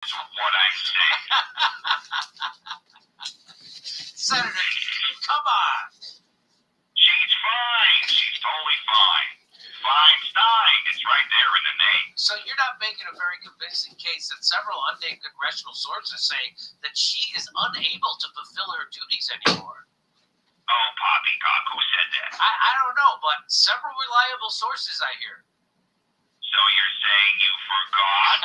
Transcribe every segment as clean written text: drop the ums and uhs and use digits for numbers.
That's what I'm saying. Senator, come on. She's fine. She's totally fine. Feinstein. It's right there in the name. So you're not making a very convincing case that several unnamed congressional sources saying that she is unable to fulfill her duties anymore. Oh, poppycock. Who said that? I don't know, but several reliable sources I hear. So you're saying you forgot?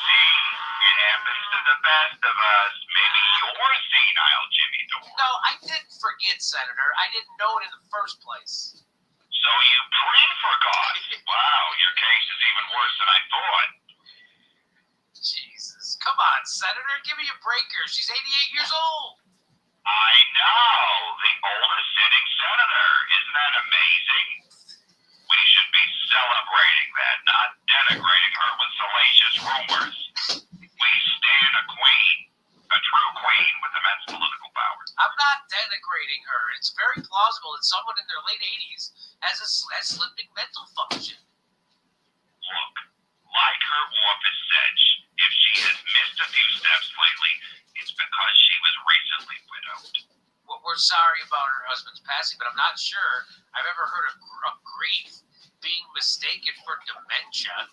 See, it happens to the best of us. Maybe you're senile, Jimmy Dore. No, I didn't forget, Senator. I didn't know it in the first place. So you pre-forgot. Wow, your case is even worse than I thought. Jesus. Come on, Senator. Give me a break here. She's 88 years old. I know. The oldest sitting senator. Isn't that amazing? We should be celebrating that, not denigrating her with salacious rumors. We stand a queen. A true queen with immense political power. I'm not denigrating her. It's very plausible that someone in their late 80s has slipping mental function. Look, like her office said, if she has missed a few steps lately, it's because she was recently widowed. Well, we're sorry about her husband's passing, but I'm not sure I've ever heard of grief being mistaken for dementia.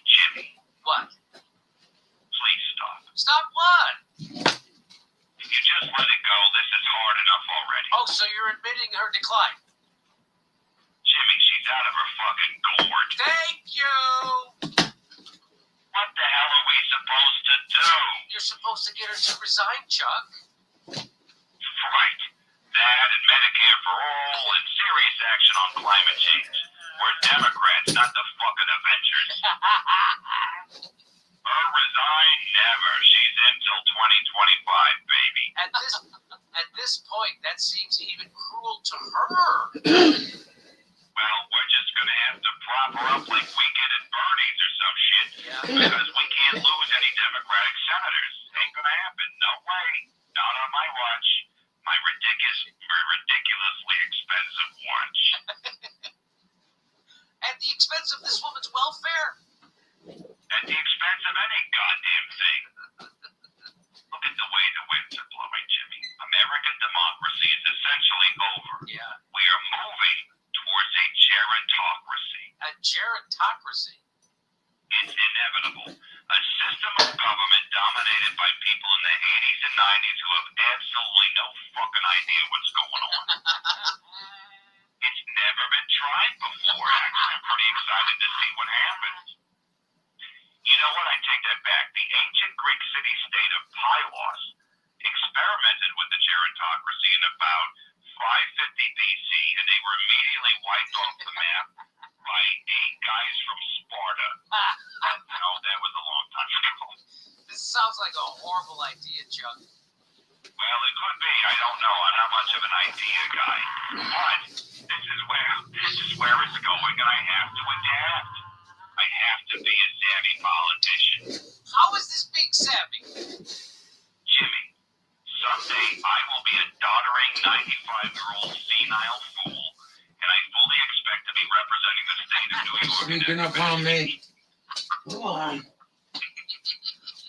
Jimmy. What? Please stop. Stop what? If you just let it go, this is hard enough already. Oh, so you're admitting her decline? Jimmy, she's out of her fucking gourd. Thank you! What the hell are we supposed to do? You're supposed to get her to resign, Chuck. Right. That and Medicare for all and serious action on climate change. We're Democrats, not the fucking Avengers. Her resign, never. She's in till 2025, baby. At this point, that seems even cruel to her. Well, we're just gonna have to prop her up like we did at Bernie's or some shit. Yeah. Because we can't lose any Democratic senators. Ain't gonna happen. No way. Not on my watch. My ridiculously expensive watch. At the expense of this woman's welfare? At the expense of any goddamn thing. Look at the way the winds are blowing, Jimmy. American democracy is essentially over. Yeah. We are moving towards a gerontocracy. A gerontocracy? It's inevitable. A system of government dominated by people in the 80s and 90s who have absolutely no fucking idea what's going on. It's never been tried before. Actually, I'm pretty excited to see what happens. You know what? I take that back. The ancient Greek city-state of Pylos experimented with the gerontocracy in about 550 BC, and they were immediately wiped off the map by 8 guys from Sparta. No, that was a long time ago. This sounds like a horrible idea, Chuck. Well, it could be. I don't know. I'm not much of an idea guy. But this is where it's going, and I have to adapt. I have to be a savvy politician. How is this being savvy? Jimmy, someday I will be a doddering 95-year-old senile fool, and I fully expect to be representing the state of New York. Sneaking up on me. Come on.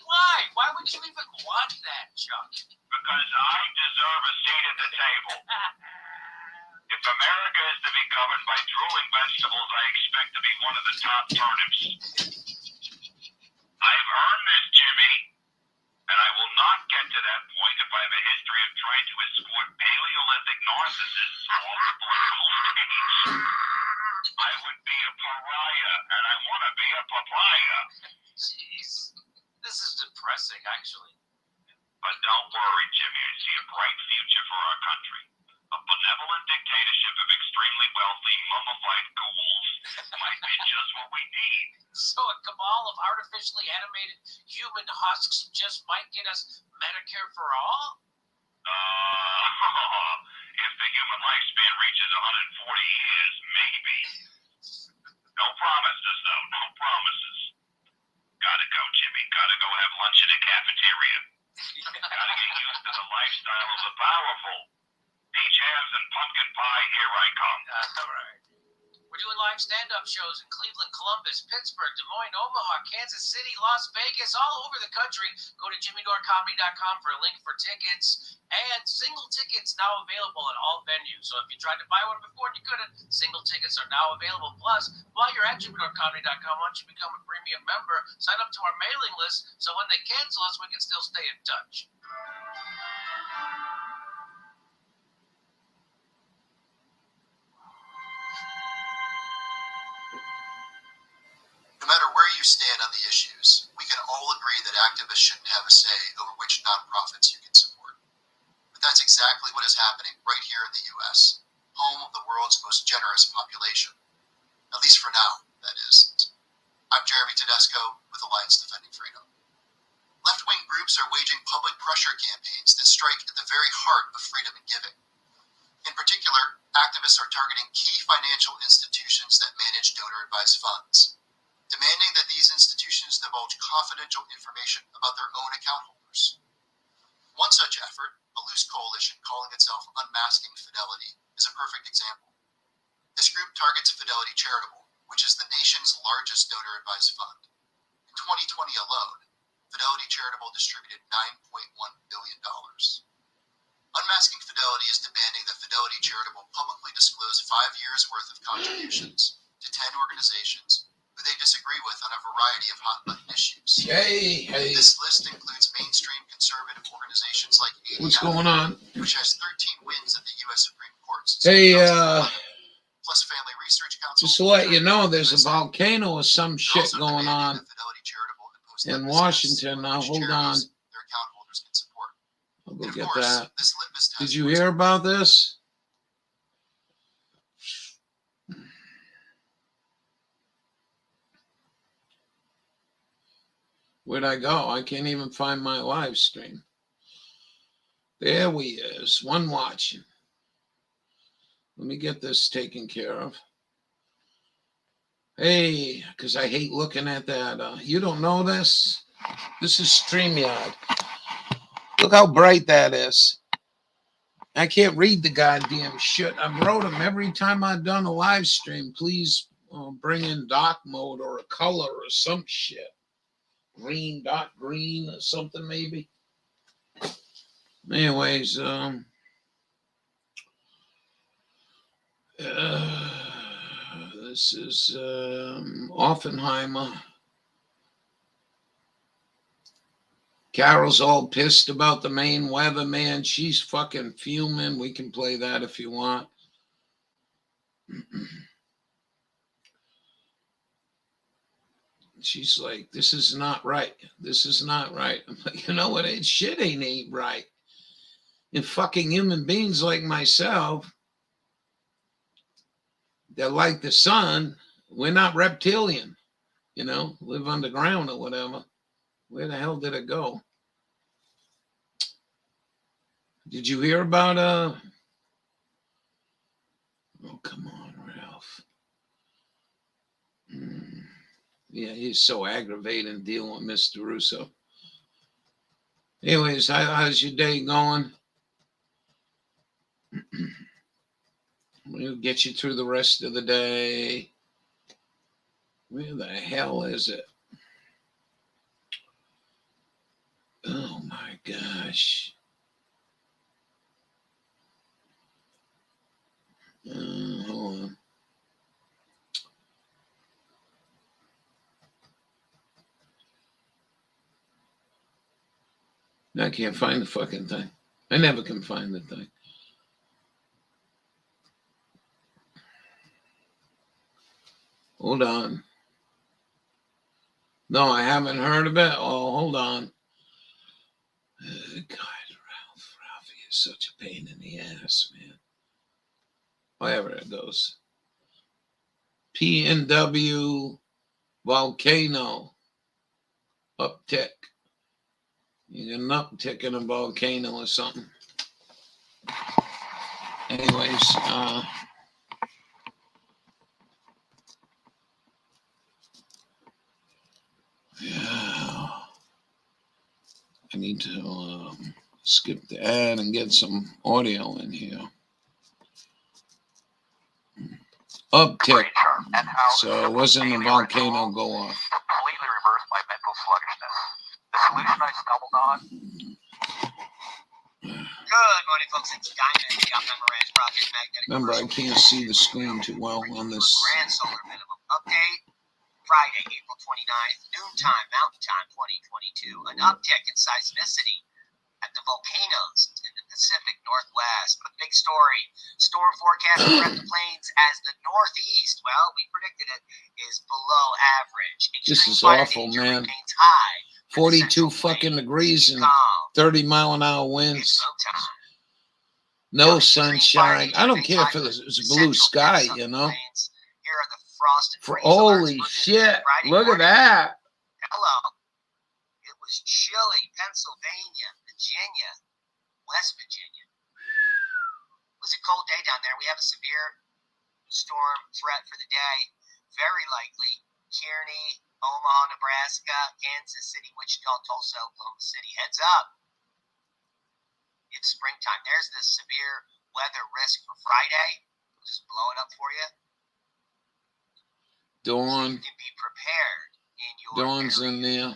Why? Why would you even want that, Chuck? Because I deserve a seat at the table. If America is to be governed by drooling vegetables, I expect to be one of the top turnips. I've earned this, Jimmy, and I will not get to that point if I have a history of trying to escort Paleolithic narcissists off the political stage. I would be a pariah, and I want to be a papaya. Jeez. This is depressing, actually. But don't worry, Jimmy, I see a bright future for our country. A benevolent dictatorship of extremely wealthy, mummified ghouls might be just what we need. So a cabal of artificially animated human husks just might get us Medicare for all? If the human lifespan reaches 140 years, maybe. No promises, though. No promises. Gotta go, Jimmy. Gotta go have lunch in a cafeteria. Gotta get used to the lifestyle of the powerful. Peach hams and pumpkin pie, here I come. All right. We're doing live stand-up shows in Cleveland, Columbus, Pittsburgh, Des Moines, Omaha, Kansas City, Las Vegas, all over the country. Go to jimmydorecomedy.com for a link for tickets. And single tickets now available at all venues. So if you tried to buy one before and you couldn't, single tickets are now available. Plus, while you're at jimmydorecomedy.com, why don't you become a premium member? Sign up to our mailing list so when they cancel us, we can still stay in touch. No matter where you stand on the issues, we can all agree that activists shouldn't have a say over which nonprofits you can support. But that's exactly what is happening right here in the U.S., home of the world's most generous population. At least for now, that is. I'm Jeremy Tedesco with Alliance Defending Freedom. Left-wing groups are waging public pressure campaigns that strike at the very heart of freedom and giving. In particular, activists are targeting key financial institutions that manage donor-advised funds, demanding that these institutions divulge confidential information about their own account holders. One such effort, a loose coalition calling itself Unmasking Fidelity, is a perfect example. This group targets Fidelity Charitable, which is the nation's largest donor-advised fund. In 2020 alone, Fidelity Charitable distributed $9.1 billion. Unmasking Fidelity is demanding that Fidelity Charitable publicly disclose 5 years' worth of contributions to 10 organizations who they disagree with on a variety of hot-button issues. Hey. This list includes mainstream conservative organizations like What's going on? which has 13 wins at the U.S. Supreme Court since Hey, 2011, plus Family Research Council. just to let you know, there's a volcano or some shit going on in Washington now. Hold on. Their account holders can support. I'll go And of get course, that. this litmus test Did you hear about this? Where'd I go? I can't even find my live stream. There we is. One watching. Let me get this taken care of. Hey, because I hate looking at that. You don't know this? This is StreamYard. Look how bright that is. I can't read the goddamn shit. I wrote them every time I've done a live stream. Please bring in dark mode or a color or some shit. Green, dark green or something maybe. Anyways, this is Oppenheimer. Carol's all pissed about the Maine weather, man. She's fucking fuming. We can play that if you want. She's like, this is not right. This is not right. I'm like, you know what? Shit ain't right. And fucking human beings like myself, they're like the sun. We're not reptilian, live underground or whatever. Where the hell did it go? Did you hear about oh, come on, Ralph. Yeah, he's so aggravating dealing with Mr. Russo. Anyways, how's your day going? We'll get you through the rest of the day. Where the hell is it? Oh my gosh. Hold on. I can't find the fucking thing. I never can find the thing. Hold on. No, I haven't heard of it. Oh, hold on. God, Ralph, you're such a pain in the ass, man. Wherever it goes. PNW volcano uptick. You get an uptick in a volcano or something. Anyways, yeah. I need to skip the ad and get some audio in here. uptick. Great chart. And how So it wasn't a daily volcano ritual go off. completely reversed my mental sluggishness. The solution I stumbled on. Good morning, folks. It's Diamond, the Oppenheimer Ranch Project Magnetic. Remember, I can't see the screen too well on this. Grand solar minimum update. Friday, April 29th, noontime, Mountain Time 2022. An uptick in seismicity at the volcanoes in the Pacific Northwest. But big story. Storm forecast threat the plains as the Northeast, well, we predicted it, is below average. This Extreme is fire awful, danger man. remains high. 42 fucking degrees and Calm. 30-mile-an-hour winds. It's time. No sunshine. I don't care if it's blue sky, you know. Here are the frost and freeze Holy alerts. shit. Friday Look at morning. that. Hello. It was chilly. Pennsylvania, Virginia, West Virginia. It was a cold day down there. We have a severe storm threat for the day. Very likely. Kearney, Omaha, Nebraska, Kansas City, Wichita, Tulsa, Oklahoma City. Heads up. It's springtime. There's the severe weather risk for Friday. We'll just blow it up for you. Dawn. You can be prepared in your Dawn's area. in there.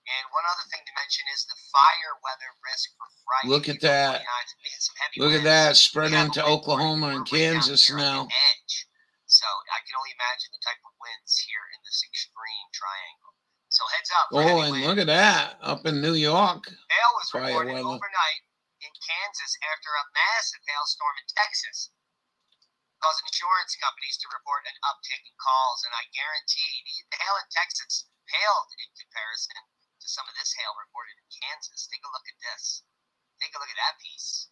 And one other thing to mention is the fire weather risk for Friday. Look at that. 29th. We had some heavy Look at winds. that. Spread We have into a wind Oklahoma warning. and We're right down Kansas here on now. the edge. So I can only imagine the type of winds here in this extreme triangle. So heads up. for Oh, heavy and winds. look at that. Up in New York. Hail was Fire reported weather. overnight in Kansas after a massive hailstorm in Texas, causing insurance companies to report an uptick in calls. And I guarantee the hail in Texas paled in comparison to some of this hail reported in Kansas. Take a look at this. Take a look at that piece.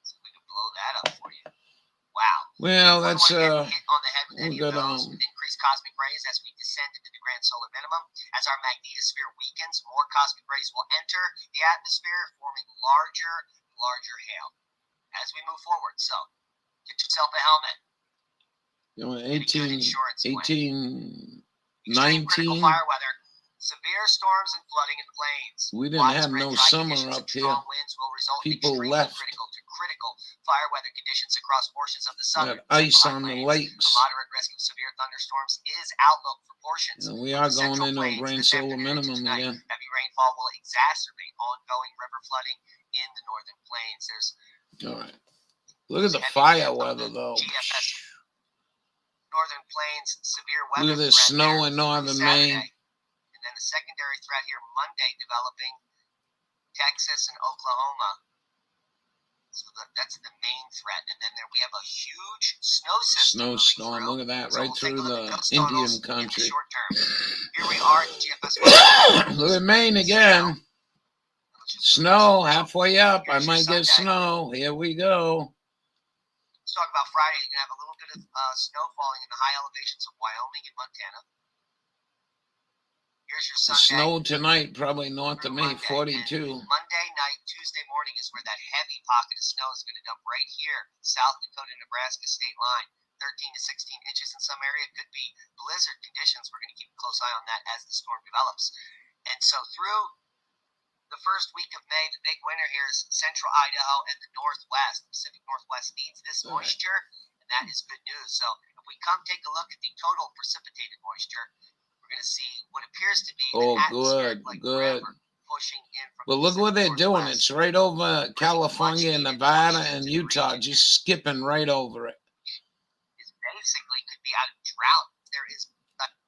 See if we can blow that up for you. Wow. Well, We that's don't wanna get hit on the head with any good, of those increased cosmic rays as we descend into the grand solar minimum. As our magnetosphere weakens, more cosmic rays will enter the atmosphere, forming larger hail as we move forward. So, get yourself a helmet. you know, Get a good 18, insurance plan. 18, Extreme critical 19. fire weather, severe storms and flooding in the plains. We didn't have Widespread no dry summer conditions up and here. strong winds will result in People extremely left. critical to critical fire weather conditions across portions of the southern Got ice Central on the Plains. lakes. A moderate risk of severe thunderstorms is outlook for portions. And we of are the going Central into a Plains grand this solar afternoon into minimum tonight. again. Heavy rainfall will exacerbate ongoing river flooding in the northern plains. There's All right. Look at the heavy fire wind on weather, the though. GFS northern plains severe weather. Look at the threat snow there in through northern Saturday. Maine. And then the secondary threat here Monday developing Texas and Oklahoma. So that's the main threat. And then we have a huge snow system. moving Snowstorm. through. Look at that. So Right we'll take through a look at the those Indian totals in the country. short term. Here we are at the GFS. Look at Maine again. Snow halfway up. I might get snow. Here we go. Let's talk about Friday. You're going to have a little bit of snow falling in the high elevations of Wyoming and Montana. Here's your The Sunday. snow tonight, probably north of through me, Monday. 42. And Monday night, Tuesday morning is where that heavy pocket of snow is going to dump right here, South Dakota, Nebraska state line. 13 to 16 inches in some area. Could be blizzard conditions. We're going to keep a close eye on that as the storm develops. And so through the first week of May, the big winner here is central Idaho and the Northwest. The Pacific Northwest needs this All right. moisture, and that is good news. So if we come take a look at the total precipitated moisture, we're going to see what appears to be Oh, an atmospheric like good. river pushing in from But the look what Pacific they're doing. Northwest. It's right over California, Nevada, and Utah, just skipping right over it. Is basically could be out of drought. There is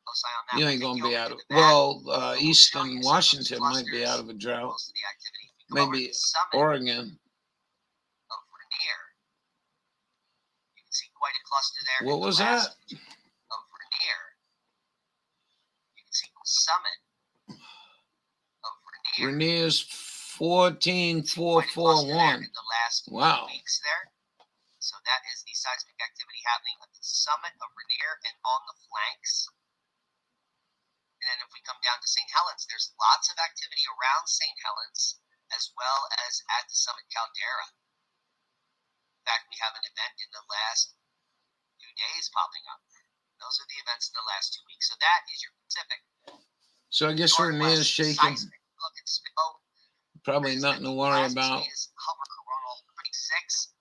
close eye on that. You We'll ain't take gonna you be over out to of Nevada. well, We'll show Eastern you some of those Washington might be clusters, out of a drought. most of the activity. If we go over to Maybe the summit Oregon. of Rainier, you can see quite a cluster there. What in the was west that? of Rainier. You can see the summit of Rainier. Rainier's Quite a cluster there 14,441. in the last few Wow. weeks there. So that is the seismic activity happening at the summit of Rainier and on the flanks. And then if we come down to St. Helens, there's lots of activity around St. Helens as well as at the summit caldera. In fact, we have an event in the last few days popping up. Those are the events in the last 2 weeks. So that is your Pacific. So I guess Rainier's Northwest shaking. seismic. Look at snow. Probably nothing to worry Last about. is hover coronal 36.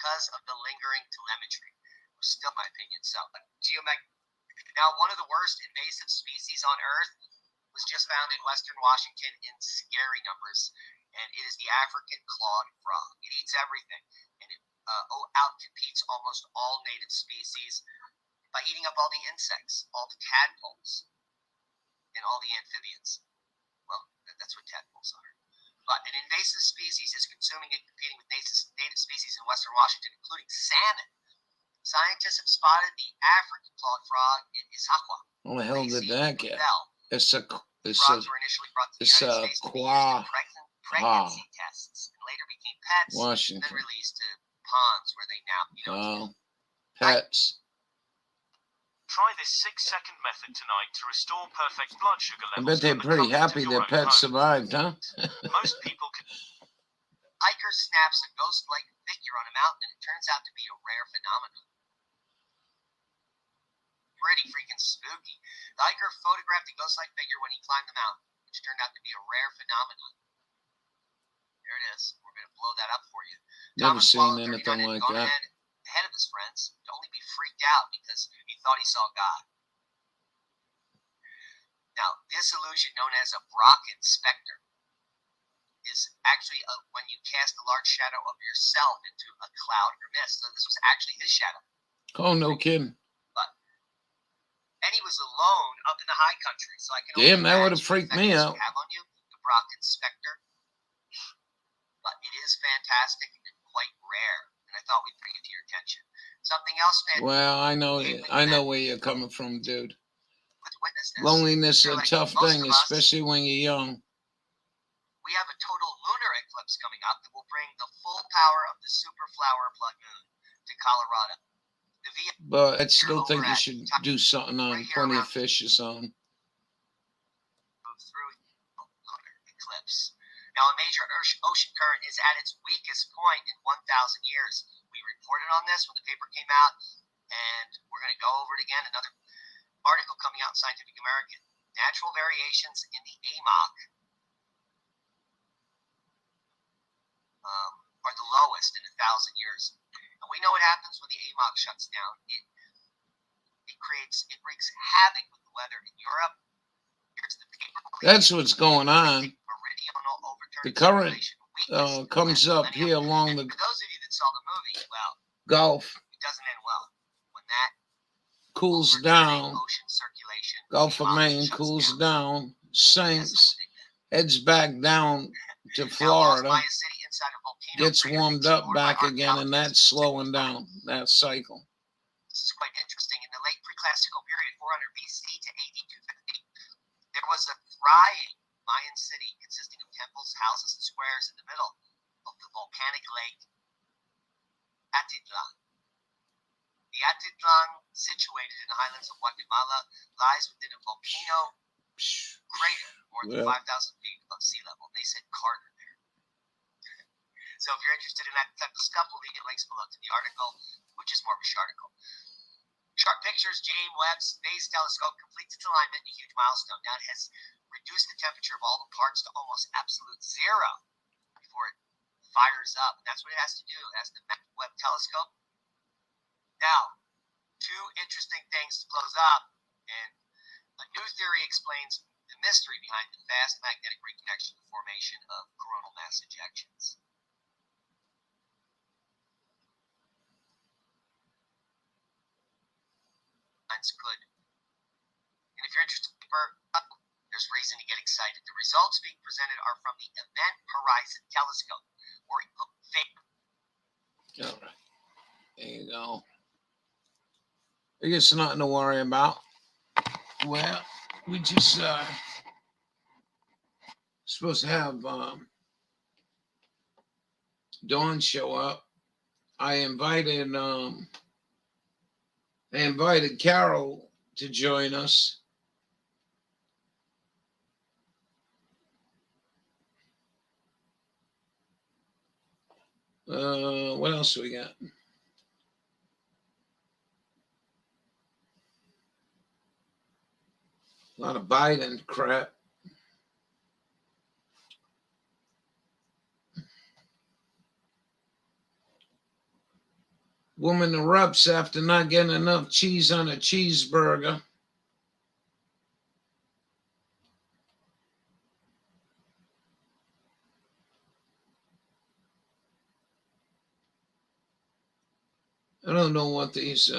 because of the lingering telemetry. Still, my opinion. So, now one of the worst invasive species on Earth was just found in Western Washington in scary numbers, and it is the African clawed frog. It eats everything, and it outcompetes almost all native species by eating up all the insects, all the tadpoles, and all the amphibians. Well, that's what tadpoles are. But an invasive species is consuming and competing with native species in Western Washington, including salmon. Scientists have spotted the African clawed frog in Issaquah. How the hell did that get? Frogs were initially brought to the United States to be used in pregnancy tests, and later became pets, Washington. then released to ponds where they now, pets. Try this 6-second method tonight to restore perfect blood sugar I levels. bet they're pretty happy their pets survived, huh? Most people can. Hiker snaps a ghost-like figure on a mountain, and it turns out to be a rare phenomenon. Pretty freaking spooky. The hiker photographed a ghost-like figure when he climbed the mountain, which turned out to be a rare phenomenon. There it is. We're going to blow that up for you. Never Thomas seen Waller, anything 39, like had gone that. ahead of his friends to only be freaked out because he thought he saw God. Now, this illusion, known as a Brocken specter, is actually when you cast a large shadow of yourself into a cloud or mist. So this was actually his shadow. Oh, no kidding. And he was alone up in the high country. So I can Damn, that would have freaked me out. Have on you, the Brocken specter. But it is fantastic and quite rare. And I thought we'd bring it to your attention. Something else fantastic. Well, I know where you're coming from, dude. Witness this. Loneliness is a Like tough most thing, of us, especially when you're young. we have a total lunar eclipse coming up that will bring the full power of the super flower blood moon to Colorado. But I still think you should do something on Plenty of Fish or something. Through lunar eclipse. Now, a major ocean current is at its weakest point in 1,000 years. We reported on this when the paper came out, and we're going to go over it again. Another article coming out in Scientific American. Natural variations in the AMOC are the lowest in 1,000 years. And we know what happens when the AMOC shuts down. It wreaks havoc with the weather in Europe. Here's the paper. That's what's going on. The current comes up here along the for those of you that saw the movie, well, Gulf, it doesn't end well. When that cools down, ocean circulation, Gulf of Maine cools down, sinks, heads back down to Florida, gets warmed up back again, and that's slowing down that cycle. This is quite interesting. In the late preclassical period, 400 BC to AD 250, there was a thriving Mayan city consisting of temples, houses, and squares in the middle of the volcanic lake Atitlan. The Atitlan, situated in the highlands of Guatemala, lies within a volcano crater more than 5,000 feet above sea level. They said Carter there. So if you're interested in that type of stuff, we'll leave you links below to the article, which is more of a sharticle. Sharp Pictures James Webb Space Telescope completes its alignment, a huge milestone. Now it has reduced the temperature of all the parts to almost absolute zero before it fires up. And that's what it has to do. It has to map the Webb telescope. Now, two interesting things to close up, and a new theory explains the mystery behind the vast magnetic reconnection, the formation of coronal mass ejections. Could. And if you're interested, there's reason to get excited. The results being presented are from the Event Horizon Telescope, or All right. There you go. I guess nothing to worry about. Well, we just supposed to have Dawn show up. I invited Carol to join us. What else we got? A lot of Biden crap. Woman erupts after not getting enough cheese on a cheeseburger. I don't know what these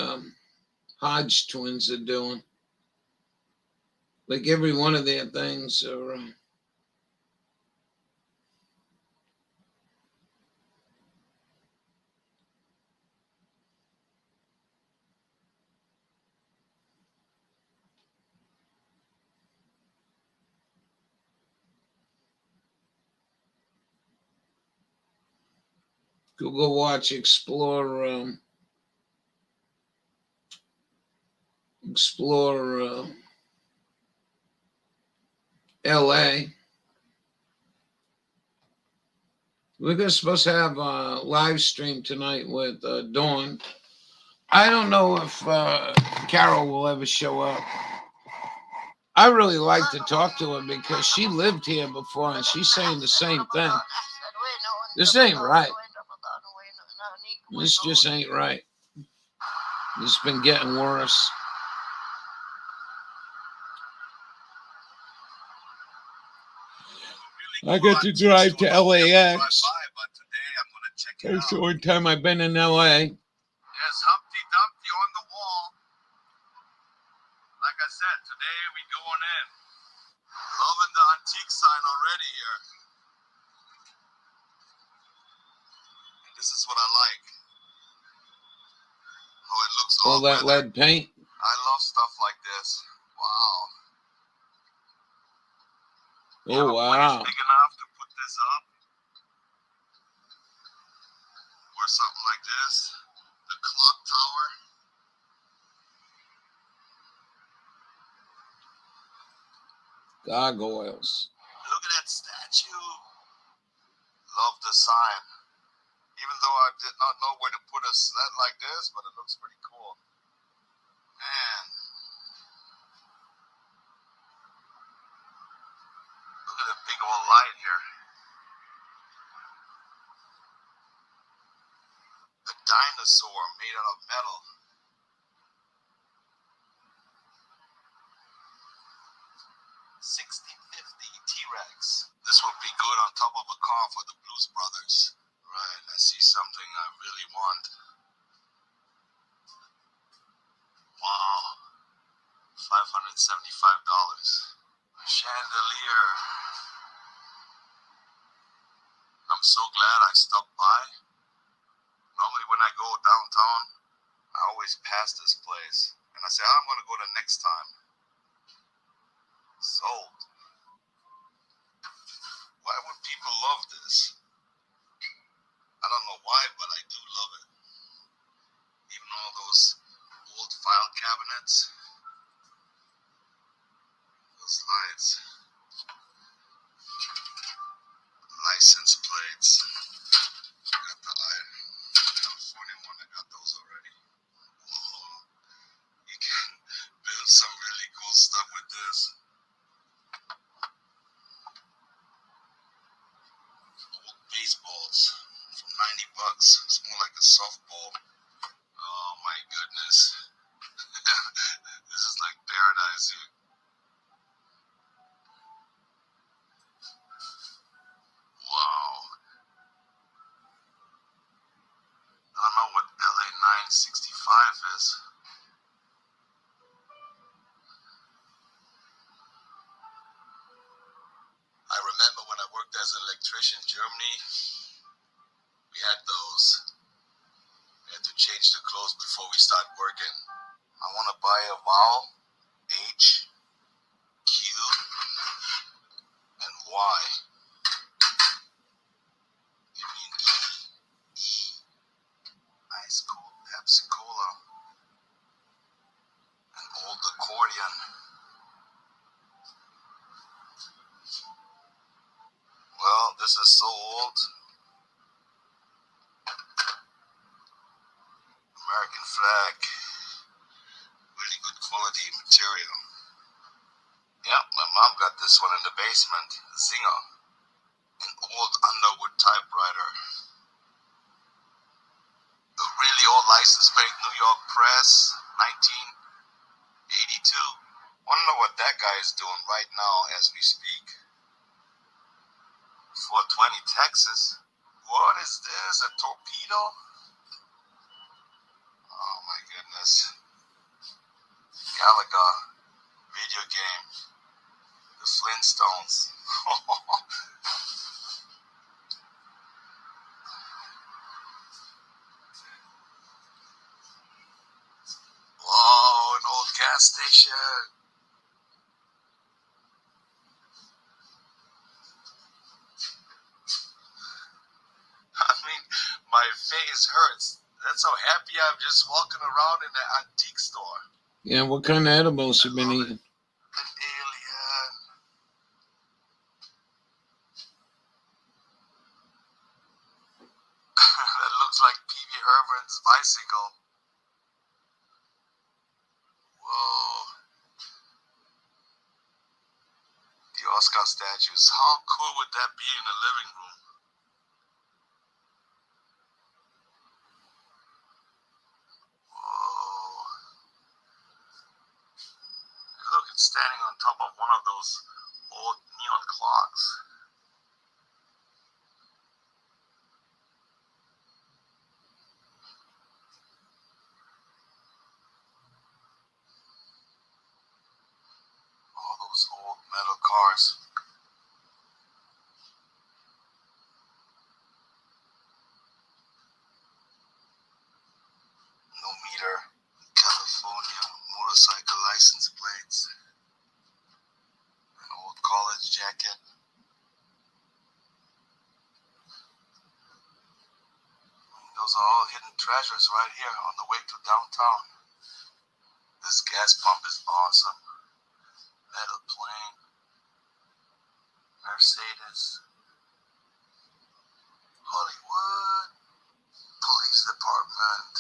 Hodge twins are doing. Like every one of their things are... go watch Explore LA. We're supposed to have a live stream tonight with Dawn. I don't know if Carol will ever show up. I really like to talk to her because she lived here before and she's saying the same thing. This ain't right. This just ain't right. It's been getting worse. I got to drive to LAX. That's the only time I've been in LA. There's Humpty Dumpty on the wall. Like I said, today we going in. Loving the antique sign already here. This is what I like. How it looks all that lead paint. I love stuff like this. Wow. Oh, wow. Big enough to put this up. Or something like this. The clock tower. Gargoyles. Look at that statue. Love the sign. Even though I did not know where to put a sled like this, but it looks pretty cool. Man. Look at the big old light here. A dinosaur made out of metal. 1650 T-Rex. This would be good on top of a car for the Blues Brothers. Right, I see something I really want. Wow. $575. A chandelier. I'm so glad I stopped by. Normally when I go downtown, I always pass this place. And I say, I'm going to go the next time. Sold. Why would people love this? I don't know why, but I do love it. Even all those old file cabinets. Those lights. License plates. I got the California one. I got those already. Whoa. You can build some really cool stuff with this. Old baseballs for $90. It's more like a softball. Oh my goodness. This is like paradise here. Wow. I don't know what LA 965 is. I remember when I worked as an electrician in Germany, we had those. We had to change the clothes before we start working. I want to buy a vowel, H, Q, and Y. You mean E, ice cold Pepsi Cola, an old accordion. Well, this is so old. American flag. Really good quality material. Yeah, my mom got this one in the basement. Zinger. An old Underwood typewriter. A really old License plate, New York Press, 1982. Want to know what that guy is doing right now as we speak? 420 Texas. What is this? A torpedo? Oh my goodness. Galaga. Video game. The Flintstones. Whoa, an old gas station. I mean, my face hurts. That's how happy I'm just walking around in the antique store. Yeah, what kind of edibles you been eating? An alien. That looks like P.B. Herman's bicycle. Whoa. The Oscar statues. How cool would that be in the living room? Whoa. Look, it's standing on top of one of those old neon clocks. All those old metal cars. No meter. California. Motorcycle license plates. An old college jacket. Those are all hidden treasures right here on the way to downtown. This gas pump is awesome. Metal plane. Mercedes. Hollywood. Police department.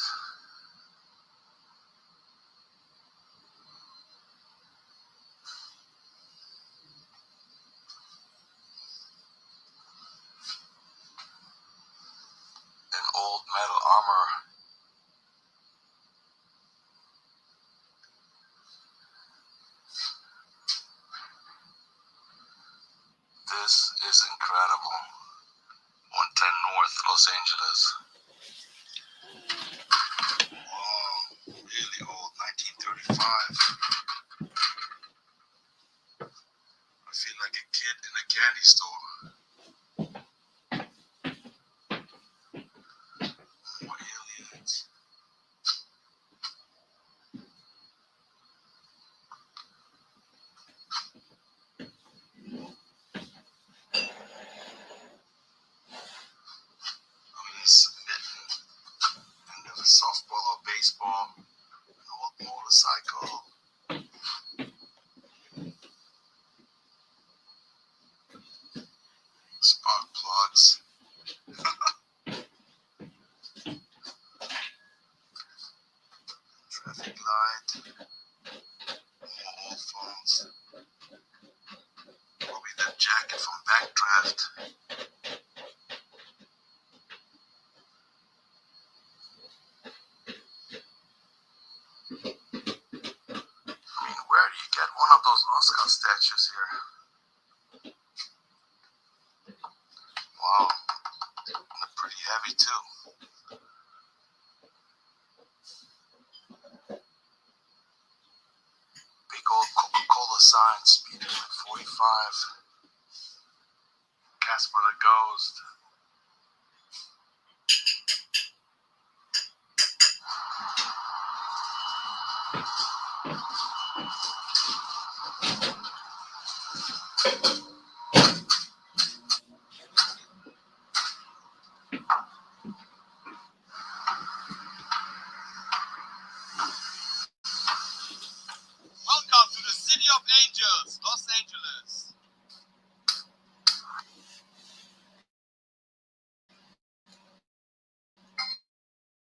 An old metal armor. This is incredible. 110 North, Los Angeles. Wow, really old, 1935. I feel like a kid in a candy store. More aliens. Smitten. And there's a softball or baseball. An old motorcycle. Spark plugs. Traffic light. More old phones. Probably the jacket from Backdraft. I mean, where do you get one of those Oscar statues here? Wow. They're pretty heavy too. Big old Coca-Cola sign, speed limit 45. Casper the Ghost. Welcome to the City of Angels, Los Angeles.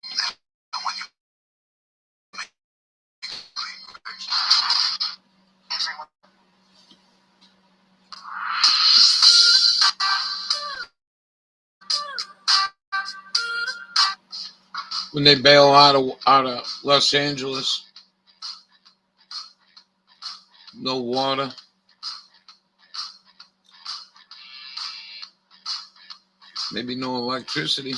And when you everyone. when they bail out of Los Angeles. No water. Maybe no electricity.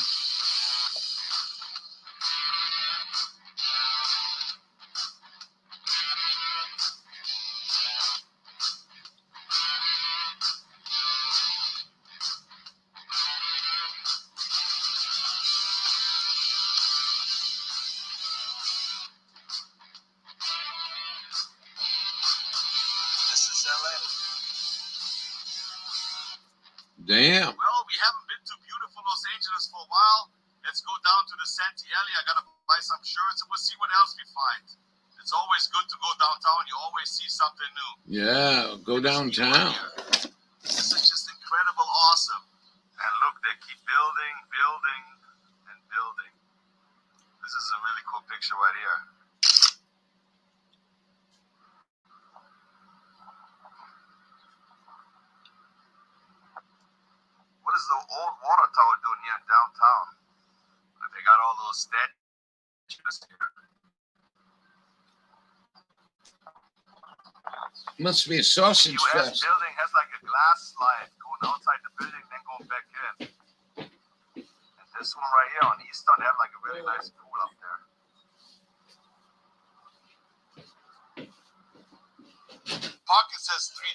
This is LA. Damn. Well, we haven't been to beautiful Los Angeles for a while. Let's go down to the Santee Alley. I gotta buy some shirts and we'll see what else we find. It's always good to go downtown. You always see something new. Yeah, go downtown. This is just incredible, awesome. And look, they keep building, building, and building. This is a really cool picture right here. What is the old water tower doing here in downtown? They got all those statues here. Must be a sausage US fest. building has like a glass slide going outside the building, then going back in. And this one right here on Eastern, they have like a really nice pool up there. Parking says $3,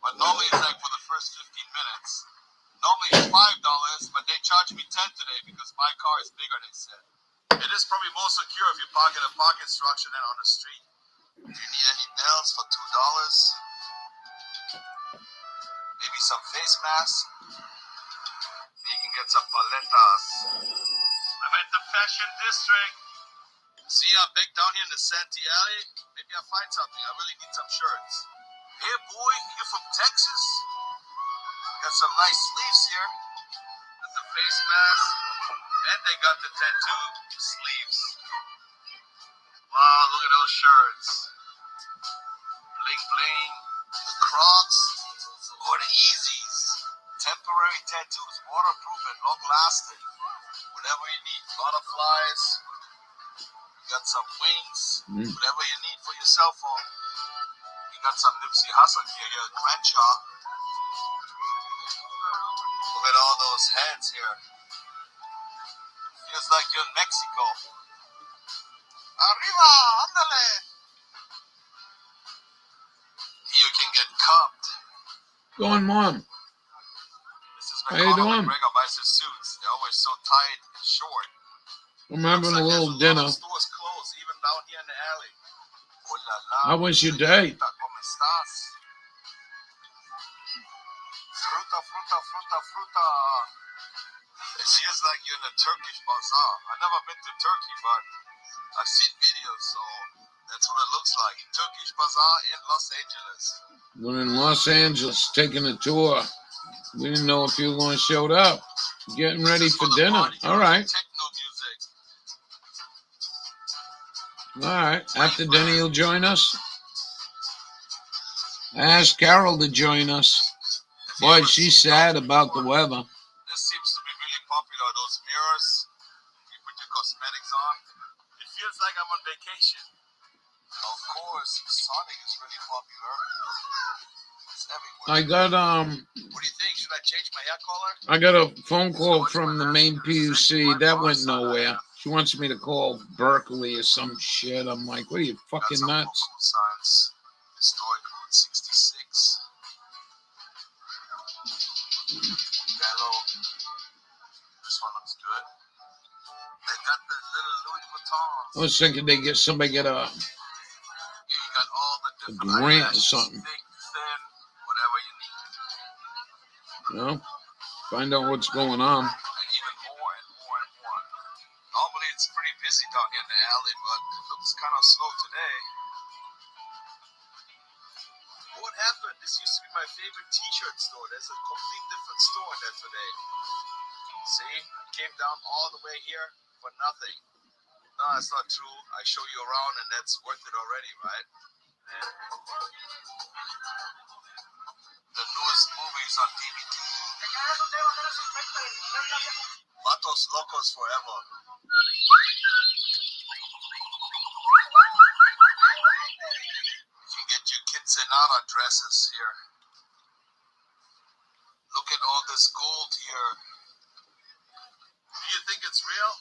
but normally it's like for the first 15 minutes. Normally it's $5, but they charged me $10 today because my car is bigger, they said. It is probably more secure if you park in a parking structure than on the street. Do you need any nails for $2? Maybe some face masks? You can get some paletas. I'm at the Fashion District. See, I'm back down here in the Santee Alley. Maybe I'll find something. I really need some shirts. Hey, boy, you from Texas? Got some nice sleeves here. Got the face mask. And they got the tattoo sleeves. Wow, look at those shirts. Bling bling. The Crocs or the Yeezys. Temporary tattoos, waterproof and long lasting. Whatever you need. Butterflies. Got some wings. Whatever you need for your cell phone. You got some Nipsey Hussle here, your Crenshaw. Look at all those heads here. Feels like you're in Mexico. Arriba, andale. Here you can get cupped. Going, Mom. This is How you doing? McGregor buys his suits. They're always so tight and short. I'm having a little there's dinner. lot of stores closed, even down here in the alley. Oh la la. How was your day? ¿Cómo estás? Fruta, fruta, fruta, fruta. It feels like you're in a Turkish bazaar. I've never been to Turkey, but I've seen videos, so that's what it looks like. Turkish bazaar in Los Angeles. We're in Los Angeles taking a tour. We didn't know if you were going to show up. Getting ready for dinner. All right. Techno music. All right. After dinner, you'll join us. I asked Carol to join us. Boy, she's sad about the weather. This seems to be really popular, those mirrors. You put your cosmetics on. It feels like I'm on vacation. Of course, Sonic is really popular. It's everywhere. I got What do you think? Should I change my hair color? I got a phone call from the main PUC. That went nowhere. She wants me to call Berkeley or some shit. I'm like, what are you, fucking nuts? Cool signs. Historic Route 66. Yellow. This one looks good. They got the little Louis Vuittons. I was thinking they get somebody get a Yeah, you got all the different grant or eyelashes, something. thick, thin, whatever you need. You know, find out what's going on. And even more and more and more. Normally it's pretty busy down here in the alley, but it looks kind of slow today. What happened? This used to be my favorite t-shirt store. There's a complete different store in there today. See? I came down all the way here for nothing. No, that's not true. I show you around and that's worth it already, right? The newest movies on DVD. Vatos Locos Forever. here. Look at all this gold here. Do you think it's real?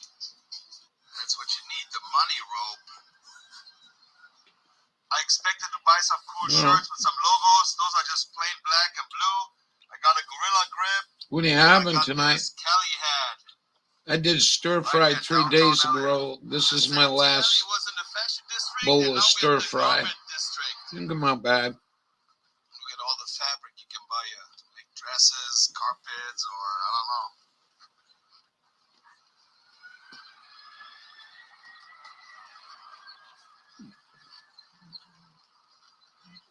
That's what you need, the money rope. I expected to buy some cool shirts with some logos. Those are just plain black and blue. I got a gorilla grip. What are you having I got tonight? this Kelly hat. I did stir fry 3 days ago. This is my last bowl of stir fry. Didn't come out bad. Look at all the fabric you can buy. Make dresses, carpets, or I don't know.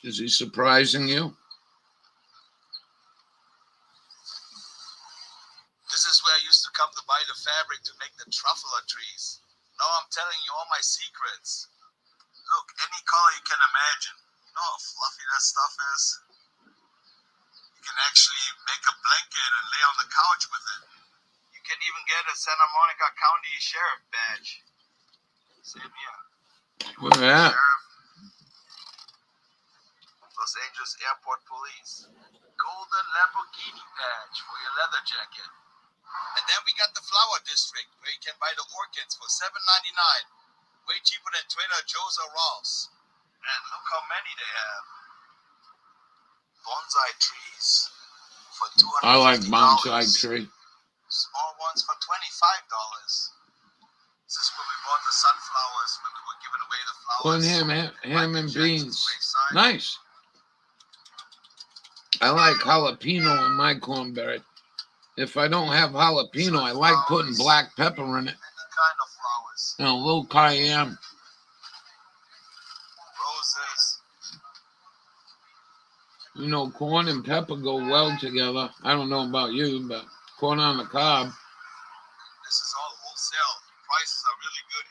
Is he surprising you? This is where I used to come to buy the fabric to make the truffula trees. Now I'm telling you all my secrets. Look, any color you can imagine. You know how fluffy that stuff is? You can actually make a blanket and lay on the couch with it. You can even get a Santa Monica County Sheriff badge. Same here. Look at that. Sheriff, Los Angeles Airport Police. Golden Lamborghini badge for your leather jacket. And then we got the flower district where you can buy the orchids for $7.99. Way cheaper than Trader Joe's or Ross. And look how many they have. Bonsai trees for $250. I like bonsai tree. Small ones for $25. This is where we bought the sunflowers when we were giving away the flowers. Corn ham and beans. Nice. I like jalapeno in my cornbread. If I don't have jalapeno, I like putting black pepper in it. Any kind of flowers. And a little cayenne. Roses. You know, corn and pepper go well together. I don't know about you, but corn on the cob. This is all wholesale. Prices are really good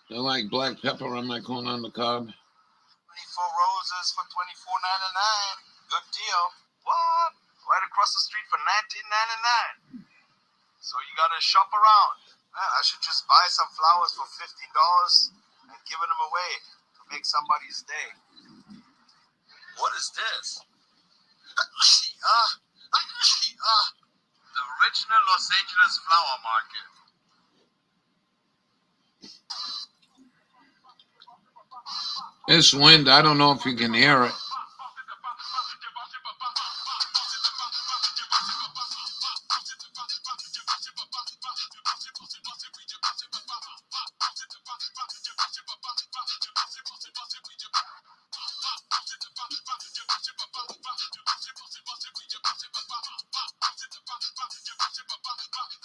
here. I like black pepper on my corn on the cob. 24 roses for $24.99. Good deal. What? Right across the street for $19.99. So you gotta shop around. Man, I should just buy some flowers for $15 and giving them away to make somebody's day. What is this? The original Los Angeles flower market. This wind, I don't know if you can hear it.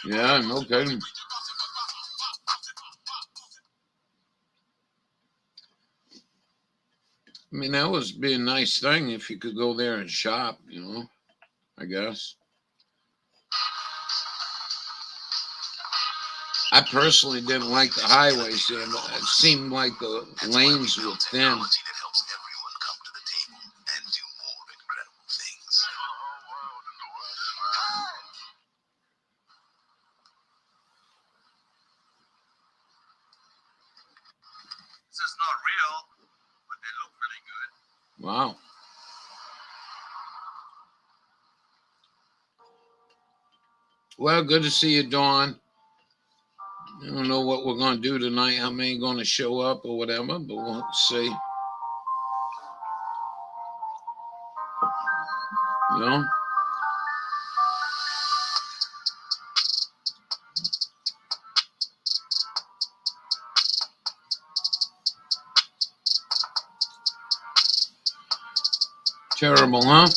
Yeah, no kidding. I mean, that would be a nice thing if you could go there and shop, you know, I guess. I personally didn't like the highways there, but it seemed like the lanes were thin. That helps everyone come to the table and do more incredible things. This is not real, but they look really good. Wow. Well, good to see you, Dawn. I don't know what we're going to do tonight, how many going to show up or whatever, but we'll see. You know? Terrible, huh?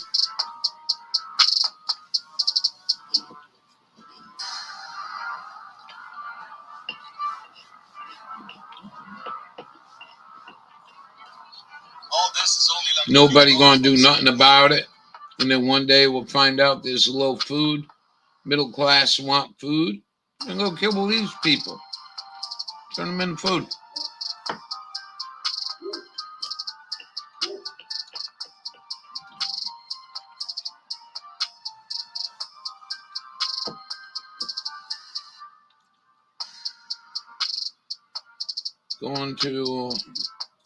All this is only like Nobody gonna do nothing about it. And then one day we'll find out there's low food, middle class want food, and go kill these people. Turn them into food. Going to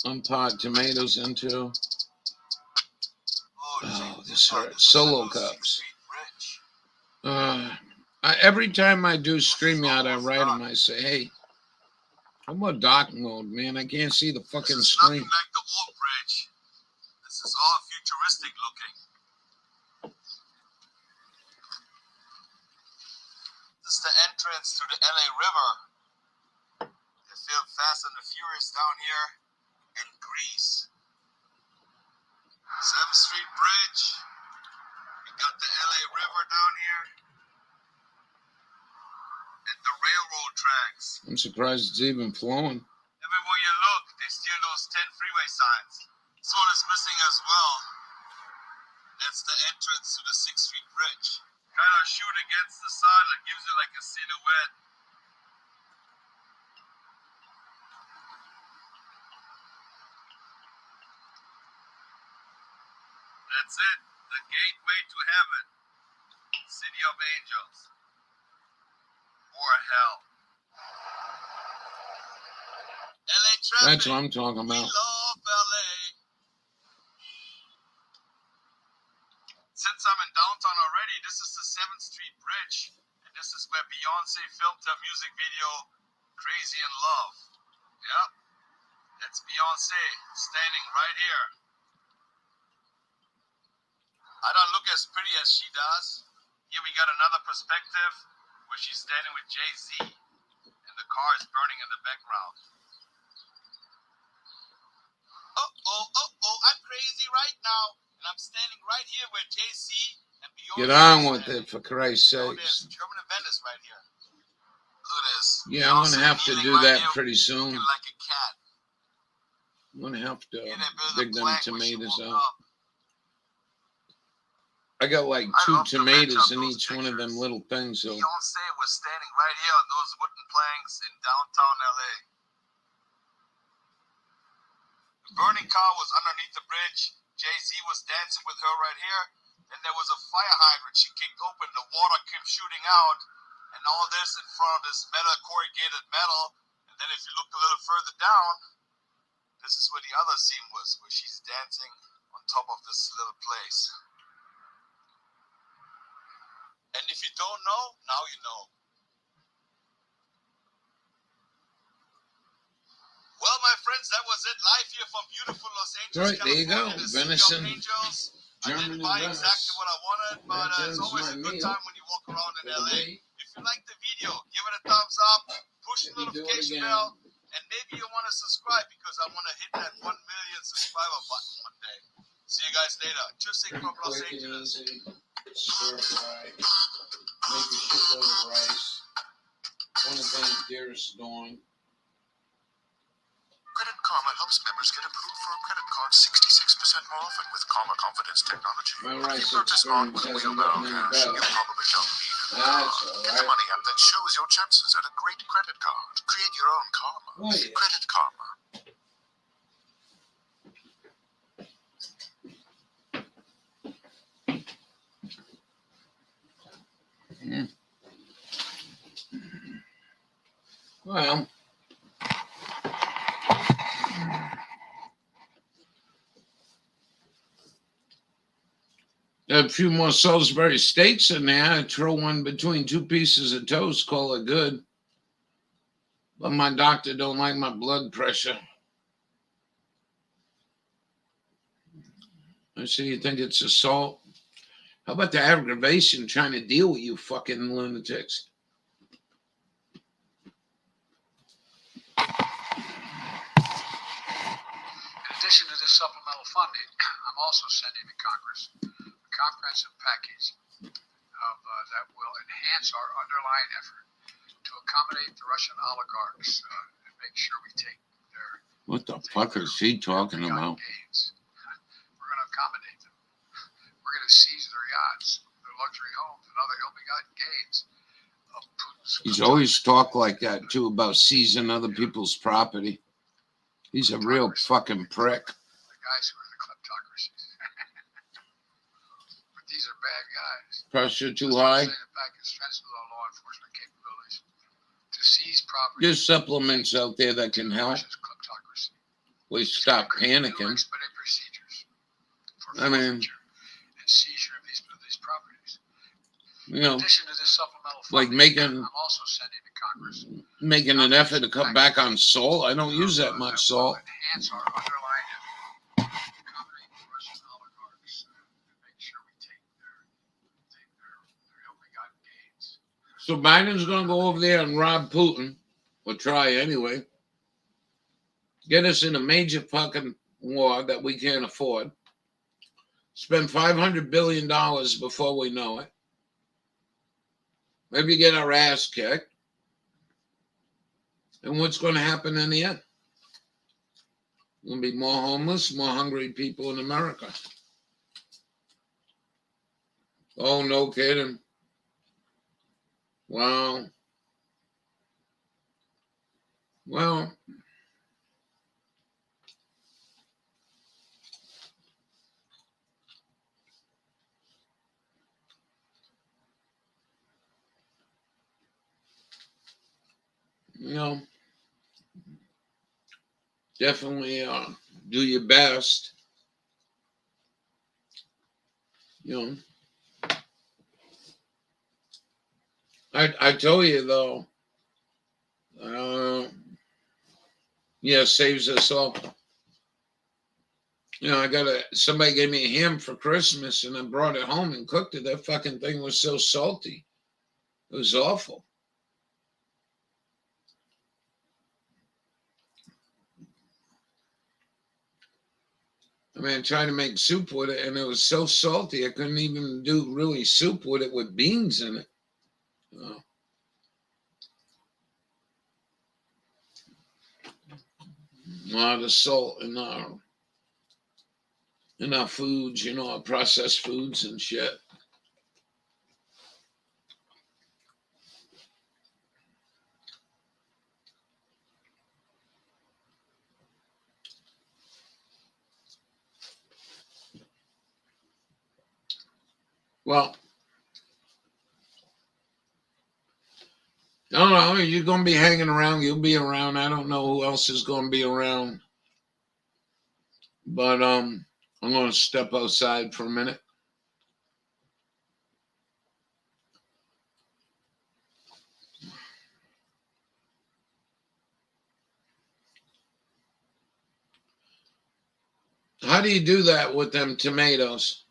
unpot tomatoes into This hurts. Solo cups. Every time I do StreamYard, I write them. I say, hey, how about dark mode, man? I can't see the fucking This is screen. nothing like the old bridge. This is all futuristic looking. This is the entrance to the LA River. They filmed Fast and the Furious down here in Greece. 7th Street Bridge. We got the LA River down here. And the railroad tracks. I'm surprised it's even flowing. Everywhere you look, they steal those 10 freeway signs. This one is missing as well. That's the entrance to the 6th Street Bridge. Kind of shoot against the sun and gives you like a silhouette. That's it. The gateway to heaven. City of Angels. Or hell. LA traffic. That's what I'm talking We about. love LA. Since I'm in downtown already, this is the 7th Street Bridge. And this is where Beyonce filmed her music video, Crazy in Love. Yep. That's Beyonce standing right here. I don't look as pretty as she does. Here we got another perspective where she's standing with Jay-Z. And the car is burning in the background. I'm crazy right now. And I'm standing right here where Jay-Z and Beyonce. Get on with it, for Christ's Oh, there's sakes. German Venice right here. Look at this. Yeah, I'm going to have to Beyonce do kneeling that right here, pretty soon. looking like a cat. I'm going to have to Yeah, they built a dig them plaque where she tomatoes woke out. up. I got like I 2 love the tomatoes match in of those each one of them pictures. little things. So Beyonce was standing right here on those wooden planks in downtown LA. The burning car was underneath the bridge. Jay-Z was dancing with her right here. And there was a fire hydrant she kicked open. The water came shooting out. And all this in front of this metal, corrugated metal. And then if you look a little further down, this is where the other scene was, where she's dancing on top of this little place. And if you don't know, now you know. Well, my friends, that was it. Live here from beautiful Los Angeles, right, there you go. California, the City of Venison. Angels. I German didn't buy Venice. exactly what I wanted, but That it's is always my a good meal. time when you walk around in For the LA. day. If you like the video, give it a thumbs up, push the Maybe do it notification again. bell, and maybe you want to subscribe because I want to hit that 1 million subscriber button one day. See you guys later. Tschüssing from Los Quick and Angeles. easy. Stir fry. Make a shitload of rice. One of the things Dearest doing. Credit Karma helps members get approved for a credit card 66% more often with Karma Confidence technology. My If rice you purchase on experience hasn't wheelbarrow gotten any cash, you better. probably don't need it. That's Get the alright. money app that shows your chances at a great credit card. Create your own Karma. Oh, yeah. Credit Karma. Well, a few more Salisbury steaks in there. I throw one between 2 pieces of toast, call it good. But my doctor don't like my blood pressure. I say, you think it's assault? How about the aggravation trying to deal with you fucking lunatics? In addition to this supplemental funding, I'm also sending to Congress a comprehensive package of, that will enhance our underlying effort to accommodate the Russian oligarchs and make sure we take their What the fuck is she talking about? gains. We're going to accommodate them. We're going to seize their yachts, their luxury homes, and other ill-begotten gains of Putin's. He's always talked like that too, about seizing other people's property. He's a real fucking prick. The guys who are the kleptocracies. But these are bad guys. Pressure too That's high. why I'm saying the package strengthens our law enforcement capabilities to seize property. There's supplements out there that can help. Russia's kleptocracy. We stop Create new panicking. expedited procedures for I mean, forfeiture and seizure of these properties. You know, In addition to this supplemental like funding, making I'm also sending to Congress an effort to cut back on salt. I don't use that much salt. enhance our underlying effort to accommodate the Russian oligarchs and make sure we take their ill-begotten gains. So Biden's going to go over there and rob Putin, or try anyway. Get us in a major fucking war that we can't afford. Spend $500 billion before we know it. Maybe get our ass kicked. And what's going to happen in the end? Going to be more homeless, more hungry people in America. Oh, no kidding. Wow. Well, you know, definitely do your best. You know, I tell you though, yeah, saves us all. You know, somebody gave me a ham for Christmas and I brought it home and cooked it. That fucking thing was so salty. It was awful. I mean, trying to make soup with it, and it was so salty, I couldn't even do really soup with it with beans in it. A lot of salt in our foods, you know, our processed foods and shit. Well, I don't know. You're going to be hanging around. You'll be around. I don't know who else is going to be around. But I'm going to step outside for a minute. How do you do that with them tomatoes?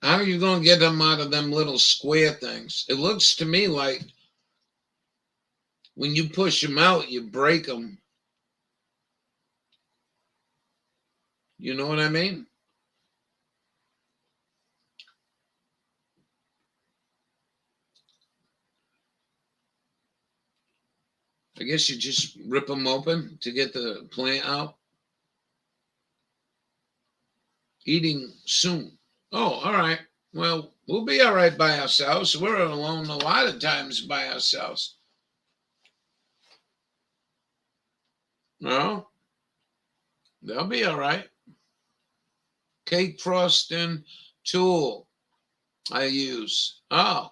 How are you going to get them out of them little square things? It looks to me like when you push them out, you break them. You know what I mean? I guess you just rip them open to get the plant out. Eating soon. Oh, all right. Well, we'll be all right by ourselves. We're alone a lot of times by ourselves. No, they'll be all right. Cake frosting tool I use. Oh,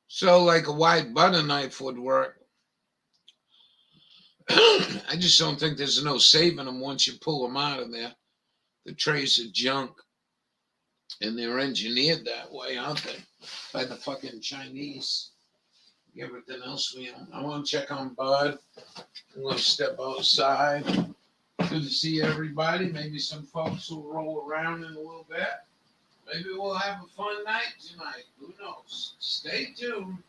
so like a white butter knife would work. I just don't think there's no saving them once you pull them out of there. The trays of junk. And they're engineered that way, aren't they? By the fucking Chinese. Everything else we own. I want to check on Bud. I'm going to step outside. Good to see everybody. Maybe some folks will roll around in a little bit. Maybe we'll have a fun night tonight. Who knows? Stay tuned.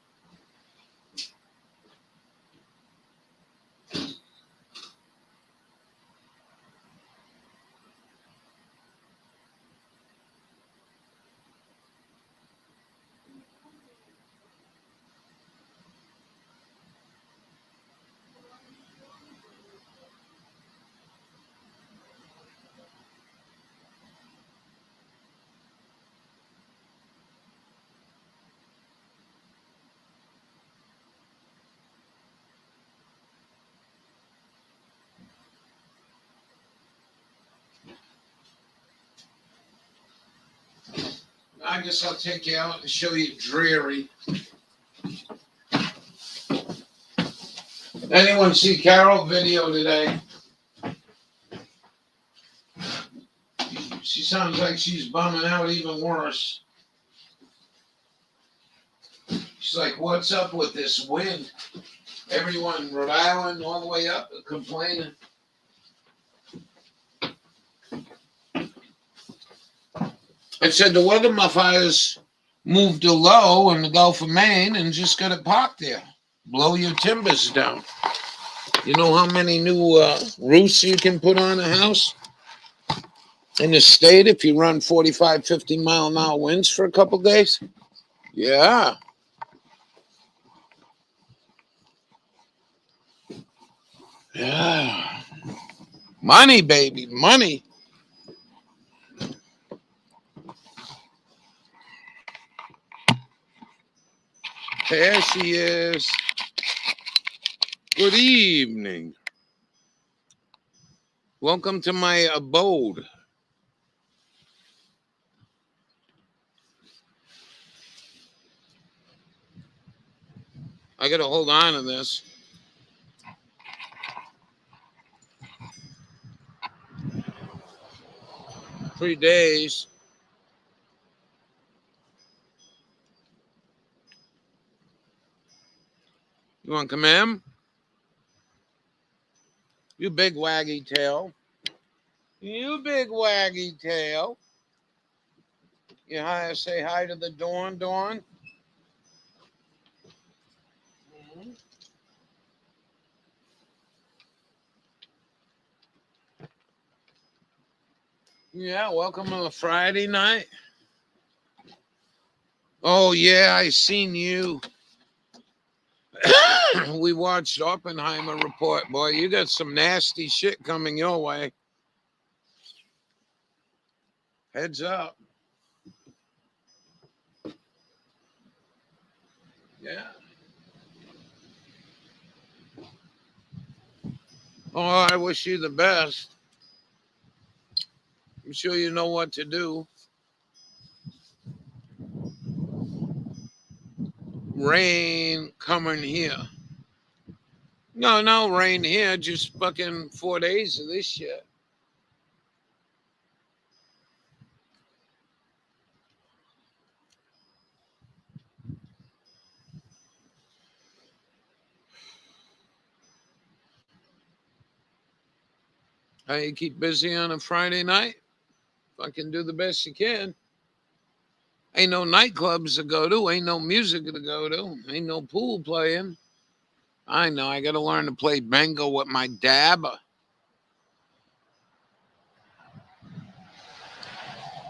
I guess I'll take you out and show you Dreary. Anyone see Carol video today? She sounds like she's bumming out even worse. She's like, what's up with this wind? Everyone in Rhode Island all the way up complaining. I said the weather modifiers moved to low in the Gulf of Maine and just got it parked there. Blow your timbers down. You know how many new roofs you can put on a house in the state if you run 45, 50 mile an hour winds for a couple days? Yeah. Yeah. Money, baby, money. There she is. Good evening. Welcome to my abode. I got to hold on to this. Three days. You want to come in? You big waggy tail. You big waggy tail. You say hi to the Dawn, Dawn. Mm-hmm. Yeah, welcome to a Friday night. Oh, yeah, I seen you. We watched Oppenheimer report. Boy, you got some nasty shit coming your way. Heads up. Yeah. Oh, I wish you the best. I'm sure you know what to do. Rain coming here. No rain here. Just fucking 4 days of this shit. How you keep busy on a Friday night? Fucking do the best you can. Ain't no nightclubs to go to. Ain't no music to go to. Ain't no pool playing. I know. I got to learn to play bingo with my dab.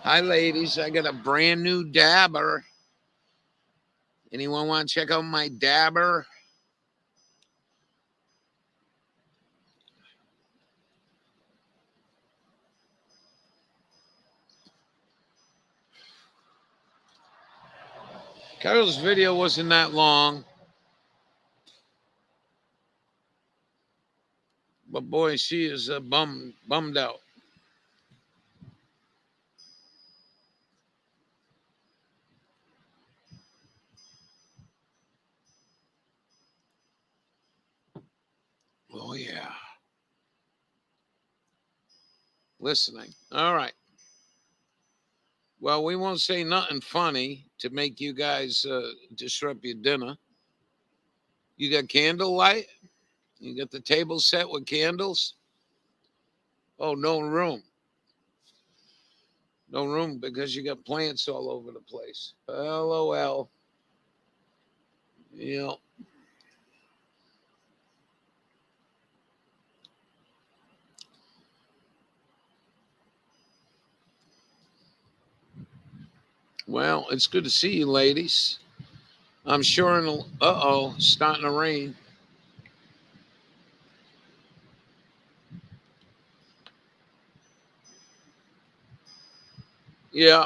Hi, ladies. I got a brand new dabber. Anyone want to check out my dabber? Carol's video wasn't that long. But boy, she is bummed out. Oh, yeah. Listening. All right. Well, we won't say nothing funny to make you guys disrupt your dinner. You got candlelight? You got the table set with candles? Oh, no room. No room because you got plants all over the place. LOL. Yeah. Well, it's good to see you, ladies. I'm sure starting to rain. Yeah.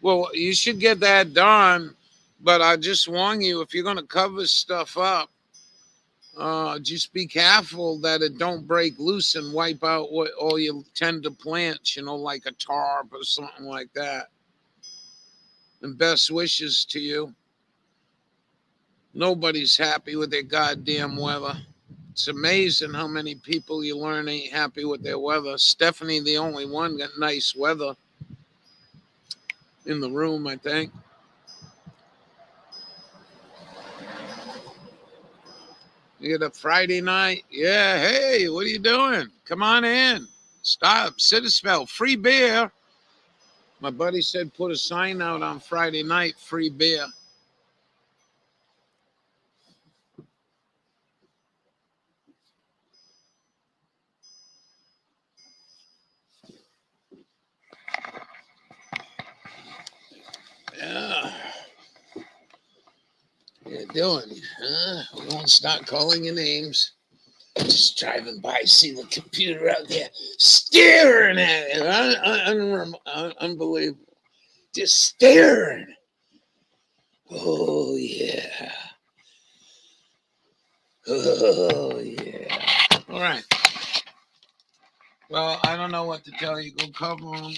Well, you should get that done. But I just warn you, if you're going to cover stuff up, just be careful that it don't break loose and wipe out what all your tender plants, like a tarp or something like that. And best wishes to you. Nobody's happy with their goddamn weather. It's amazing how many people you learn ain't happy with their weather. Stephanie, the only one, got nice weather in the room, I think. You get a Friday night. Yeah, hey, what are you doing? Come on in. Stop. Sit a spell. Free beer. My buddy said put a sign out on Friday night, free beer. Yeah. What you doing? Huh? We won't start calling your names. Just driving by, see the computer out there staring at it. Unbelievable. Just staring. Oh, yeah. Oh, yeah. All right. Well, I don't know what to tell you. Go cover them.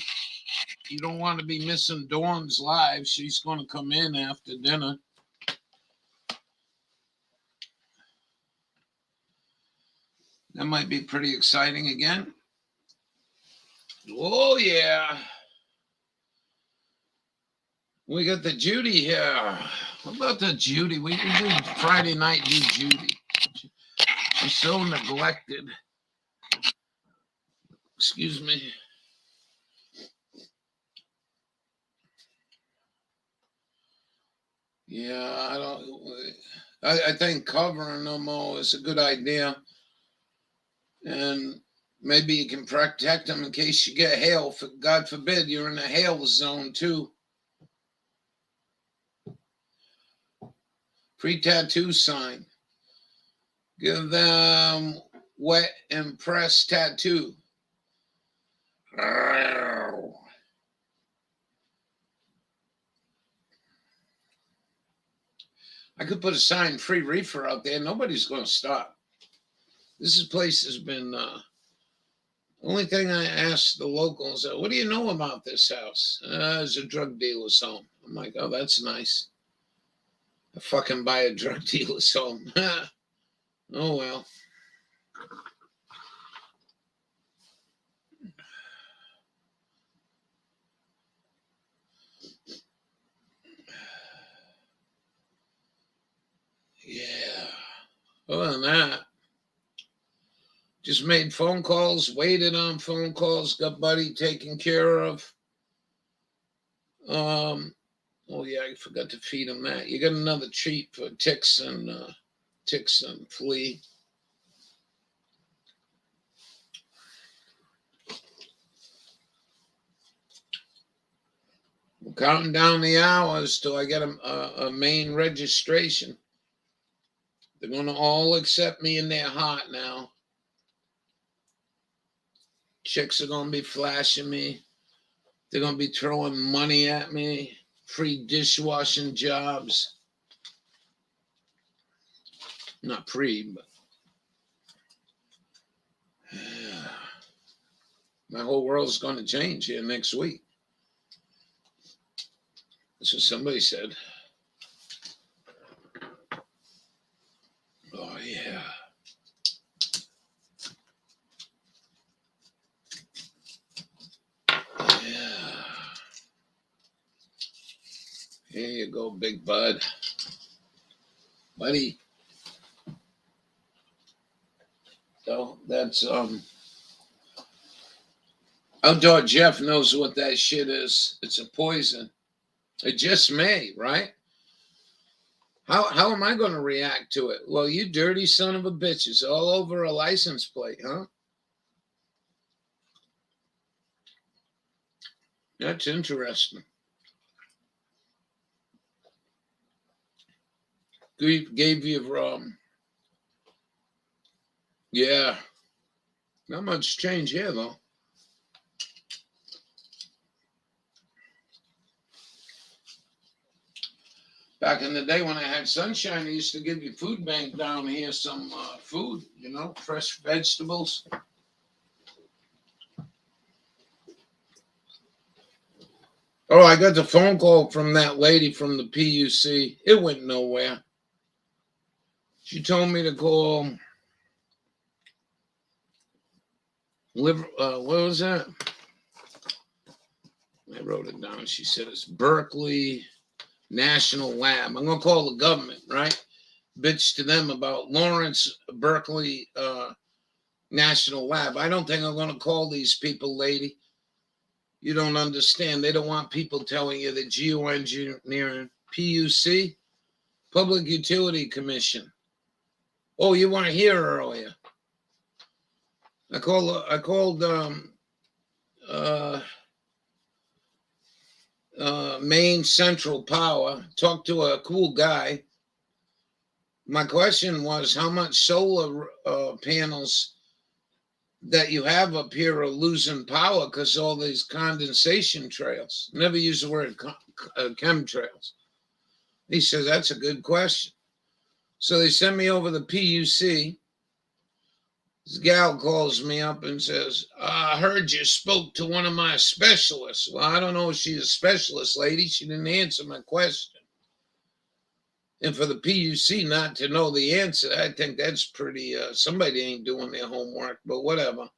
You don't want to be missing Dawn's live. She's going to come in after dinner. That might be pretty exciting again. Oh, yeah. We got the Judy here. What about the Judy? We do Friday night, do Judy. She's so neglected. Excuse me. Yeah, I think covering them all is a good idea. And maybe you can protect them in case you get hail. God forbid you're in a hail zone too. Free tattoo sign. Give them wet and press tattoo. I could put a sign, free reefer out there. Nobody's going to stop. This place has been, only thing I asked the locals, what do you know about this house? It's a drug dealer's home. I'm like, oh, that's nice. I fucking buy a drug dealer's home. Oh, well. Yeah. Other than that, just made phone calls, waited on phone calls, got Buddy taken care of. Oh yeah, I forgot to feed him that. You got another treat for ticks and flea. I'm counting down the hours till I get a main registration. They're gonna all accept me in their heart now. Chicks are gonna be flashing me. They're gonna be throwing money at me. Free dishwashing jobs. Not free, but my whole world's going to change here next week. That's what somebody said. Oh, yeah. Yeah. Here you go, big bud. Buddy. So that's Outdoor Jeff knows what that shit is. It's a poison. It just may, right? How am I going to react to it? Well, you dirty son of a bitch. It's all over a license plate, huh? That's interesting. Gave you yeah. Not much change here, though. Back in the day when I had sunshine, I used to give you food bank down here some food, fresh vegetables. Oh, I got the phone call from that lady from the PUC. It went nowhere. She told me to call what was that? I wrote it down. She said it's Berkeley National Lab. I'm going to call the government, right? Bitch to them about Lawrence Berkeley National Lab. I don't think I'm going to call these people, lady. You don't understand. They don't want people telling you that geoengineering, PUC, Public Utility Commission. Oh, you weren't here earlier. I called Maine Central Power, talked to a cool guy. My question was, how much solar panels that you have up here are losing power because all these condensation trails? Never use the word chemtrails. He says, that's a good question. So they sent me over the PUC. This gal calls me up and says, I heard you spoke to one of my specialists. Well, I don't know if she's a specialist, lady. She didn't answer my question. And for the PUC not to know the answer, I think that's pretty, somebody ain't doing their homework, but whatever.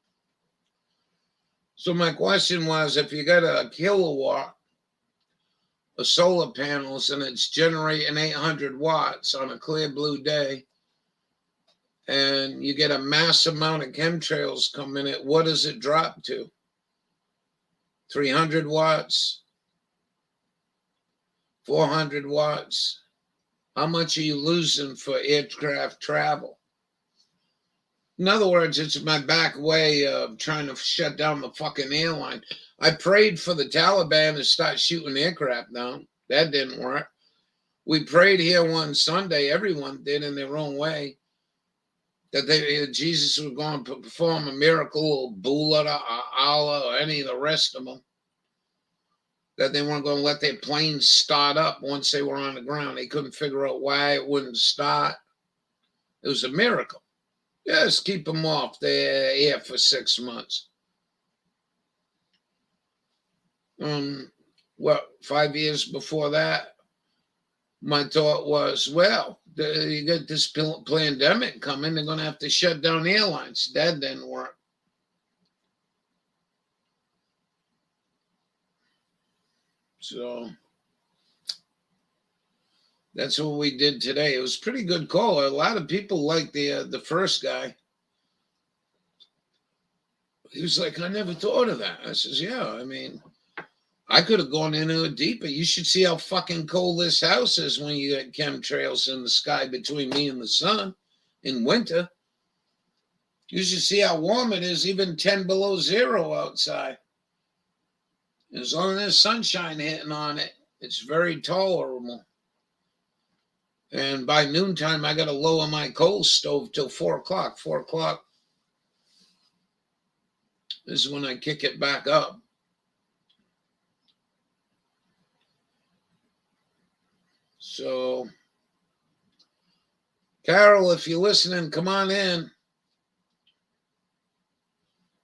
So my question was, if you got a kilowatt of solar panels and it's generating 800 watts on a clear blue day, and you get a mass amount of chemtrails coming in, what does it drop to? 300 watts? 400 watts? How much are you losing for aircraft travel? In other words, it's my back way of trying to shut down the fucking airline. I prayed for the Taliban to start shooting aircraft down. That didn't work. We prayed here one Sunday, everyone did in their own way, that Jesus was going to perform a miracle, or Buddha or Allah or any of the rest of them, that they weren't going to let their planes start up once they were on the ground. They couldn't figure out why it wouldn't start. It was a miracle. Just keep them off the air for 6 months. 5 years before that, my thought was, well, you got this pandemic coming, they're going to have to shut down airlines. That didn't work. So that's what we did today. It was a pretty good call. A lot of people liked the first guy. He was like, I never thought of that. I says, yeah, I mean, I could have gone into it deeper. You should see how fucking cold this house is when you get chemtrails in the sky between me and the sun in winter. You should see how warm it is, even 10 below zero outside. As long as there's sunshine hitting on it, it's very tolerable. And by noontime, I got to lower my coal stove till 4 o'clock. 4 o'clock is when I kick it back up. So, Carol, if you're listening, come on in.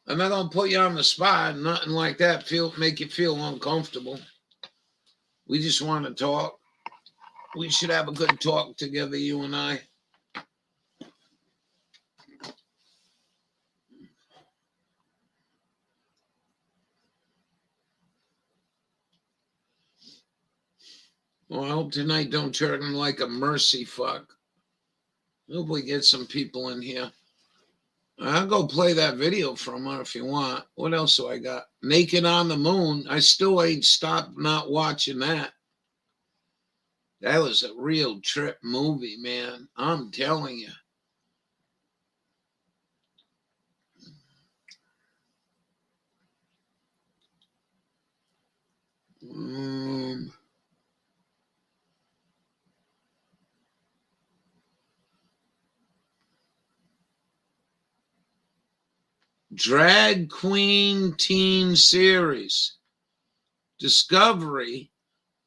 I'm not going to put you on the spot, nothing like that, make you feel uncomfortable. We just want to talk. We should have a good talk together, you and I. Well, I hope tonight don't turn like a mercy fuck. I hope we get some people in here. I'll go play that video from her if you want. What else do I got? Naked on the Moon. I still ain't stopped not watching that. That was a real trip movie, man. I'm telling you. Drag Queen Teen Series. Discovery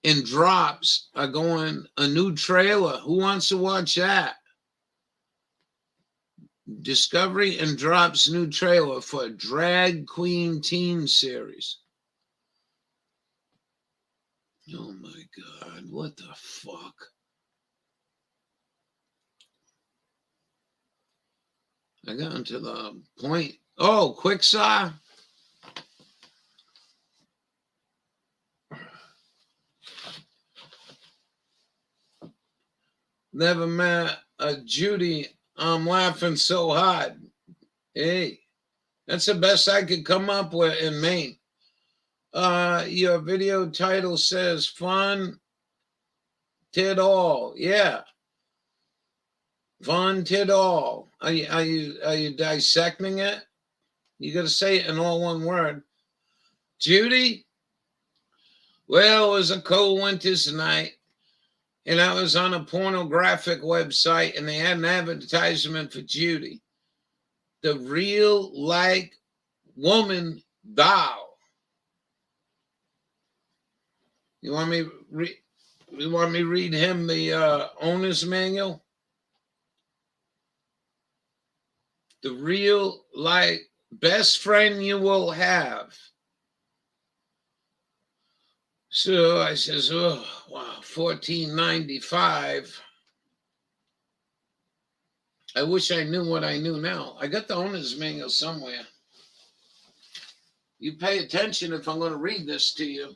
and Drops are going a new trailer. Who wants to watch that? Discovery and Drops new trailer for Drag Queen Teen Series. Oh my God, what the fuck? I got into the point Oh, Quicksaw. Never met a Judy. I'm laughing so hard. Hey, that's the best I could come up with in Maine. Your video title says Funtitall. Yeah. Funtitall. Are you dissecting it? You gotta say it in all one word. Judy? Well, it was a cold winter's night, and I was on a pornographic website, and they had an advertisement for Judy, the real like woman doll. You want me read him the owner's manual? The real like best friend you will have. So I says, oh wow, $14.95. I wish I knew what I knew now. I got the owner's manual somewhere. You pay attention if I'm going to read this to you.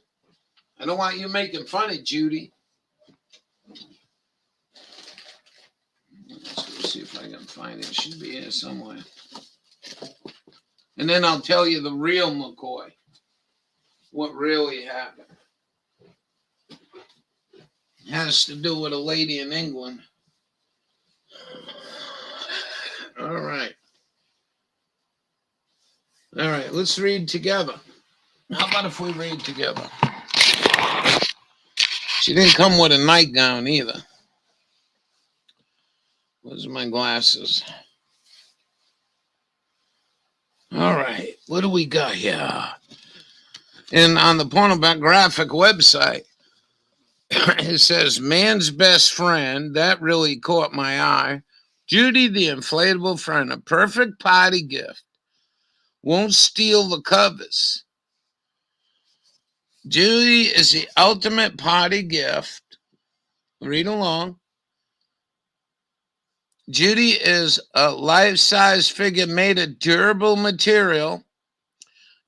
I don't want you making fun of Judy. Let's see if I can find it. It should be here somewhere. And then I'll tell you the real McCoy. What really happened. It has to do with a lady in England. All right. All right, let's read together. How about if we read together? She didn't come with a nightgown either. Where's my glasses? All right, what do we got here? And on the pornographic website, it says, man's best friend. That really caught my eye. Judy, the inflatable friend, a perfect party gift. Won't steal the covers. Judy is the ultimate party gift. Read along. Judy is a life-size figure made of durable material.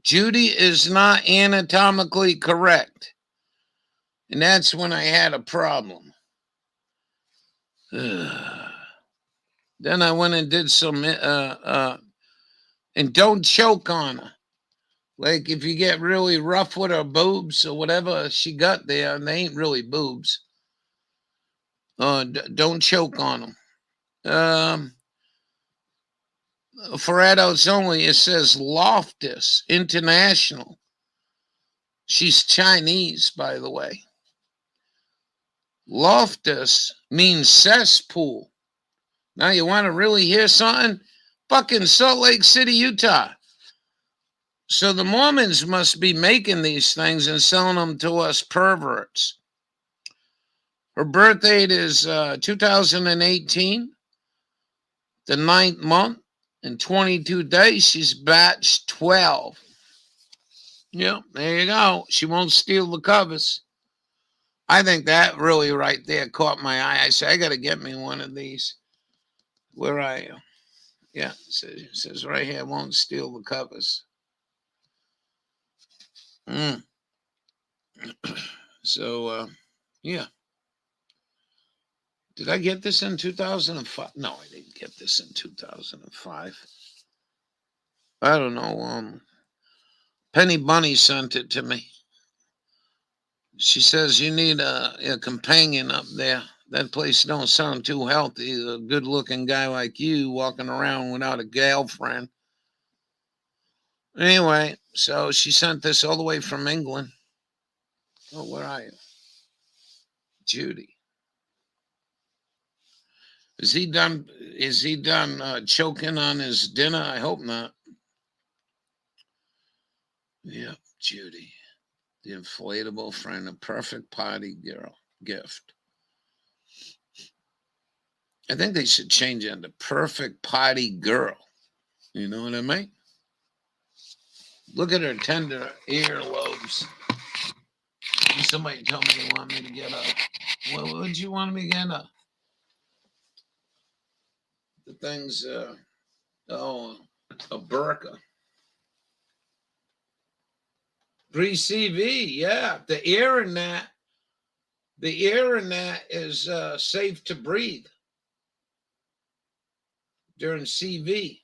Judy is not anatomically correct. And that's when I had a problem. Then I went and did some, and don't choke on her. Like if you get really rough with her boobs or whatever she got there, and they ain't really boobs, don't choke on them. For adults only, it says Loftus International. She's Chinese, by the way. Loftus means cesspool. Now you want to really hear something? Fucking Salt Lake City, Utah. So the Mormons must be making these things and selling them to us perverts. Her birth date is 2018, the 9th month, and 22 days. She's batch 12. Yep, there you go. She won't steal the covers. I think that really right there caught my eye. I said, I got to get me one of these. Where are you? Yeah, it says right here, won't steal the covers. So, yeah. Did I get this in 2005? No, I didn't get this in 2005. I don't know. Penny Bunny sent it to me. She says you need a companion up there. That place don't sound too healthy. A good-looking guy like you walking around without a girlfriend. Anyway, so she sent this all the way from England. Oh, where are you? Judy. Is he done choking on his dinner? I hope not. Yep, Judy. The inflatable friend, a perfect party girl gift. I think they should change it to perfect party girl. You know what I mean? Look at her tender earlobes. Somebody told me they want me to get a. What would you want me to get a? The thing's a burqa. Pre-CV, yeah. The air in that is safe to breathe during CV.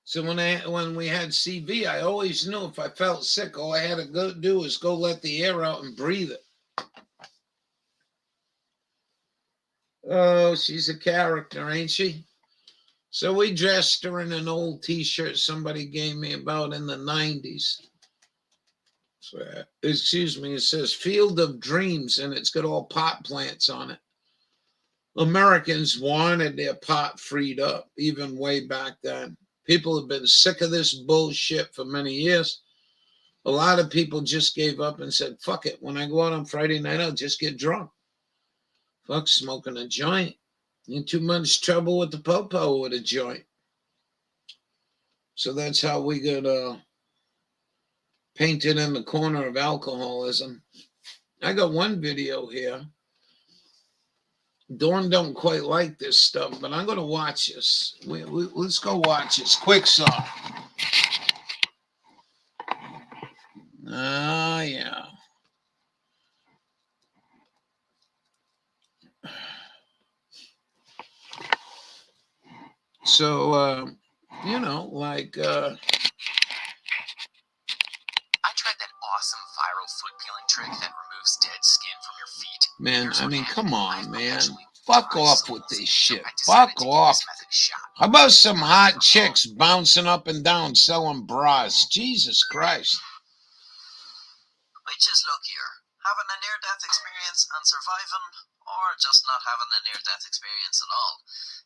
So when we had CV, I always knew if I felt sick, all I had to go do was go let the air out and breathe it. Oh, she's a character, ain't she? So we dressed her in an old T-shirt somebody gave me about in the 90s. So, excuse me, it says Field of Dreams, and it's got all pot plants on it. Americans wanted their pot freed up, even way back then. People have been sick of this bullshit for many years. A lot of people just gave up and said, fuck it. When I go out on Friday night, I'll just get drunk. Fuck smoking a joint. Ain't too much trouble with the popo with a joint. So that's how we got painted in the corner of alcoholism. I got one video here. Dawn don't quite like this stuff, but I'm going to watch this. Let's go watch this. Quick song. Ah, yeah. So, you know, like... I tried that awesome viral foot peeling trick that removes dead skin from your feet. Man, I mean, come on, man. Fuck off with this shit. Fuck off. How about some hot chicks bouncing up and down selling bras? Jesus Christ. Which is luckier, having a near-death experience and surviving, or just not having a near-death experience at all?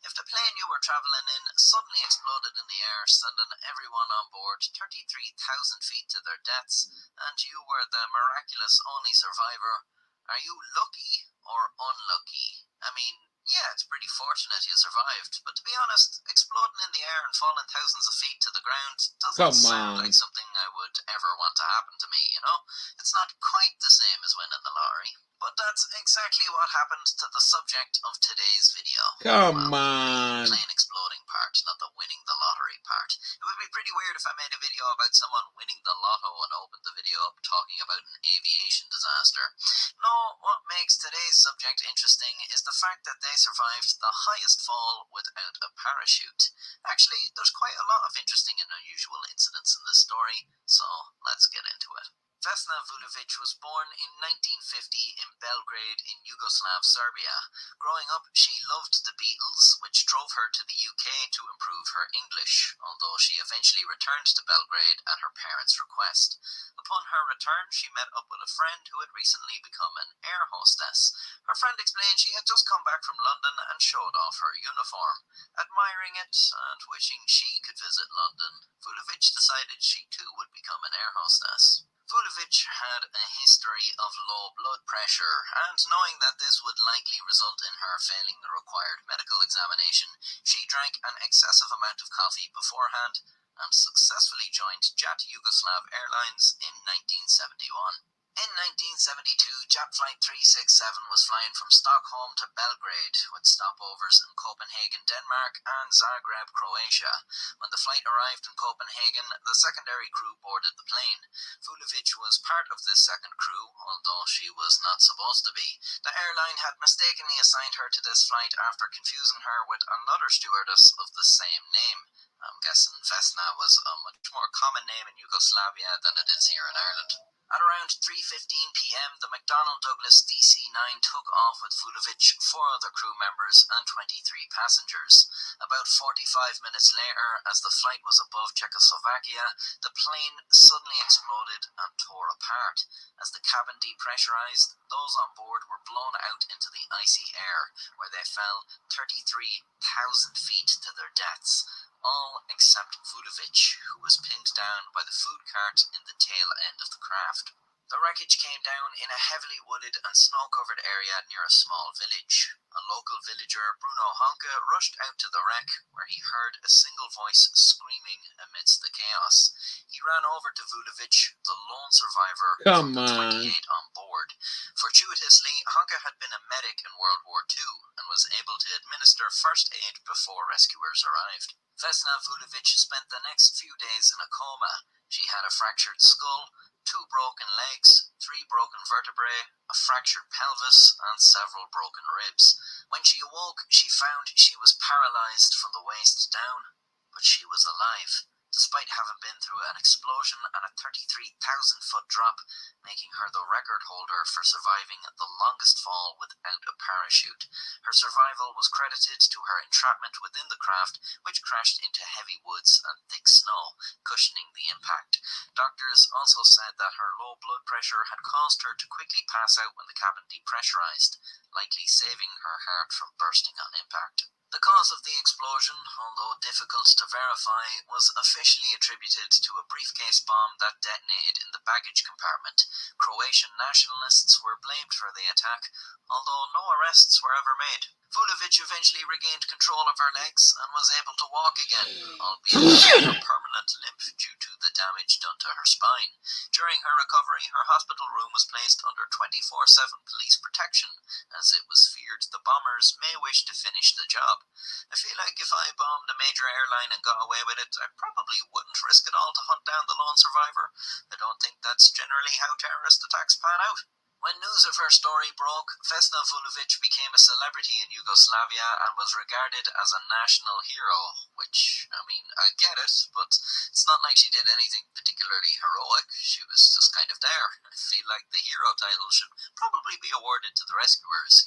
If the plane you were travelling in suddenly exploded in the air, sending everyone on board 33,000 feet to their deaths, and you were the miraculous only survivor, are you lucky or unlucky? I mean, yeah, it's pretty fortunate you survived, but to be honest, exploding in the air and falling thousands of feet to the ground doesn't sound like something I would ever want to happen to me, you know? It's not quite the same as winning the lottery, but that's exactly what happened to the subject of today's video. Come on. The plane exploding part, not the winning the lottery part. It would be pretty weird if I made a video about someone winning the lotto and opened the video up talking about an aviation disaster. No, what makes today's subject interesting is the fact that they survived the highest fall without a parachute. Actually, there's quite a lot of interesting and unusual incidents in this story, so let's get into it. Vesna Vulovic was born in 1950 in Belgrade in Yugoslav Serbia. Growing up, she loved the Beatles, which drove her to the UK to improve her English, although she eventually returned to Belgrade at her parents' request. Upon her return, she met up with a friend who had recently become an air hostess. Her friend explained she had just come back from London and showed off her uniform. Admiring it and wishing she could visit London, Vulovic decided she too would become an air hostess. Vulovic had a history of low blood pressure, and knowing that this would likely result in her failing the required medical examination, she drank an excessive amount of coffee beforehand and successfully joined JAT Yugoslav Airlines in 1971. In 1972, JAT Flight 367 was flying from Stockholm to Belgrade, with stopovers in Copenhagen, Denmark, and Zagreb, Croatia. When the flight arrived in Copenhagen, the secondary crew boarded the plane. Vulovic was part of this second crew, although she was not supposed to be. The airline had mistakenly assigned her to this flight after confusing her with another stewardess of the same name. I'm guessing Vesna was a much more common name in Yugoslavia than it is here in Ireland. At around 3:15 p.m., the McDonnell Douglas DC-9 took off with Vulovic, 4 other crew members, and 23 passengers. About 45 minutes later, as the flight was above Czechoslovakia, the plane suddenly exploded and tore apart. As the cabin depressurized, those on board were blown out into the icy air, where they fell 33,000 feet to their deaths. All except Vulovic, who was pinned down by the food cart in the tail end of the craft. The wreckage came down in a heavily wooded and snow-covered area near a small village. A local villager, Bruno Honke, rushed out to the wreck, where he heard a single voice screaming amidst the chaos. He ran over to Vulovic, the lone survivor of the 28 on board. Fortuitously, Honke had been a medic in World War II and was able to administer first aid before rescuers arrived. Vesna Vulovic spent the next few days in a coma. She had a fractured skull, 2 broken legs, 3 broken vertebrae, a fractured pelvis, and several broken ribs. When she awoke, she found she was paralyzed from the waist down, but she was alive, despite having been through an explosion and a 33,000-foot drop, making her the record holder for surviving the longest fall without a parachute. Her survival was credited to her entrapment within the craft, which crashed into heavy woods and thick snow, cushioning the impact. Doctors also said that her low blood pressure had caused her to quickly pass out when the cabin depressurized, likely saving her heart from bursting on impact. The cause of the explosion, although difficult to verify, was officially attributed to a briefcase bomb that detonated in the baggage compartment. Croatian nationalists were blamed for the attack, although no arrests were ever made. Vulovic eventually regained control of her legs and was able to walk again, albeit with a permanent limp due to the damage done to her spine. During her recovery, her hospital room was placed under 24/7 police protection, as it was feared the bombers may wish to finish the job. I feel like if I bombed a major airline and got away with it, I probably wouldn't risk it all to hunt down the lone survivor. I don't think that's generally how terrorist attacks pan out. When news of her story broke, Vesna Vulovic became a celebrity in Yugoslavia and was regarded as a national hero, which, I mean, I get it, but it's not like she did anything particularly heroic. She was just kind of there. I feel like the hero title should probably be awarded to the rescuers,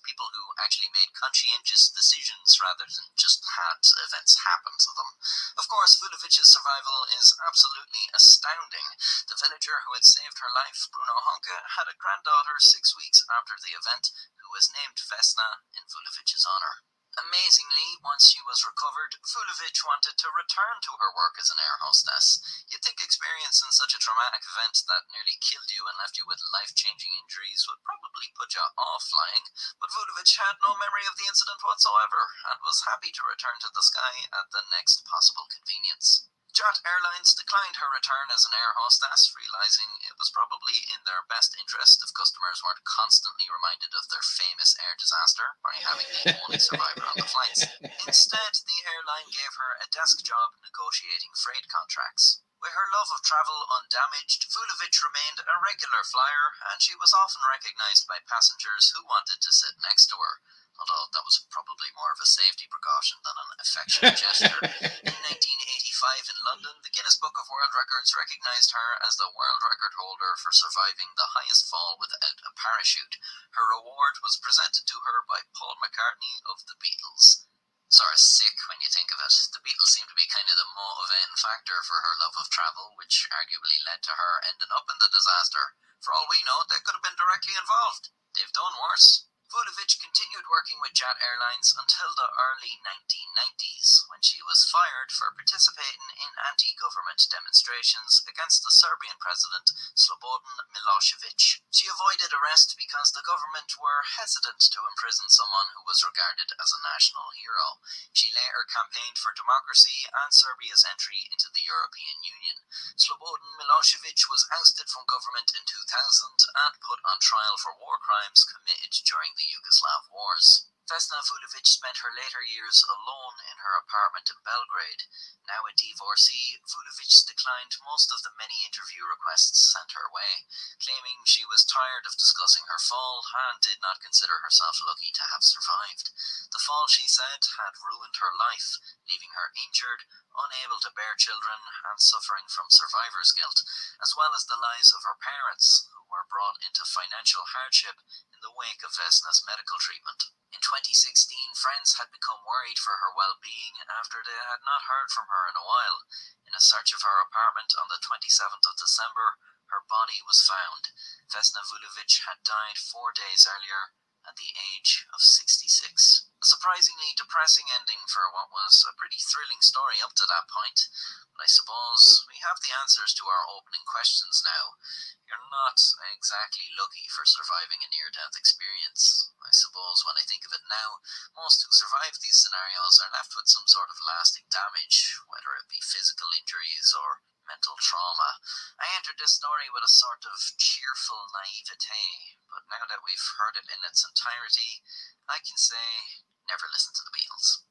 people who actually made conscientious decisions rather than just had events happen to them. Of course, Vulovic's survival is absolutely astounding. The villager who had saved her life, Bruno Honke, had a granddaughter 6 weeks after the event, who was named Vesna in Vulovic's honor. Amazingly, once she was recovered, Vulovic wanted to return to her work as an air hostess. You'd think experiencing such a traumatic event that nearly killed you and left you with life-changing injuries would probably put you off flying, but Vulovic had no memory of the incident whatsoever and was happy to return to the sky at the next possible convenience. Jet Airlines declined her return as an air hostess, realizing it was probably in their best interest if customers weren't constantly reminded of their famous air disaster by having the only survivor on the flights. Instead, the airline gave her a desk job negotiating freight contracts. With her love of travel undamaged, Vulovic remained a regular flyer, and she was often recognized by passengers who wanted to sit next to her, although that was probably more of a safety precaution than an affectionate gesture. In 1985 in London, the Guinness Book of World Records recognized her as the world record holder for surviving the highest fall without a parachute. Her reward was presented to her by Paul McCartney of the Beatles. Sort of sick when you think of it. The Beatles seem to be kind of the motivating factor for her love of travel, which arguably led to her ending up in the disaster. For all we know, they could have been directly involved. They've done worse. Vulovic continued working with Jet Airlines until the early 1990s, when she was fired for participating in anti-government demonstrations against the Serbian president Slobodan Milosevic. She avoided arrest because the government were hesitant to imprison someone who was regarded as a national hero. She later campaigned for democracy and Serbia's entry into the European Union. Slobodan Milosevic was ousted from government in 2000 and put on trial for war crimes committed during the Yugoslav wars. Vesna Vulovic spent her later years alone in her apartment in Belgrade. Now a divorcee, Vulovic declined most of the many interview requests sent her way, claiming she was tired of discussing her fall and did not consider herself lucky to have survived. The fall, she said, had ruined her life, leaving her injured, unable to bear children, and suffering from survivor's guilt, as well as the lives of her parents, who were brought into financial hardship in the wake of Vesna's medical treatment. In 2016, friends had become worried for her well-being after they had not heard from her in a while. In a search of her apartment on the 27th of December, her body was found. Vesna Vulovic had died 4 days earlier at the age of 66. A surprisingly depressing ending for what was a pretty thrilling story up to that point. But I suppose we have the answers to our opening questions now. You're not exactly lucky for surviving a near-death experience. I suppose when I think of it now, most who survive these scenarios are left with some sort of lasting damage, whether it be physical injuries or mental trauma. I entered this story with a sort of cheerful naivete, but now that we've heard it in its entirety, I can say, never listen to the Beatles.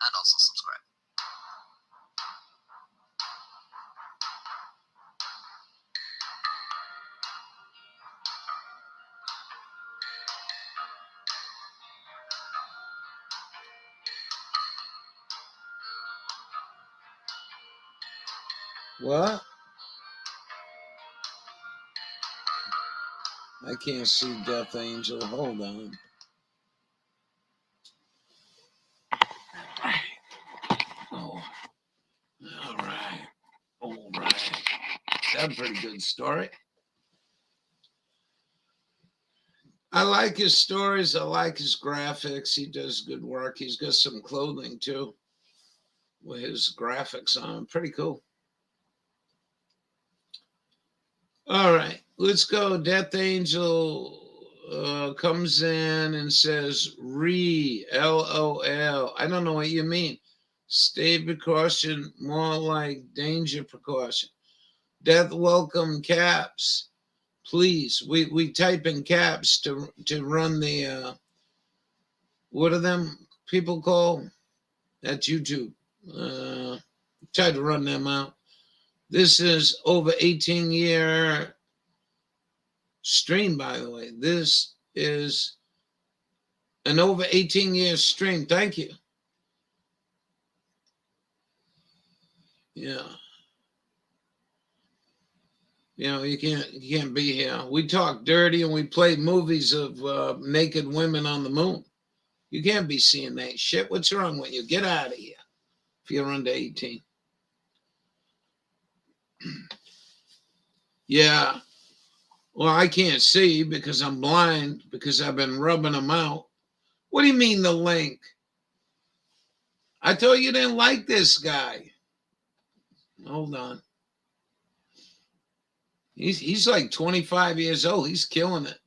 and also subscribe. What? I can't see Death Angel. Hold on. Oh. All right. All right. That's a pretty good story. I like his stories. I like his graphics. He does good work. He's got some clothing too with his graphics on. Pretty cool. All right, let's go. Death Angel comes in and says, LOL. I don't know what you mean. Stay precaution, more like danger precaution. Death welcome caps. Please, we type in caps to run the, what are them people call? That's YouTube. Try to run them out. This is over 18-year stream, by the way. This is an over 18-year stream. Thank you. Yeah. You know, you can't be here. We talk dirty and we play movies of naked women on the moon. You can't be seeing that shit. What's wrong with you? Get out of here if you're under 18. Yeah. Well, I can't see because I'm blind because I've been rubbing them out. What do you mean the link? I told you didn't like this guy. Hold on. He's like 25 years old. He's killing it.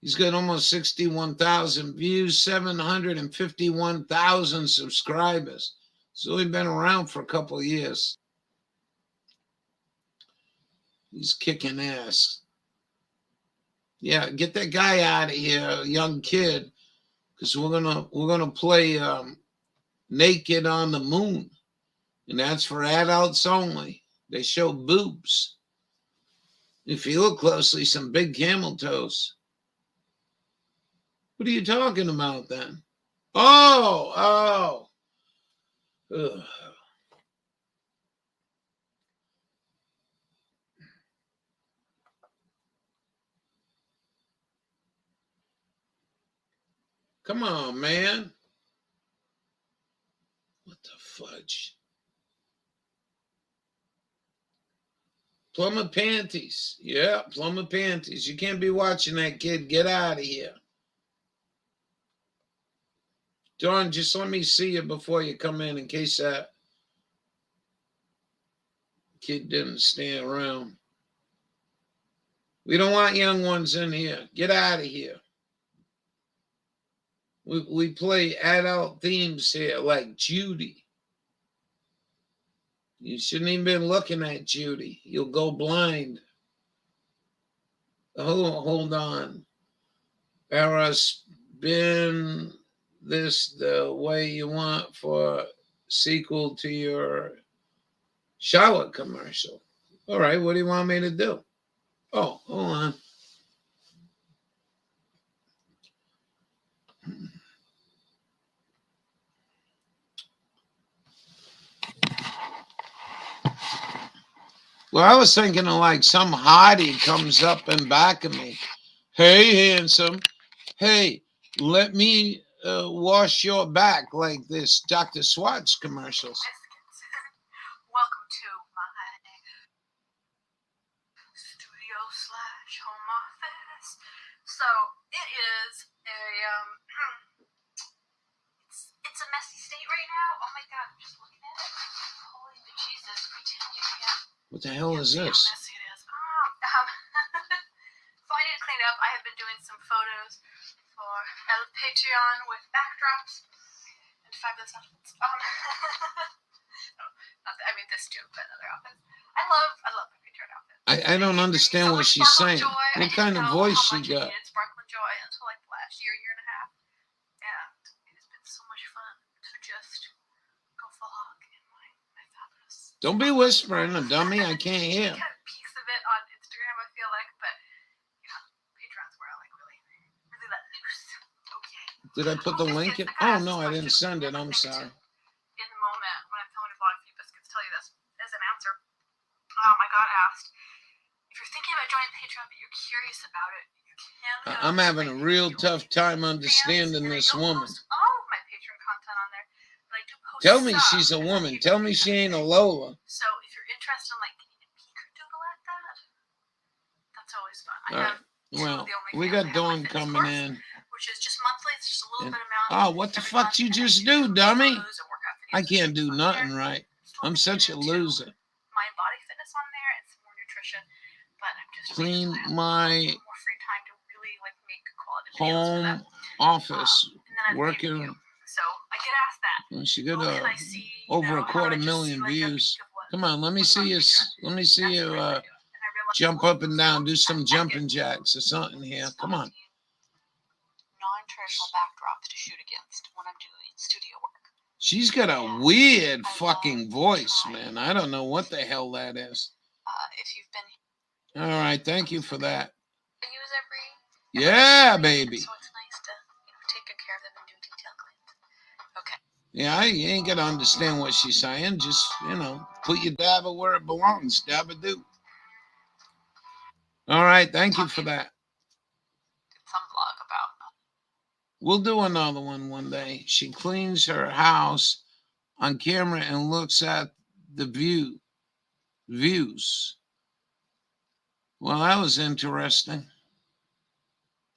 He's got almost 61,000 views, 751,000 subscribers. So he's been around for a couple of years. He's kicking ass. Yeah, get that guy out of here, young kid, because we're gonna play Naked on the Moon, and that's for adults only. They show boobs. If you look closely, some big camel toes. What are you talking about then? Oh. Ugh. Come on, man. What the fudge? Plumber panties. Yeah, plumber panties. You can't be watching that, kid. Get out of here. Dawn, just let me see you before you come in case that kid didn't stay around. We don't want young ones in here. Get out of here. We play adult themes here like Judy. You shouldn't even been looking at Judy. You'll go blind. Hold on. Era, spin this the way you want for sequel to your shower commercial. All right, what do you want me to do? Oh, hold on. Well, I was thinking of like some hottie comes up in back of me. Hey, handsome. Hey, let me wash your back like this Dr. Swatch commercials. Welcome to my studio/home office. So it is it's a messy state right now. Oh my God, I'm just looking at it. Holy Jesus, pretend you can't. What the hell is See this? how messy it is. So I need to clean up. I have been doing some photos for El Patreon with backdrops and fabulous outfits. I mean this too, but other outfits. I love my Patreon outfits. I don't understand what she's saying. What kind of voice she got? Sparkling joy until like the last year and a half. And it has been so much fun to just Don't be whispering, a dummy. I can't hear. Kind of peeks of it on Instagram, I feel like, but you know, Patreon's where I like really let loose. Okay. Did I put the link in? Oh no, I didn't send it. I'm sorry. In the moment, when I'm filming a vlog, few biscuits tell you this as an answer. I got asked if you're thinking about joining Patreon, but you're curious about it. You can. I'm having a real tough time understanding this woman. Post all of my Patreon content on there, but I do post. Tell me she's a woman. Tell me she ain't a Lola. So if you're interested in like getting a peek doodle at that, that's always fun. All right. Well, we got Dawn coming in. Which is just monthly. It's just a little bit amount. Oh, what the fuck you just do, dummy? I can't do nothing right. I'm such a loser. Mind body fitness on there and some more nutrition, but I'm just Clean like, my more free time to really like make quality videos home for them. office And then I'd working. So I get asked that. Well, she got What can I see, over a how would I just 250,000 see, like, a views. peek of what- Come on, let me what's on see you. Patreon? Let me see That's you what I do. And I realized jump up and down, do some jumping jacks or something here. Come on. Non-traditional backdrops to shoot against when I'm doing studio work. She's got a weird fucking voice, man. I don't know what the hell that is. If you've been All right, thank you for that. use every Yeah, baby. so it's nice to take good care of them and do detail cleans. Okay. Yeah, you ain't gonna understand what she's saying. Just, put your dabber where it belongs. Dabba-doo. All right, thank you for that. Some vlog about. We'll do another one day. She cleans her house on camera and looks at the views. Well, that was interesting.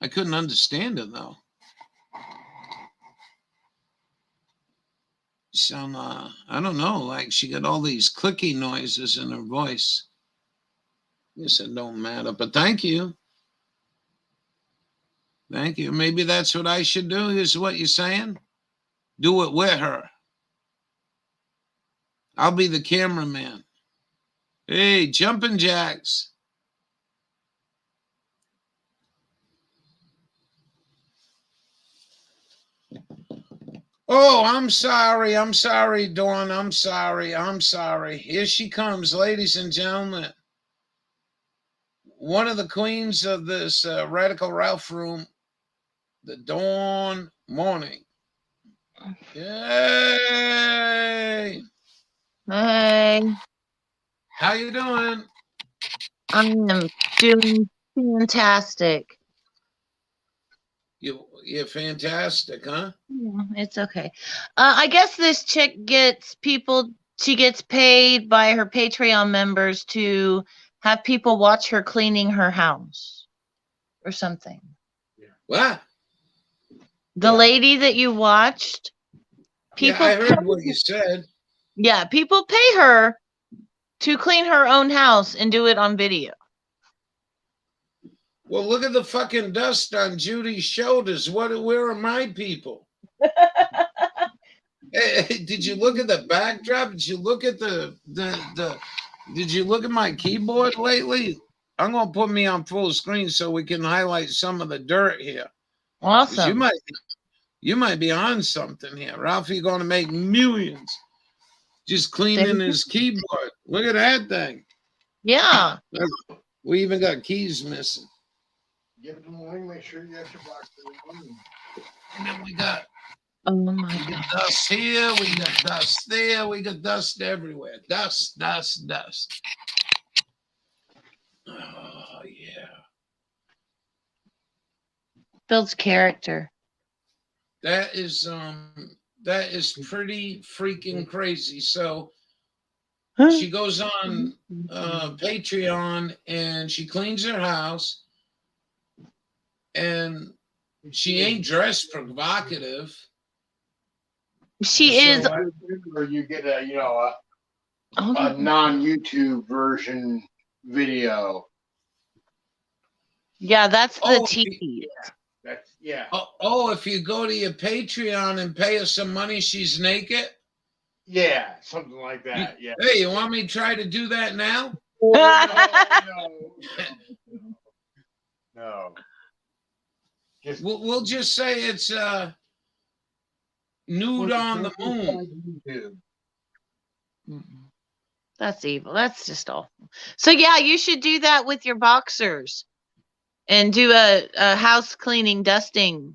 I couldn't understand it though. Some, I don't know, like she got all these clicky noises in her voice. Guess it don't matter, but thank you. Thank you. Maybe that's what I should do, is what you're saying? Do it with her. I'll be the cameraman. Hey, jumping jacks. Oh, I'm sorry, Dawn. I'm sorry. Here she comes, ladies and gentlemen. One of the queens of this Radical Ralph room, the Dawn Morning. Yay! Hey, How you doing? I'm doing fantastic. You're fantastic, huh? Yeah, it's okay. I guess this chick gets she gets paid by her Patreon members to have people watch her cleaning her house or something. What? The lady that you watched, people I heard what you said. Yeah, people pay her to clean her own house and do it on video. Well, look at the fucking dust on Judy's shoulders. Where are my people? Hey, did you look at the backdrop? Did you look at did you look at my keyboard lately? I'm gonna put me on full screen so we can highlight some of the dirt here. Awesome. You might be on something here. Ralphie gonna make millions just cleaning his keyboard. Look at that thing. Yeah. We even got keys missing. Give it to me. Make sure you have your box. And then we got God. Dust here, we got dust there, we got dust everywhere. Dust. Oh yeah. Builds character. That is pretty freaking crazy. So she goes on Patreon and she cleans her house, and she ain't dressed provocative. She is. Or you get a non-YouTube version video. Yeah, that's the tea. Yeah. Oh, if you go to your Patreon and pay her some money, she's naked? Yeah, something like that. Yeah. Hey, you want me to try to do that now? No. We'll just say it's nude on the moon. That's evil. That's just awful. So yeah, you should do that with your boxers and do a house cleaning, dusting,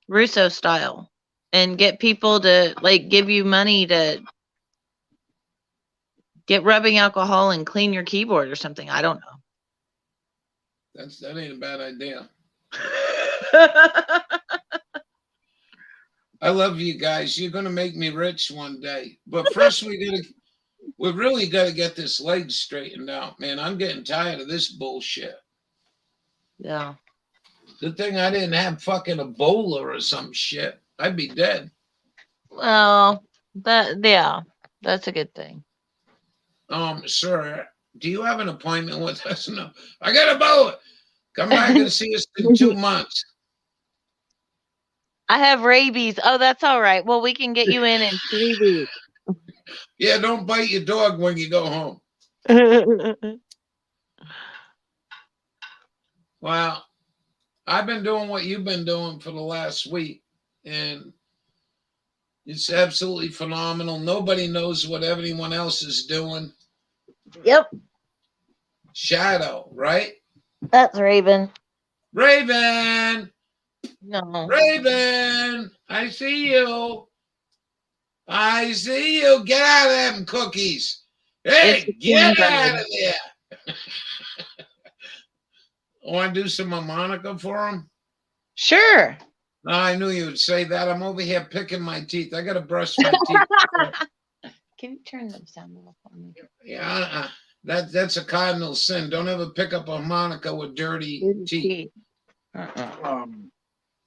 Russo style, and get people to like give you money to get rubbing alcohol and clean your keyboard or something. I don't know. That ain't a bad idea. I love you guys. You're gonna make me rich one day. But first we really gotta get this leg straightened out, man. I'm getting tired of this bullshit. Yeah. Good thing I didn't have fucking Ebola or some shit. I'd be dead. Well, that's a good thing. Sir, do you have an appointment with us? No. I got Ebola. Come back and see us in 2 months. I have rabies. Oh, that's all right. Well, we can get you in 3 weeks. Yeah, don't bite your dog when you go home. Well, I've been doing what you've been doing for the last week, and it's absolutely phenomenal. Nobody knows what everyone else is doing. Yep. Shadow, right? That's Raven. Raven! No. Raven! I see you. I see you. Get out of them cookies. Hey, get out of there. Want to do some harmonica for him? Sure. No, I knew you would say that. I'm over here picking my teeth. I got to brush my teeth. Can you turn them sound off on me? Yeah, that's a cardinal sin. Don't ever pick up a harmonica with dirty teeth.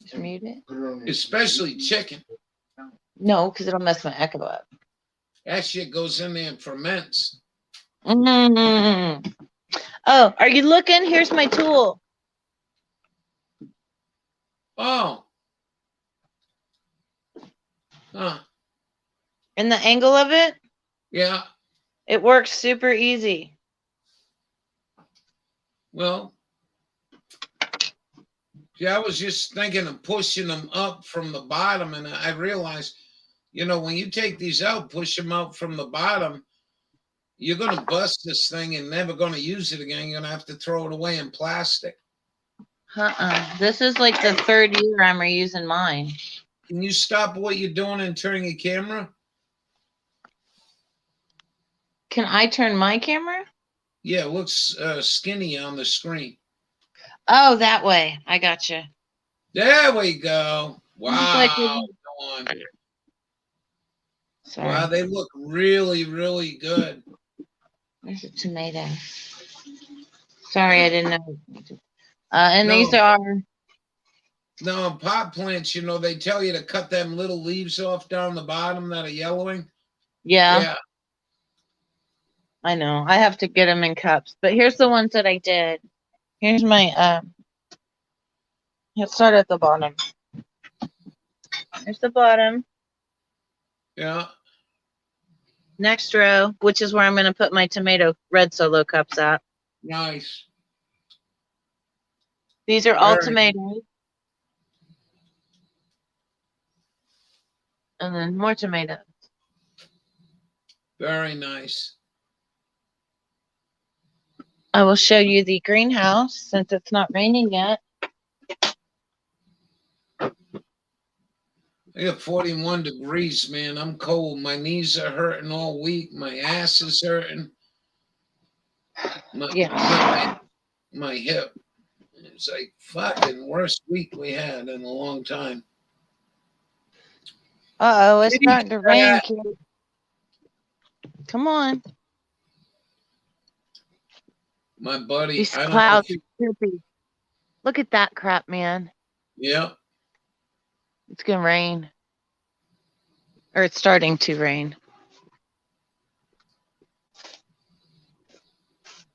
Just mute it. Especially chicken. No, because it'll mess my echo up. That shit goes in there and ferments. Mm-hmm. Oh, are you looking? Here's my tool. Oh. Huh. And the angle of it? Yeah. It works super easy. Well, yeah, I was just thinking of pushing them up from the bottom, and I realized, when you take these out, push them out from the bottom, you're going to bust this thing and never going to use it again. You're going to have to throw it away in plastic. This is like the 3rd year I'm reusing mine. Can you stop what you're doing and turn your camera? Can I turn my camera? Yeah, it looks skinny on the screen. Oh, that way. I got you. There we go. Wow. Sorry. Wow, they look really, really good. There's a tomato. Sorry, I didn't know. And these are... No, pot plants, they tell you to cut them little leaves off down the bottom that are yellowing. Yeah. I know. I have to get them in cups. But here's the ones that I did. Here's my... Let's start at the bottom. Here's the bottom. Yeah. Next row, which is where I'm going to put my tomato red solo cups at. Nice. These are all tomatoes. And then more tomatoes. Very nice. I will show you the greenhouse since it's not raining yet. I got 41 degrees, man. I'm cold. My knees are hurting all week. My ass is hurting. My hip. It's like fucking worst week we had in a long time. Uh-oh, it's starting to rain, kid. Come on. My buddy. These clouds are poopy. Look at that crap, man. Yeah. It's going to rain. Or it's starting to rain.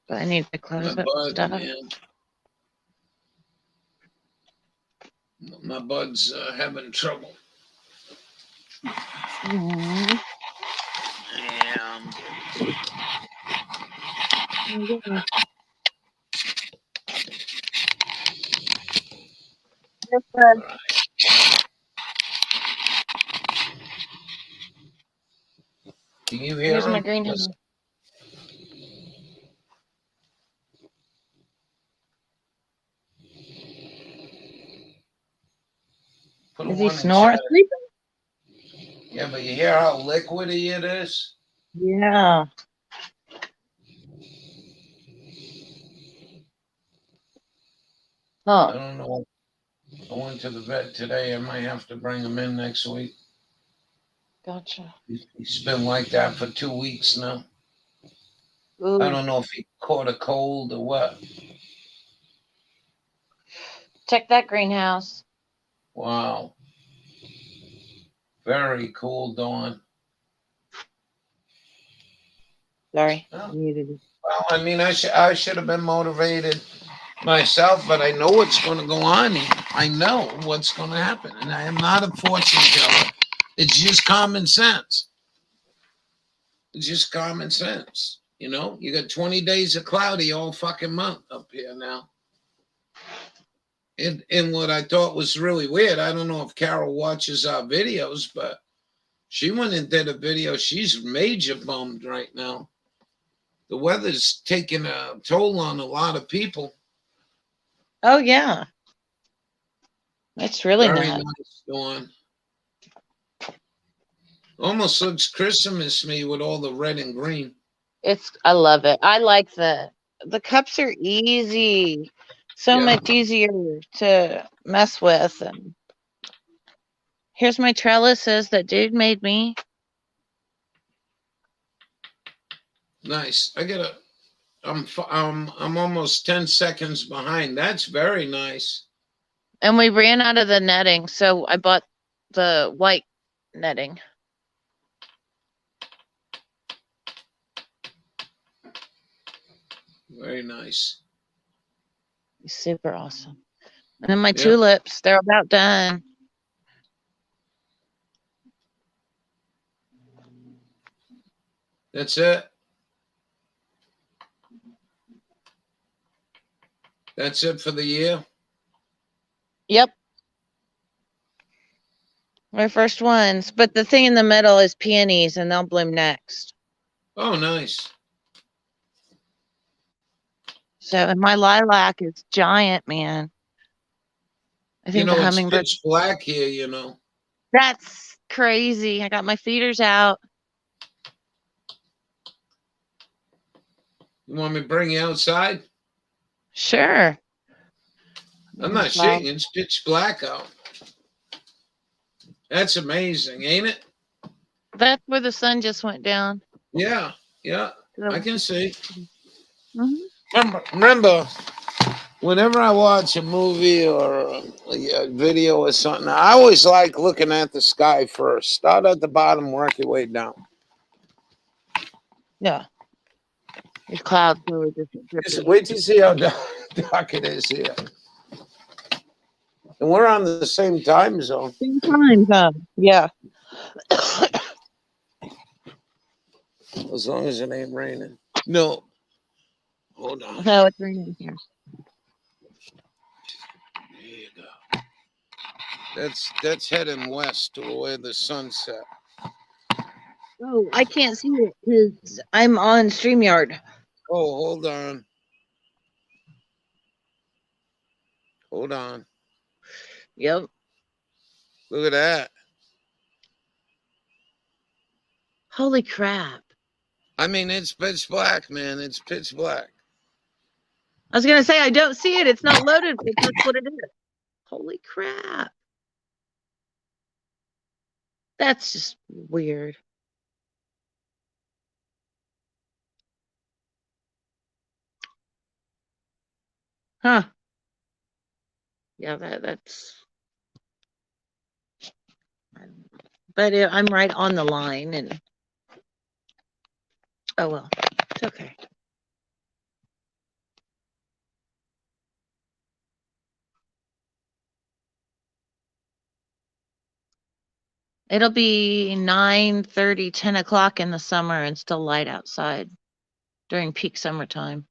But I need to close up stuff. Man. My bud's having trouble. Mm-hmm. Can you hear Here's him? my greenhouse. Put Is him he on the snoring? chat. Sleeping? Yeah, but you hear how liquidy it is? Yeah. I Huh. don't know. I went to the vet today. I might have to bring him in next week. Gotcha. He's been like that for 2 weeks now. Ooh. I don't know if he caught a cold or what. Check that greenhouse. Wow. Very cool, Dawn. Sorry. Well, Muted it. I mean, I should have been motivated myself, but I know what's going to go on here. I know what's going to happen, and I am not a fortune teller. It's just common sense. It's just common sense. You know, you got 20 days of cloudy all fucking month up here now. And what I thought was really weird, I don't know if Carol watches our videos, but she went and did a video. She's major bummed right now. The weather's taking a toll on a lot of people. Oh, yeah. It's really Very not. nice, Dawn. Almost looks Christmas me with all the red and green. I love it. I like the cups are easy. So Yeah. much easier to mess with. And here's my trellises that dude made me. Nice. I'm almost 10 seconds behind. That's very nice. And we ran out of the netting, so I bought the white netting. Very nice. Super awesome. And then my Yeah. tulips, they're about done. That's it. That's it for the year. Yep. My first ones. But the thing in the middle is peonies, and they'll bloom next. Oh, nice. So, and my lilac is giant, man. I think the It's hummingbird. pitch black here, you know. That's crazy. I got my feeders out. You want me to bring you outside? Sure. I'm not shaking. It's pitch black out. That's amazing, ain't it? That's where the sun just went down. Yeah, yeah. I can see. Mm-hmm. Remember, whenever I watch a movie or a video or something, I always like looking at the sky first. Start at the bottom, work your way down. Yeah. These clouds really just Wait till you see how dark it is here. And we're on the same time zone. Same time zone. Yeah. As long as it ain't raining. No. Hold on. No, it's raining here. There you go. That's heading west to where the sun set. Oh, I can't see it because I'm on StreamYard. Oh, hold on. Hold on. Yep. Look at that. Holy crap. I mean, it's pitch black, man. It's pitch black. I was going to say, I don't see it. It's not loaded, but that's what it is. Holy crap. That's just weird. Huh. Yeah, that's. But I'm right on the line, and oh well, it's okay. It'll be 9:30, 10 o'clock in the summer and still light outside during peak summertime.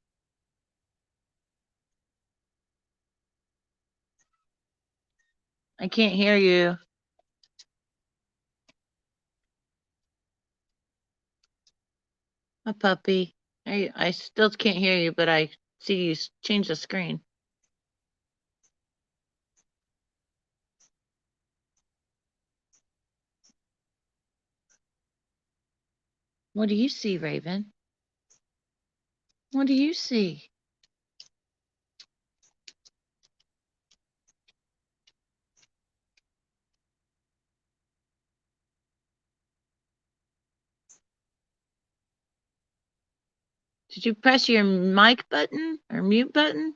I can't hear you. A puppy. I still can't hear you, but I see you change the screen. What do you see, Raven? What do you see? Did you press your mic button or mute button?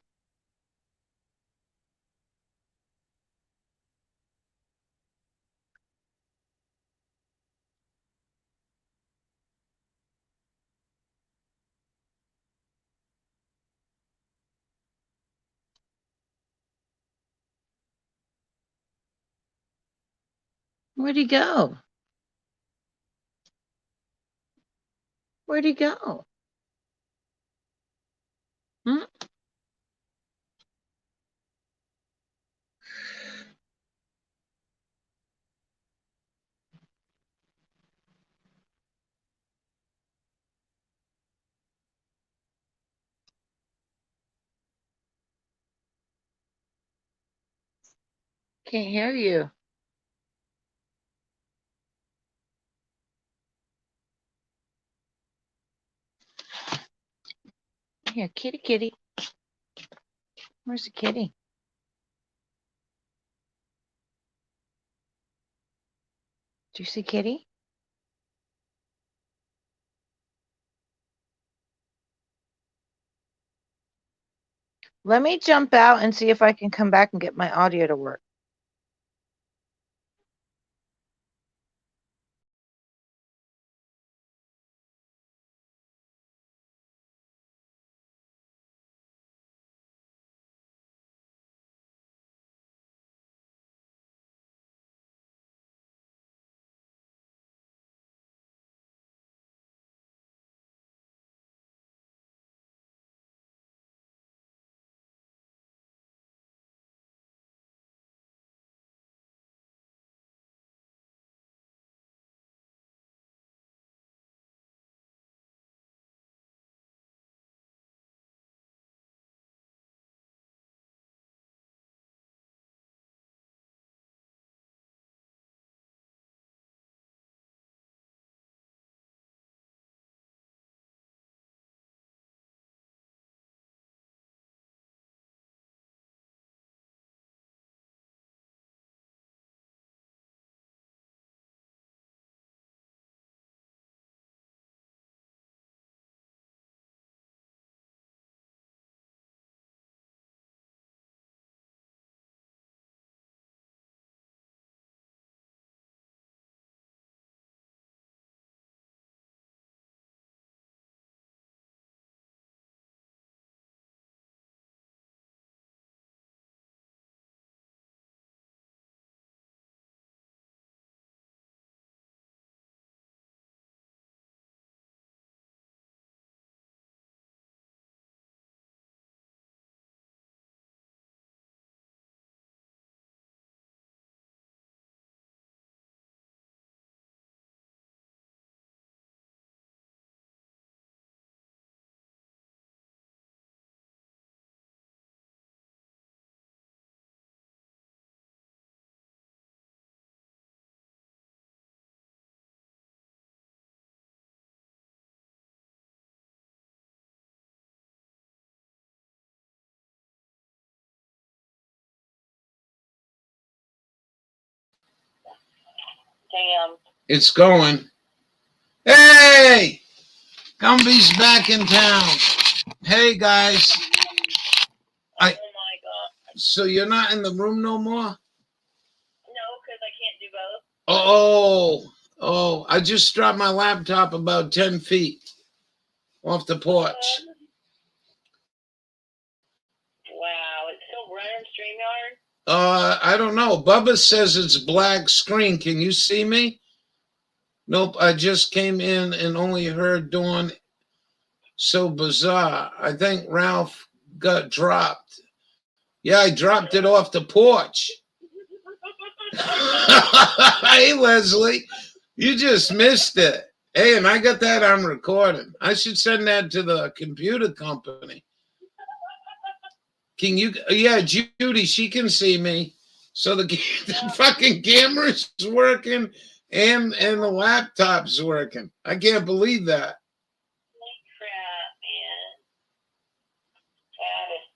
Where'd he go? Where'd he go? Hmm? Can't hear you. Here, kitty, kitty. Where's the kitty? Do you see kitty? Let me jump out and see if I can come back and get my audio to work. Damn. It's going. Hey! Gumby's back in town. Hey, guys. Oh my god. So you're not in the room no more? No, because I can't do both. Oh, I just dropped my laptop about 10 feet off the porch. Wow, it's still running StreamYard? I don't know. Bubba says it's black screen. Can you see me? Nope, I just came in and only heard Dawn. So bizarre. I think Ralph got dropped. Yeah, I dropped it off the porch. Hey, Leslie, you just missed it. Hey, and I got that on recording. I should send that to the computer company. Can you? Yeah, Judy, she can see me. So the fucking camera's working And the laptop's working. I can't believe that.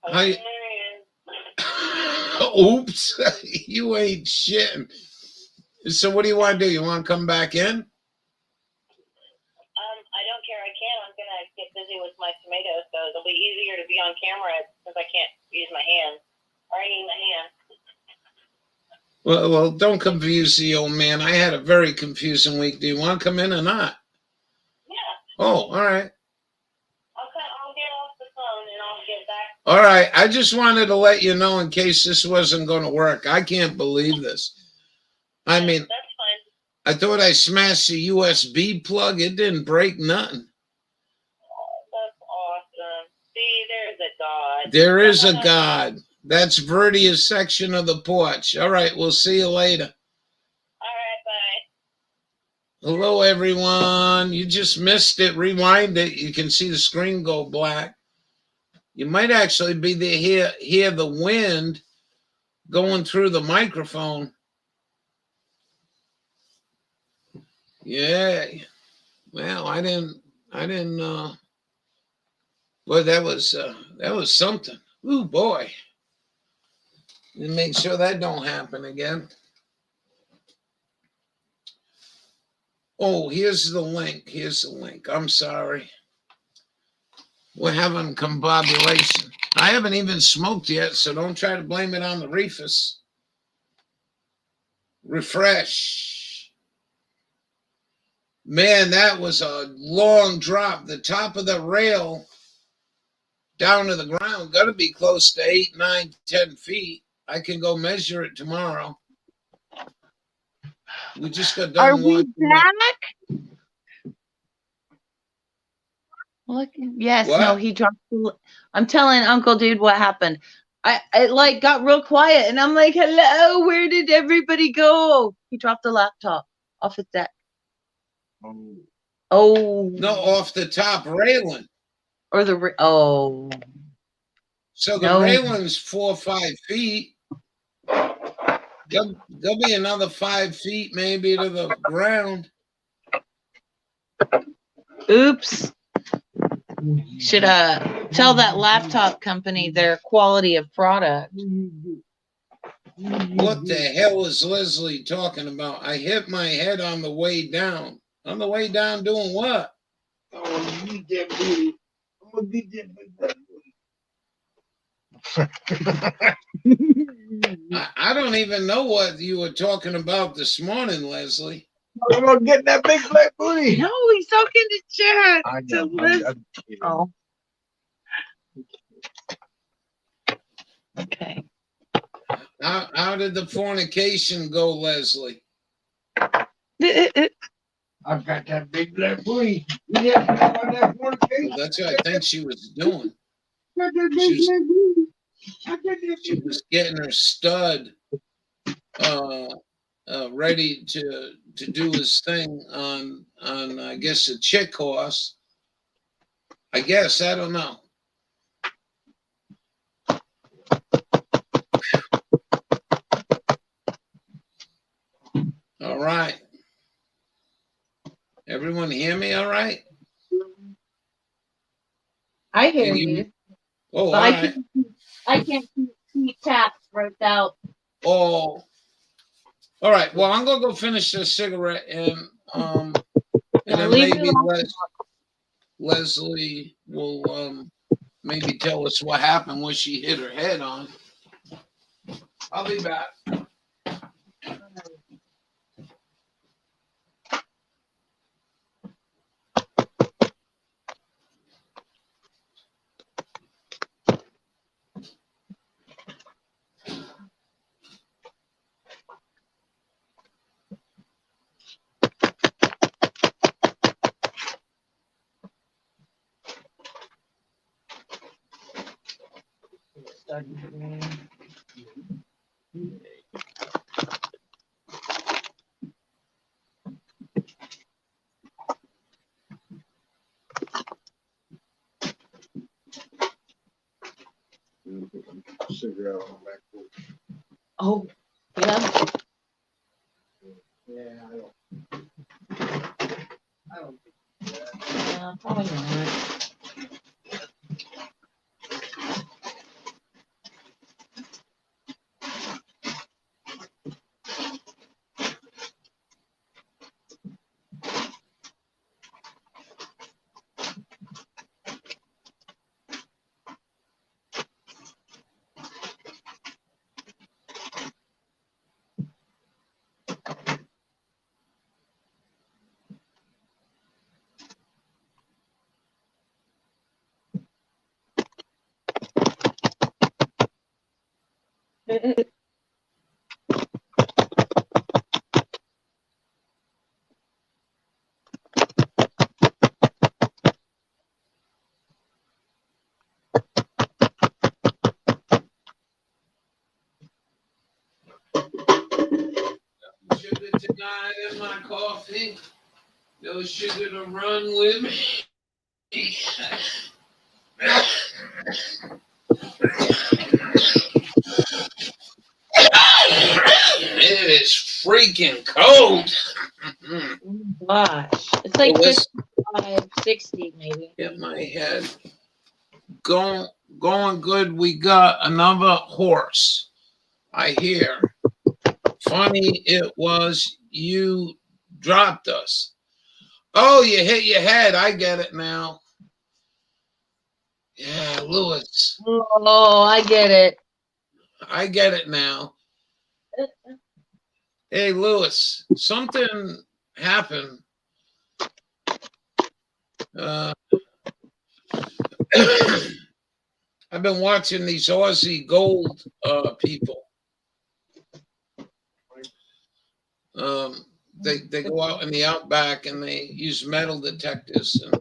Crap, man. Oops, you ain't shitting. So what do you want to do? You want to come back in? I don't care. I can. I'm gonna get busy with my tomatoes, so it'll be easier to be on camera since I can't use my hands. Or I need my hands. Well, don't confuse the old man. I had a very confusing week. Do you want to come in or not? Yeah. Oh, all right. I'll get off the phone and I'll get back. All right. I just wanted to let you know in case this wasn't going to work. I can't believe this. I mean, That's fine. I thought I smashed the USB plug. It didn't break nothing. Oh, that's awesome. See, there's a God. There is a God. That's Verdia's section of the porch. All right. We'll see you later. All right, bye. Hello, everyone. You just missed it. Rewind it. You can see the screen go black. You might actually be there, hear the wind going through the microphone. Yeah. Well, I didn't. Well, that was something. Ooh, boy. And make sure that don't happen again. Oh, here's the link. I'm sorry. We're having combobulation. I haven't even smoked yet, so don't try to blame it on the reefus. Refresh. Man, that was a long drop. The top of the rail down to the ground got to be close to 8, 9, 10 feet. I can go measure it tomorrow. We just got done. Are we back? Look, yes, What? no, he dropped. I'm telling Uncle Dude what happened. I like got real quiet, and I'm like, "Hello, where did everybody go?" He dropped the laptop off his deck. Oh, No, off the top railing. Or the oh. So the railing's 4 or 5 feet. There'll be another 5 feet maybe to the ground. Oops. Should tell that laptop company their quality of product. What the hell is Leslie talking about? I hit my head on the way down. On the way down doing what? Oh, you beat that booty. I'm gonna beat that booty. I don't even know what you were talking about this morning, Leslie. I'm gonna get that big black booty. No, he's talking to Jack. I know. Oh. Okay. How did the fornication go, Leslie? I've got that big black booty. Yeah, that fornication. Well, that's what I think she was doing. She was getting her stud ready to do his thing on I guess a chick horse. I guess, I don't know. All right. Everyone hear me all right? I hear you. Oh, but all right. I can't keep taps right out. Oh, all right. Well, I'm gonna go finish this cigarette and then maybe Leslie will maybe tell us what happened when she hit her head on. I'll be back. Cigarette on the back porch. Oh, yeah. Yeah, I don't. Sugar tonight in my coffee. No sugar to run with me. It is freaking cold. Gosh, it's like 55, 60 maybe. Get my head going good. We got another horse. I hear. Funny it was you dropped us. Oh, you hit your head. I get it now. Yeah, Lewis. Oh, I get it. I get it now. Hey, Lewis, something happened. I've been watching these Aussie gold people. They go out in the outback and they use metal detectors. And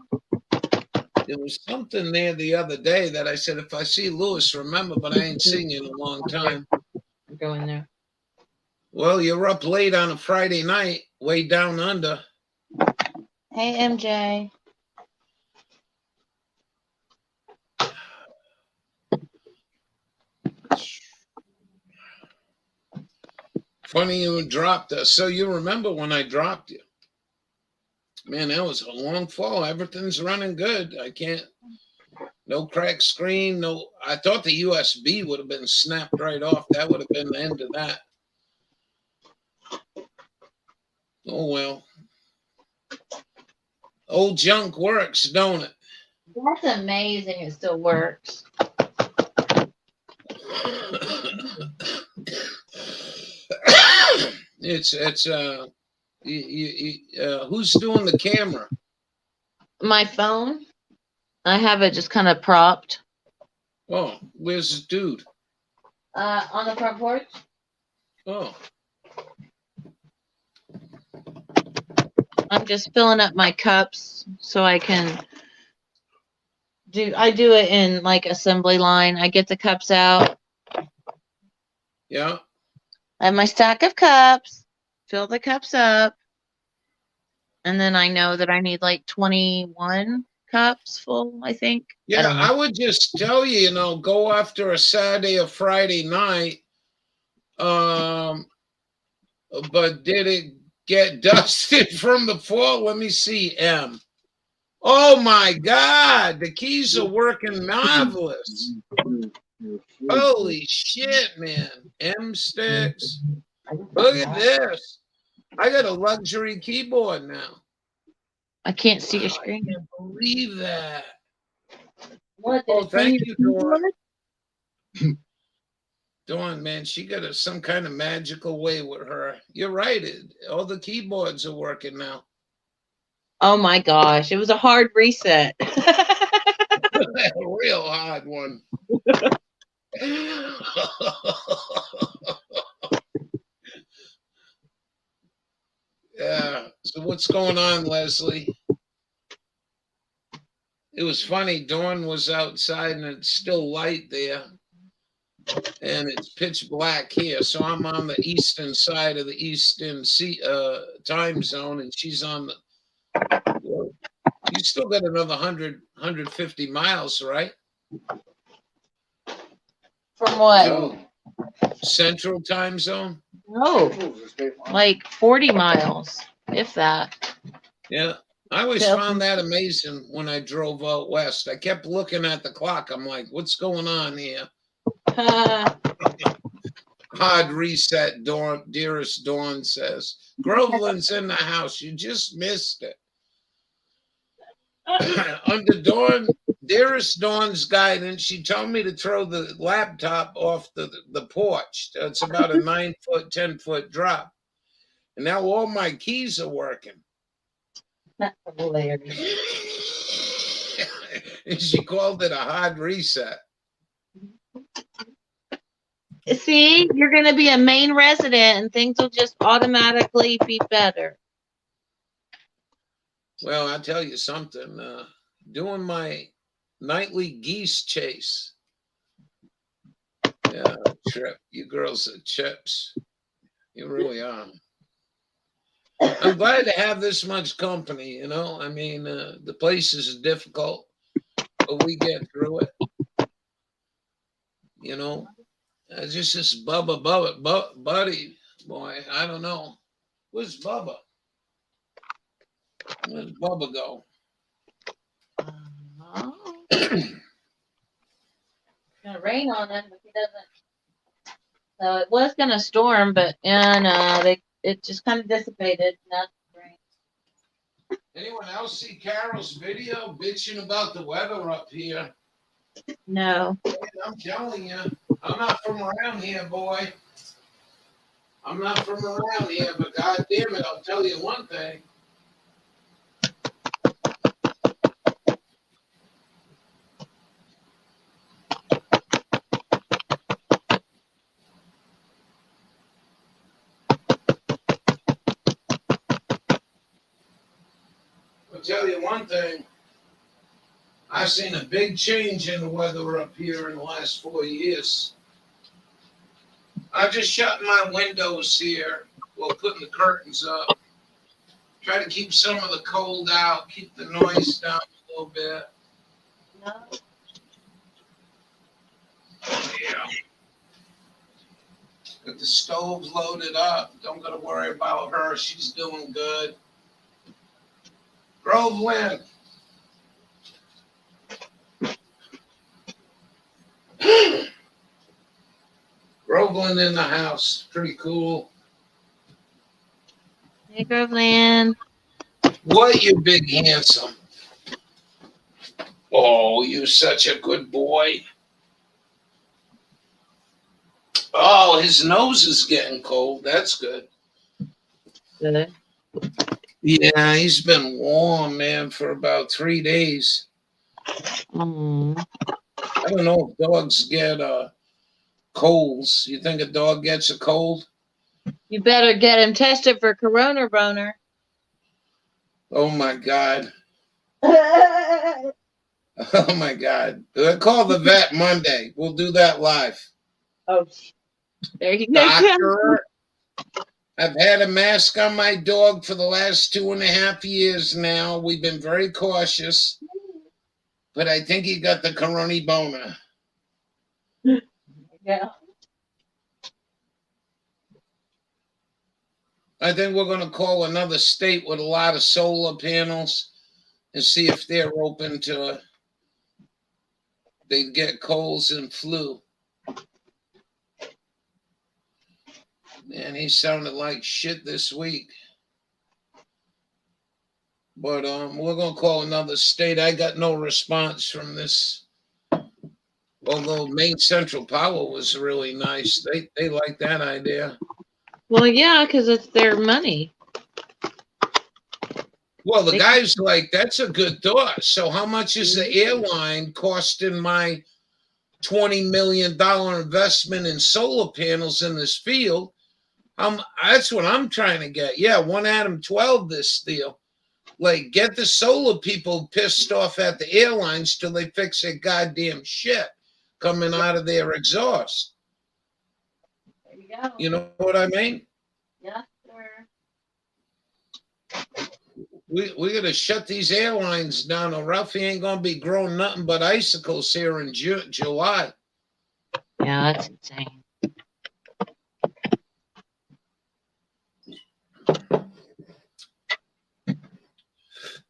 there was something there the other day that I said, if I see Lewis, remember, but I ain't seen you in a long time. Go in there. Well, you're up late on a Friday night, way down under. Hey, MJ. Funny you dropped us. So you remember when I dropped you. Man, that was a long fall. Everything's running good. I can't. No cracked screen. No. I thought the USB would have been snapped right off. That would have been the end of that. Oh, well. Old junk works, don't it? That's amazing. It still works. It's who's doing the camera? My phone. I have it just kind of propped. Oh, where's this dude? On the front porch. Oh. I'm just filling up my cups so I can I do it in like assembly line. I get the cups out. Yeah. I have my stack of cups, fill the cups up, and then I know that I need like 21 cups full, I think. Yeah, I would just tell you, go after a Saturday or Friday night. But did it get dusted from the fall? Let me see, M. Oh my God, the keys are working marvelous. Holy shit, man. M sticks. Look at this. I got a luxury keyboard now. I can't see your screen. I can't believe that. What? Oh, thank you, Dawn. Dawn, man, she got some kind of magical way with her. You're right. All the keyboards are working now. Oh my gosh, it was a hard reset. A real hard one. Yeah. So what's going on, Leslie? It was funny. Dawn was outside and it's still light there. And it's pitch black here. So I'm on the eastern side of the eastern time zone, and she's on the. You still got another 150 miles, right? From what? Central time zone? No, like 40 miles, if that. Yeah. I always Tell found that amazing when I drove out west. I kept looking at the clock. I'm like, what's going on here? Hard reset, Dawn, dearest Dawn says. Groveland's in the house. You just missed it. Under Dawn, dearest Dawn's guidance, she told me to throw the laptop off the porch. It's about a 9-foot, 10-foot drop. And now all my keys are working. That's hilarious. And she called it a hard reset. See, you're going to be a Maine resident and things will just automatically be better. Well, I'll tell you something. Doing my nightly geese chase. Yeah, Trip. You girls are chips. You really are. I'm glad to have this much company, you know. I mean, the place is difficult, but we get through it. You know, just this Bubba buddy boy. I don't know. Where's Bubba? Where's Bubba go? It's gonna rain on him if he doesn't. So it was gonna storm, but it just kind of dissipated. Not rain. Anyone else see Carol's video bitching about the weather up here? No. I'm telling you, I'm not from around here, boy. I'm not from around here, but God damn it, I'll tell you one thing. I'll tell you one thing. I've seen a big change in the weather up here in the last 4 years. I just shut my windows here while putting the curtains up. Try to keep some of the cold out, keep the noise down a little bit. No. Yeah. Got the stove loaded up. Don't gotta worry about her. She's doing good. Groveland. Groveland in the house. Pretty cool. Hey, Groveland. What, you big handsome? Oh, you're such a good boy. Oh, his nose is getting cold. That's good. Good. Yeah, he's been warm, man, for about 3 days. Mm. I don't know if dogs get colds. You think a dog gets a cold? You better get him tested for corona, boner. Oh my God. Oh my God. Call the vet Monday. We'll do that live. Oh, there you go. Doctor, I've had a mask on my dog for the last 2.5 years now. We've been very cautious, but I think he got the corona boner. Yeah. I think we're going to call another state with a lot of solar panels and see if they're open to they get colds and flu. Man, he sounded like shit this week. But we're going to call another state. I got no response from this. Although Maine Central Power was really nice. They like that idea. Well, yeah, because it's their money. Well, the guy's like, that's a good thought. So how much is the airline costing my $20 million investment in solar panels in this field? That's what I'm trying to get. Yeah, 1 Atom 12 this deal. Like, get the solar people pissed off at the airlines till they fix their goddamn shit coming out of their exhaust. There you go. You know what I mean? Yeah, sir. We got to shut these airlines down, or Ralphie ain't going to be growing nothing but icicles here in July. Yeah, that's insane.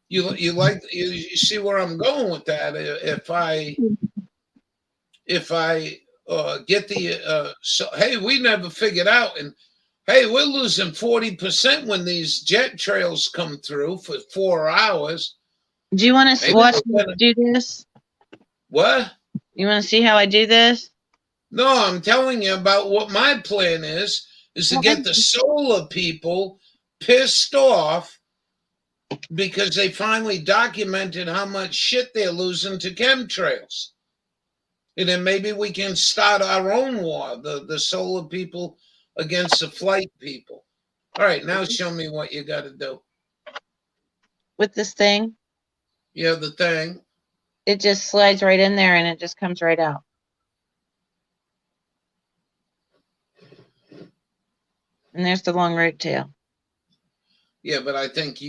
You see where I'm going with that? If I get the so hey, we never figured out, and hey, we're losing 40% when these jet trails come through for 4 hours. Do you want to Maybe watch we're me gonna, do this? what? You want to see how I do this? No, I'm telling you about what my plan is to get the solar people pissed off because they finally documented how much shit they're losing to chemtrails. And then maybe we can start our own war, the solar people against the flight people. All right, now show me what you got to do. With this thing, Yeah, the thing. it just slides right in there and it just comes right out. And there's the long root tail. Yeah, but I think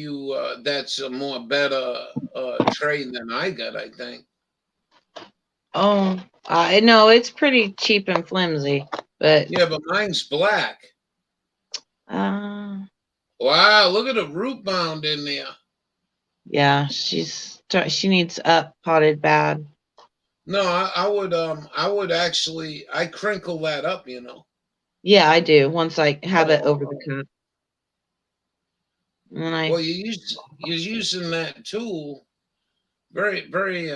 that's a more better trade than I got, I think. Oh, I know it's pretty cheap and flimsy, but yeah, but mine's black. Wow, look at the root mound in there. Yeah, she needs up potted bad. No, I would actually crinkle that up, you know. Yeah, I do. Once I have it over the cup. Well, you're using that tool, very, very,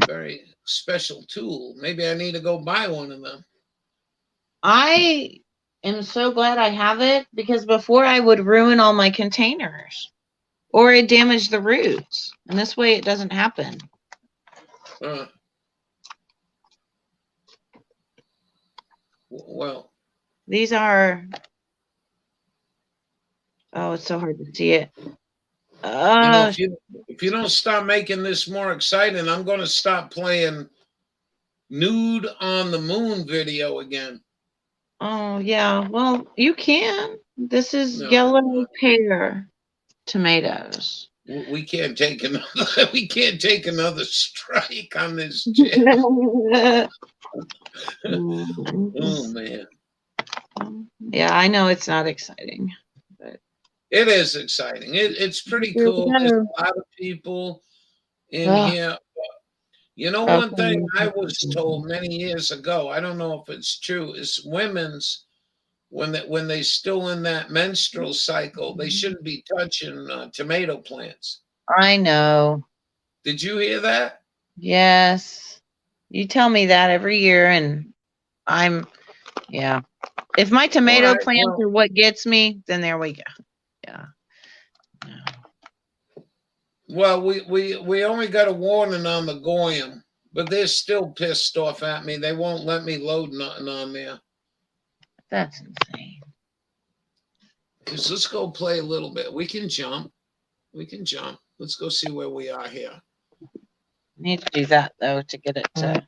very special tool. Maybe I need to go buy one of them. I am so glad I have it because before I would ruin all my containers or it damage the roots. And this way it doesn't happen. Well, these are, oh, it's so hard to see it. If you don't stop making this more exciting, I'm going to stop playing Nude on the Moon video again. Oh, yeah. Well, you can. This is yellow pear tomatoes. We can't take another strike on this chip. Oh man. Yeah, I know it's not exciting, but it is exciting. It's pretty cool. There's a lot of people in here. You know, one thing I was told many years ago, I don't know if it's true, is women's when they still in that menstrual cycle, they shouldn't be touching tomato plants. I know. Did you hear that? Yes. You tell me that every year, and yeah. If my tomato plants are what gets me, then there we go. Yeah. Well, we only got a warning on the goyim, but they're still pissed off at me. They won't let me load nothing on there. That's insane. Because let's go play a little bit. We can jump. Let's go see where we are here. Need to do that though to get it to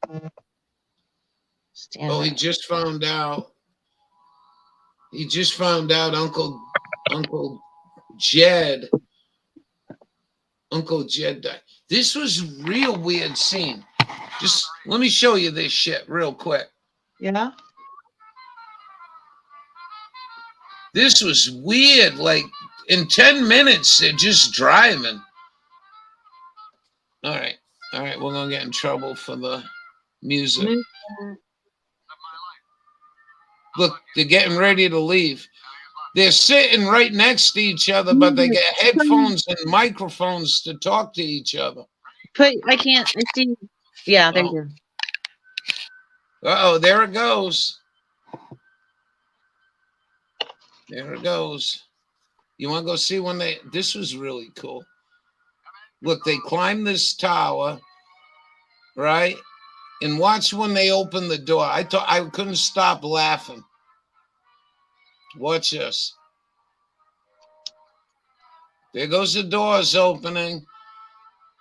stand. Oh, he just found out. Uncle Jed. Uncle Jed died. This was a real weird scene. Just let me show you this shit real quick. Yeah. This was weird. Like in 10 minutes, they're just driving. All right. We're gonna get in trouble for the music. Look, they're getting ready to leave. They're sitting right next to each other, but they get headphones and microphones to talk to each other. I can't. I see. Yeah, there you go. Uh-oh, there it goes. There it goes. You want to go see when this was really cool. Look, they climbed this tower, right? And watch when they open the door. I couldn't stop laughing. Watch this. There goes the doors opening.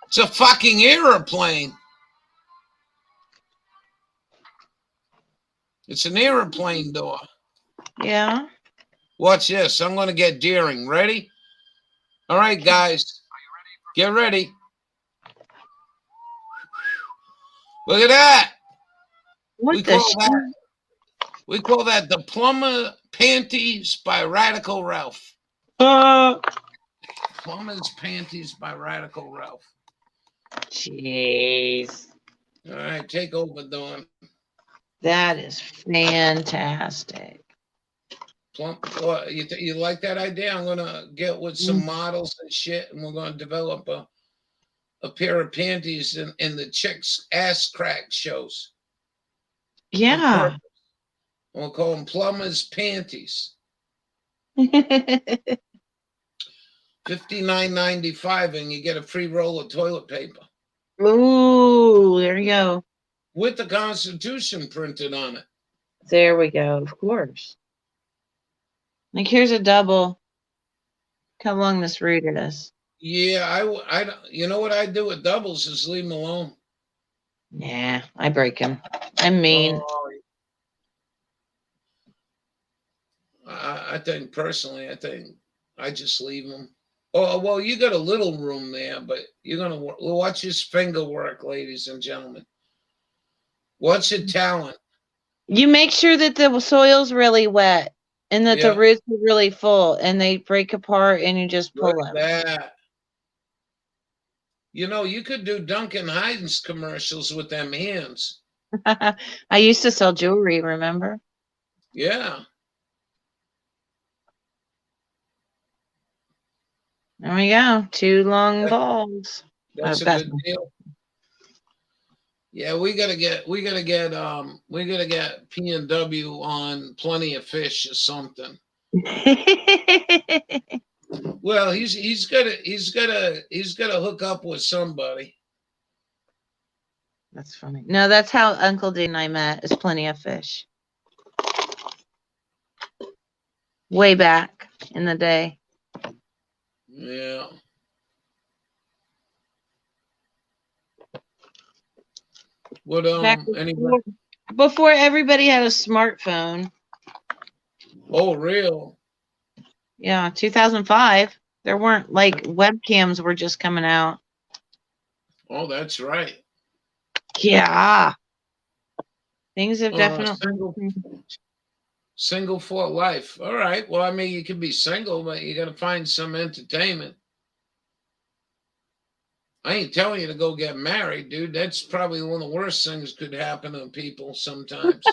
It's a fucking airplane. It's an airplane door. Yeah. Watch this. I'm going to get daring. Ready? All right, guys. Get ready. Look at that. We call that the Plumber Panties by Radical Ralph. Plumber's Panties by Radical Ralph. Jeez. All right, take over, Dawn. That is fantastic. You like that idea? I'm gonna get with some models and shit, and we're gonna develop a pair of panties in the chicks' ass crack shows. Yeah. We'll call them Plumber's Panties. $59.95, and you get a free roll of toilet paper. Ooh, there you go. With the Constitution printed on it. There we go. Of course. Like, here's a double. Look how long this route is. Yeah, you know what I do with doubles is leave them alone. Yeah, I break them. I'm mean. I think personally, I just leave them. Oh, well, you got a little room there, but you're going to watch his finger work, ladies and gentlemen. Watch the talent. You make sure that the soil's really wet and that the roots are really full and they break apart and you just pull them. That. You know, you could do Duncan Hines commercials with them hands. I used to sell jewelry, remember? Yeah. There we go. 2 long balls. That's a good deal. Yeah, we gotta get P&W on Plenty of Fish or something. Well, he's gotta hook up with somebody. That's funny. No, that's how Uncle Dean and I met, is Plenty of Fish. Way back in the day. Yeah. What anyway? Before everybody had a smartphone. Oh, real? Yeah, 2005. There weren't, like, webcams were just coming out. Oh, that's right. Yeah. Things have definitely single for life. All right. Well, I mean, you can be single, but you got to find some entertainment. I ain't telling you to go get married, dude. That's probably one of the worst things could happen to people sometimes.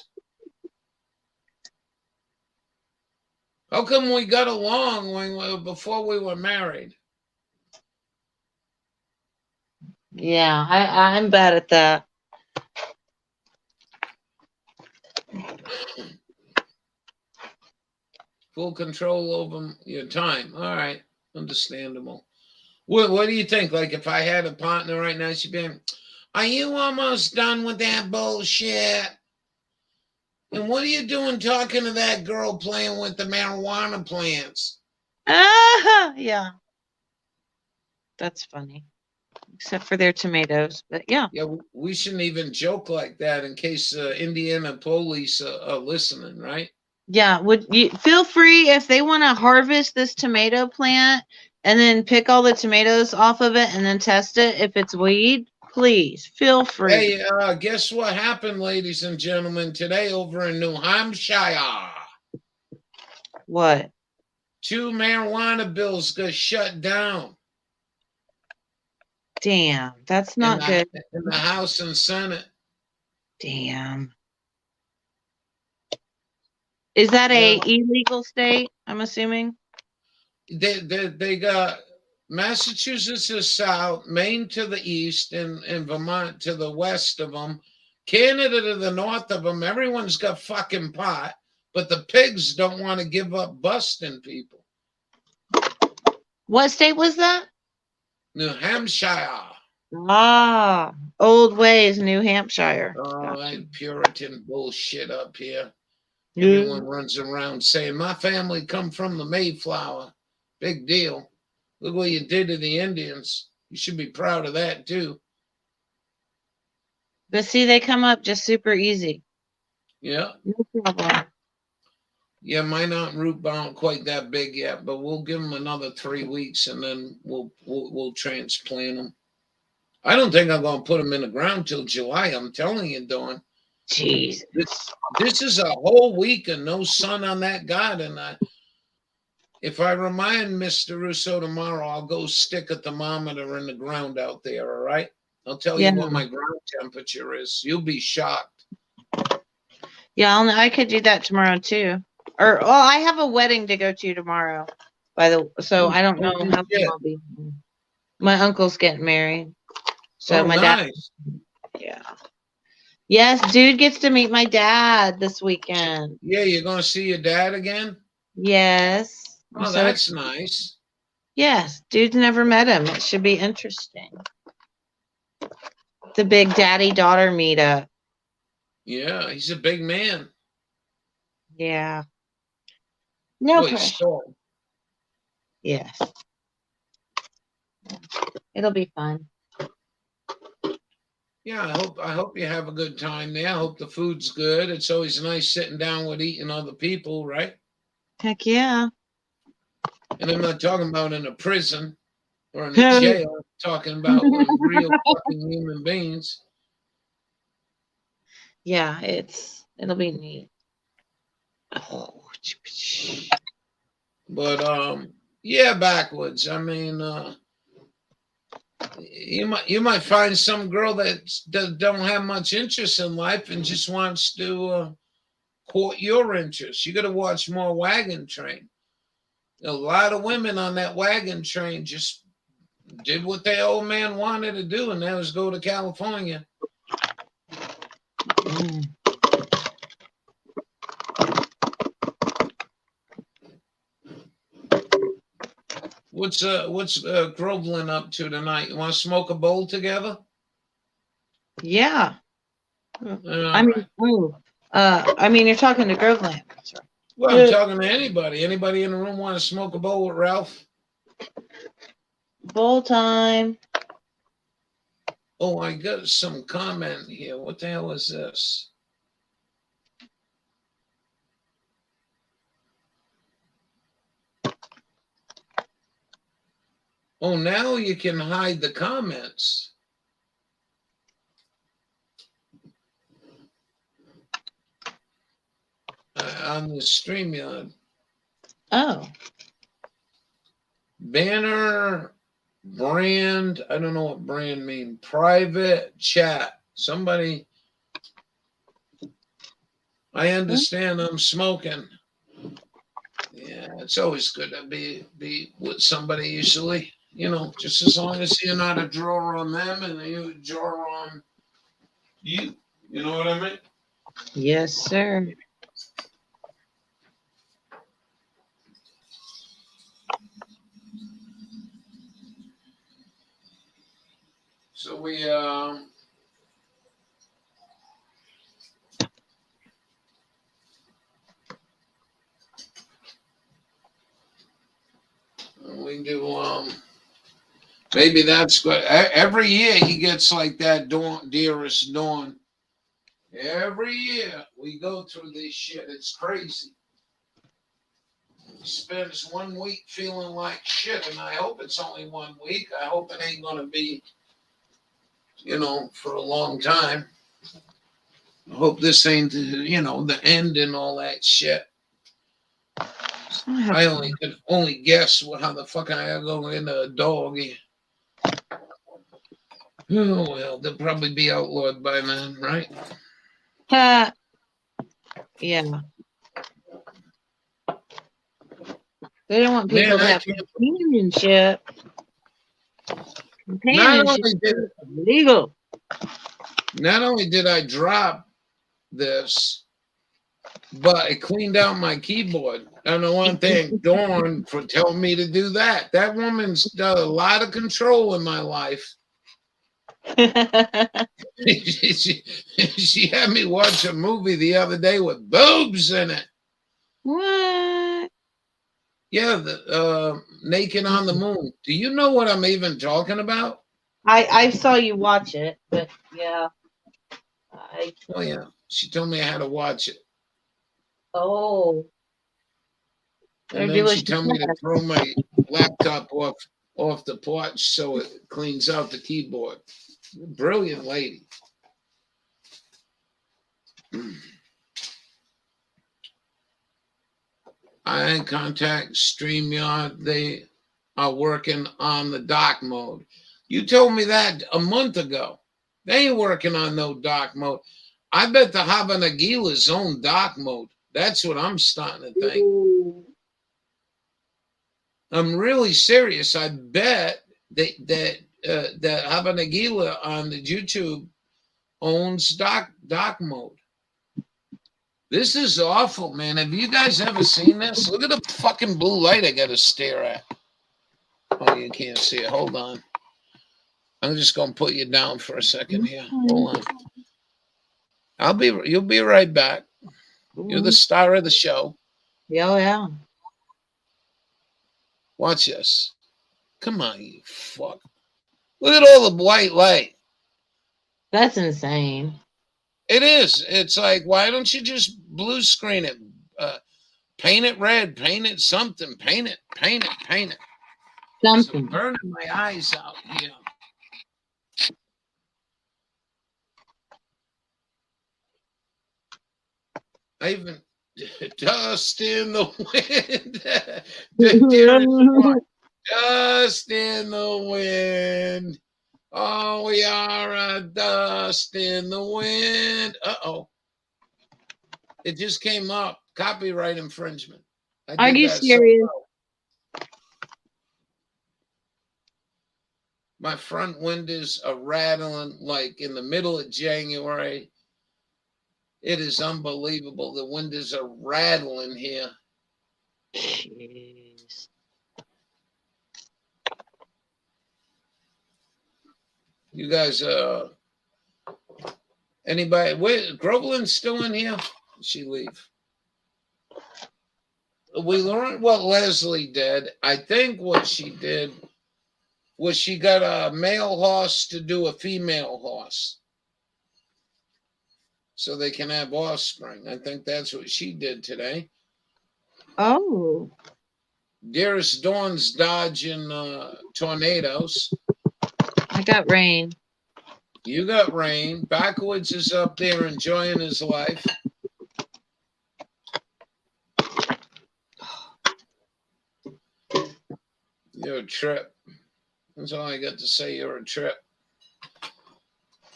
How come we got along before we were married? Yeah, I'm bad at that. Full control over your time. All right. Understandable. What do you think? Like, if I had a partner right now, she'd be, are you almost done with that bullshit? And what are you doing talking to that girl playing with the marijuana plants? Yeah. That's funny. Except for their tomatoes, but yeah. Yeah, we shouldn't even joke like that in case Indiana police are listening, right? Yeah, would you feel free if they want to harvest this tomato plant and then pick all the tomatoes off of it and then test it if it's weed, please feel free. Hey, guess what happened, ladies and gentlemen, today over in New Hampshire? What? 2 marijuana bills got shut down. Damn, that's not good. In the House and Senate. Damn. Is that a illegal state, I'm assuming? They got Massachusetts to the south, Maine to the east, and Vermont to the west of them, Canada to the north of them. Everyone's got fucking pot, but the pigs don't want to give up busting people. What state was that? New Hampshire. Ah, old ways, New Hampshire. Oh, that Puritan bullshit up here. Everyone runs around saying, my family come from the Mayflower. Big deal. Look what you did to the Indians. You should be proud of that, too. But see, they come up just super easy. Yeah. No problem. Yeah, mine aren't root bound quite that big yet, but we'll give them another 3 weeks and then we'll transplant them. I don't think I'm going to put them in the ground till July. I'm telling you, Dawn. Jeez. This is a whole week and no sun on that garden. If I remind Mr. Russo tomorrow, I'll go stick a thermometer in the ground out there, all right? I'll tell Yeah. you what my ground temperature is. You'll be shocked. Yeah, I could do that tomorrow too. Or well, I have a wedding to go to tomorrow. So I don't know Holy how long shit. I'll be. My uncle's getting married. So Oh, my dad. nice. Yeah. Yes, dude gets to meet my dad this weekend. Yeah, you're going to see your dad again? Yes. I'm Oh, so that's excited. nice. Yes, dude's never met him. It should be interesting. The big daddy-daughter meetup. Yeah, he's a big man. Yeah. No Well, he's pressure. tall. Yes. It'll be fun. Yeah, I hope you have a good time there. I hope the food's good. It's always nice sitting down with eating other people, right? Heck yeah. And I'm not talking about in a prison or in a jail. I'm talking about real fucking human beings. Yeah, it'll be neat. But yeah, backwards. I mean, you might find some girl that don't have much interest in life and just wants to court your interest. You got to watch more Wagon Train. A lot of women on that Wagon Train just did what their old man wanted to do, and that was go to California. What's Groveland up to tonight? You want to smoke a bowl together? Yeah. I mean, you're talking to Groveland. Well, I'm talking to anybody. Anybody in the room want to smoke a bowl with Ralph? Bowl time. Oh, I got some comment here. What the hell is this? Oh, now you can hide the comments. On the StreamYard. Oh. Banner, brand, I don't know what brand mean. Private chat. Somebody, I understand I'm smoking. Yeah, it's always good to be with somebody usually. You know, just as long as you're not a drawer on them and you draw on you. You know what I mean? Yes, sir. So we do maybe that's good. Every year he gets like that, Dawn, dearest Dawn. Every year we go through this shit. It's crazy. He spends 1 week feeling like shit, and I hope it's only 1 week. I hope it ain't gonna be, for a long time. I hope this ain't, the end and all that shit. I could only guess how the fuck I gotta go into a dog. Oh well, they'll probably be outlawed by then, right? Yeah. They don't want people to have companionship. Companionship is illegal. Not only did I drop this, but I cleaned out my keyboard. And I want to thank Dawn for telling me to do that. That woman's got a lot of control in my life. she had me watch a movie the other day with boobs in it. What? Yeah, the Naked on the Moon. Do you know what I'm even talking about? I saw you watch it, but yeah. Oh yeah, she told me I had to watch it. Oh. And then she told me to throw my laptop off the porch so it cleans out the keyboard. Brilliant lady. I contact StreamYard. They are working on the dark mode. You told me that a month ago. They ain't working on no dark mode. I bet the Hava Nagila's own dark mode. That's what I'm starting to think. Ooh. I'm really serious. I bet that Hava Nagila on the YouTube owns dark mode. This is awful, man. Have you guys ever seen this? Look at the fucking blue light I got to stare at. Oh, you can't see it. Hold on. I'm just gonna put you down for a second here. Hold on. You'll be right back. You're the star of the show. Yeah. Watch this. Come on, you fuck. Look at all the white light. That's insane. It is. It's like, why don't you just blue screen it? Paint it red, paint it something, paint it. Something. It's burning my eyes out here. I even dust in the wind. Dust in the wind. Oh, we are a dust in the wind. Uh-oh. It just came up. Copyright infringement. Are you serious? My front windows are rattling like in the middle of January. It is unbelievable. The windows are rattling here. Jeez. You guys, anybody? Wait, Groveland's still in here? Did she leave? We learned what Leslie did. I think what she did was she got a male horse to do a female horse, so they can have offspring. I think that's what she did today. Oh. Dearest Dawn's dodging tornadoes. I got rain. You got rain. Backwoods is up there enjoying his life. You're a trip. That's all I got to say. You're a trip.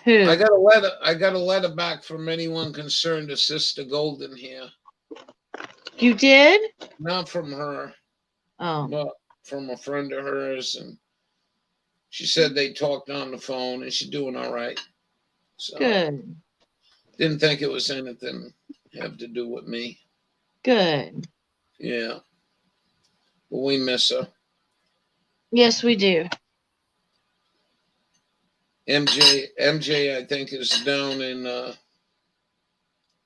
Who? I got a letter back from anyone concerned to Sister Golden here. You did? Not from her. Oh. But from a friend of hers, and she said they talked on the phone and she's doing all right. So good. Didn't think it was anything have to do with me. Good. Yeah. But we miss her. Yes, we do. MJ, I think, is down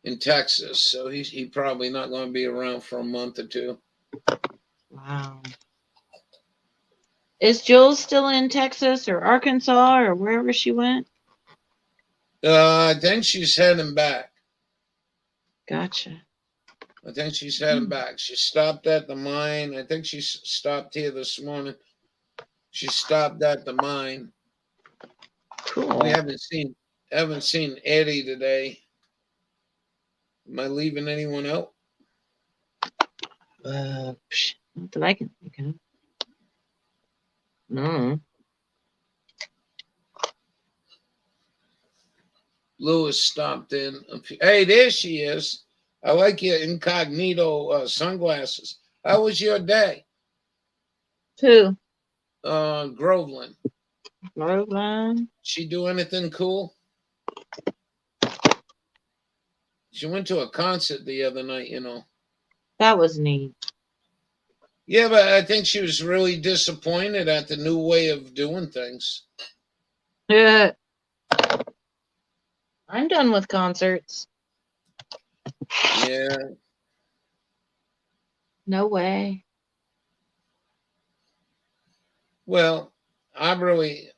in Texas, so he probably not going to be around for a month or two. Wow. Is Jules still in Texas or Arkansas or wherever she went? I think she's heading back. Gotcha. I think she's heading back. She stopped at the mine. I think she stopped here this morning. She stopped at the mine. Cool. We haven't seen Eddie today. Am I leaving anyone out? Not that I can think of. No. Lewis stopped in. Hey, there she is. I like your incognito sunglasses. How was your day? Who? Groveland. Groveland. She do anything cool? She went to a concert the other night, you know. That was neat. Yeah, but I think she was really disappointed at the new way of doing things. Yeah. I'm done with concerts. Yeah. No way. Well, I really,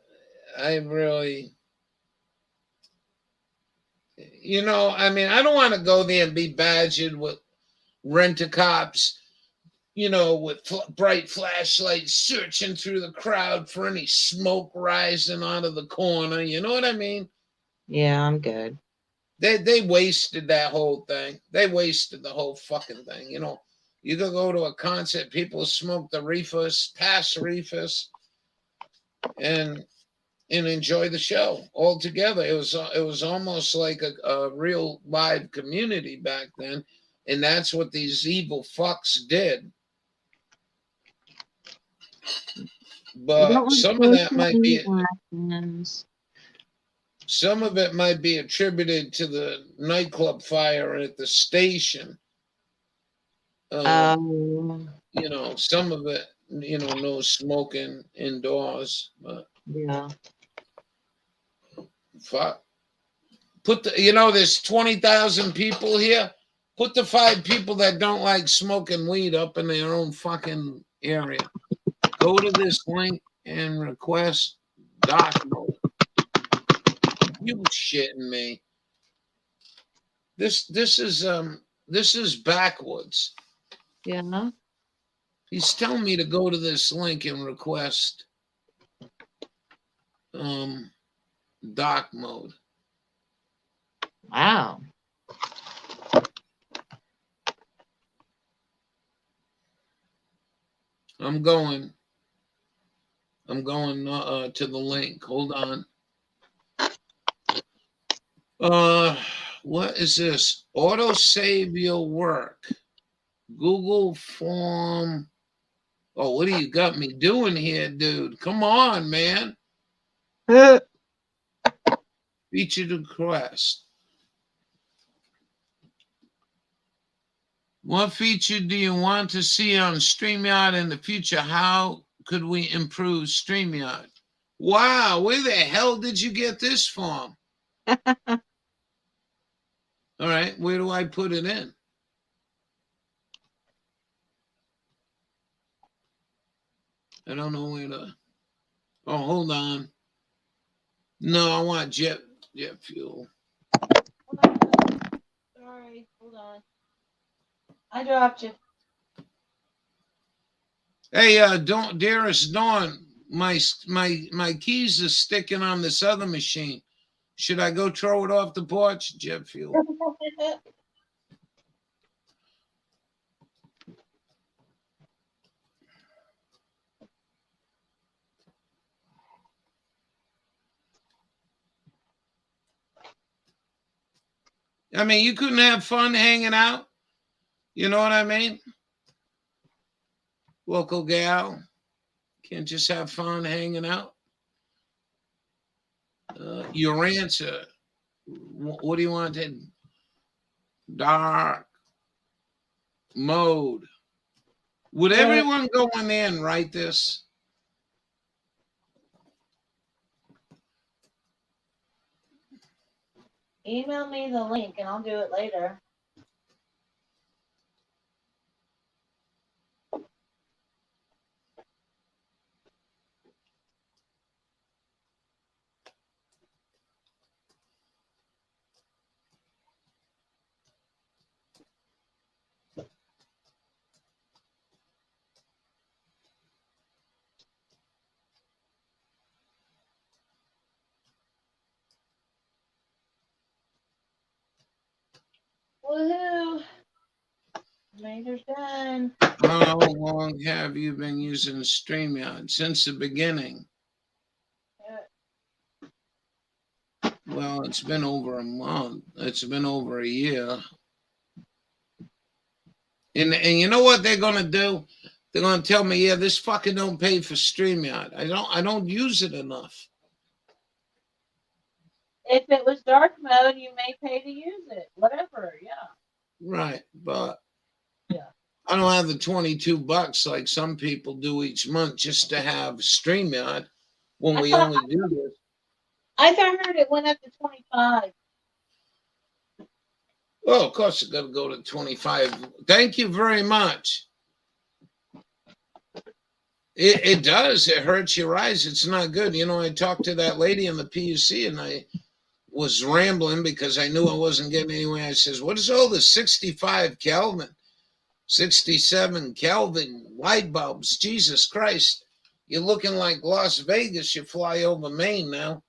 you know, I mean, I don't want to go there and be badgered with rent-a-cops, you know, with bright flashlights searching through the crowd for any smoke rising out of the corner. You know what I mean? Yeah, I'm good. They wasted that whole thing. They wasted the whole fucking thing. You know, You could go to a concert, people smoke the reefers, pass reefers, and enjoy the show all together. It was almost like a real live community back then, and that's what these evil fucks did. But some of that might be, some of it might be attributed to the nightclub fire at the station. You know, some of it, you know, no smoking indoors, but yeah. fuck. Put the, you know, there's 20,000 people here. Put the 5 people that don't like smoking weed up in their own fucking area. Go to this link and request dark mode. You shitting me? This is backwards. Yeah. He's telling me to go to this link and request dark mode. Wow. I'm going to the link. Hold on. What is this? Auto save your work. Google form. Oh, what do you got me doing here, dude? Come on, man. Featured request. What feature do you want to see on StreamYard in the future? How could we improve StreamYard? Wow, where the hell did you get this from? All right, where do I put it in? I don't know where to. Oh, hold on. No, I want jet fuel. Sorry, hold on. I dropped you. Hey, dearest Dawn, my keys are sticking on this other machine. Should I go throw it off the porch? Jet fuel. I mean, you couldn't have fun hanging out. You know what I mean? Local gal. Can't just have fun hanging out. Your answer. What do you want to? Dark mode. Would everyone go in there and write this? Email me the link and I'll do it later. Woohoo! Later's done. How long have you been using StreamYard? Since the beginning. Well, it's been over a month. It's been over a year. And you know what they're gonna do? They're gonna tell me, yeah, this fucking don't pay for StreamYard. I don't use it enough. If it was dark mode, you may pay to use it. Whatever, yeah. Right, but yeah. I don't have the $22 like some people do each month just to have StreamYard when we only do this. I heard it went up to 25. Well, of course, it's got to go to 25. Thank you very much. It does. It hurts your eyes. It's not good. You know, I talked to that lady in the PUC and I was rambling because I knew I wasn't getting anywhere. I says, what is all this 65 Kelvin, 67 Kelvin light bulbs? Jesus Christ. You're looking like Las Vegas. You fly over Maine now.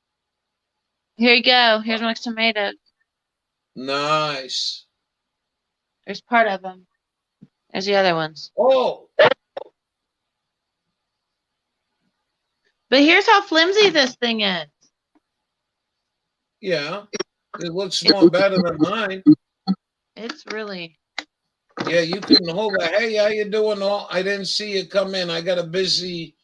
Here you go. Here's my tomato. Nice. There's part of them. There's the other ones. Oh, But here's how flimsy this thing is. yeah. It looks more better than mine. It's really. Yeah, you couldn't hold it. Hey, how you doing? Oh, I didn't see you come in. I got a busy.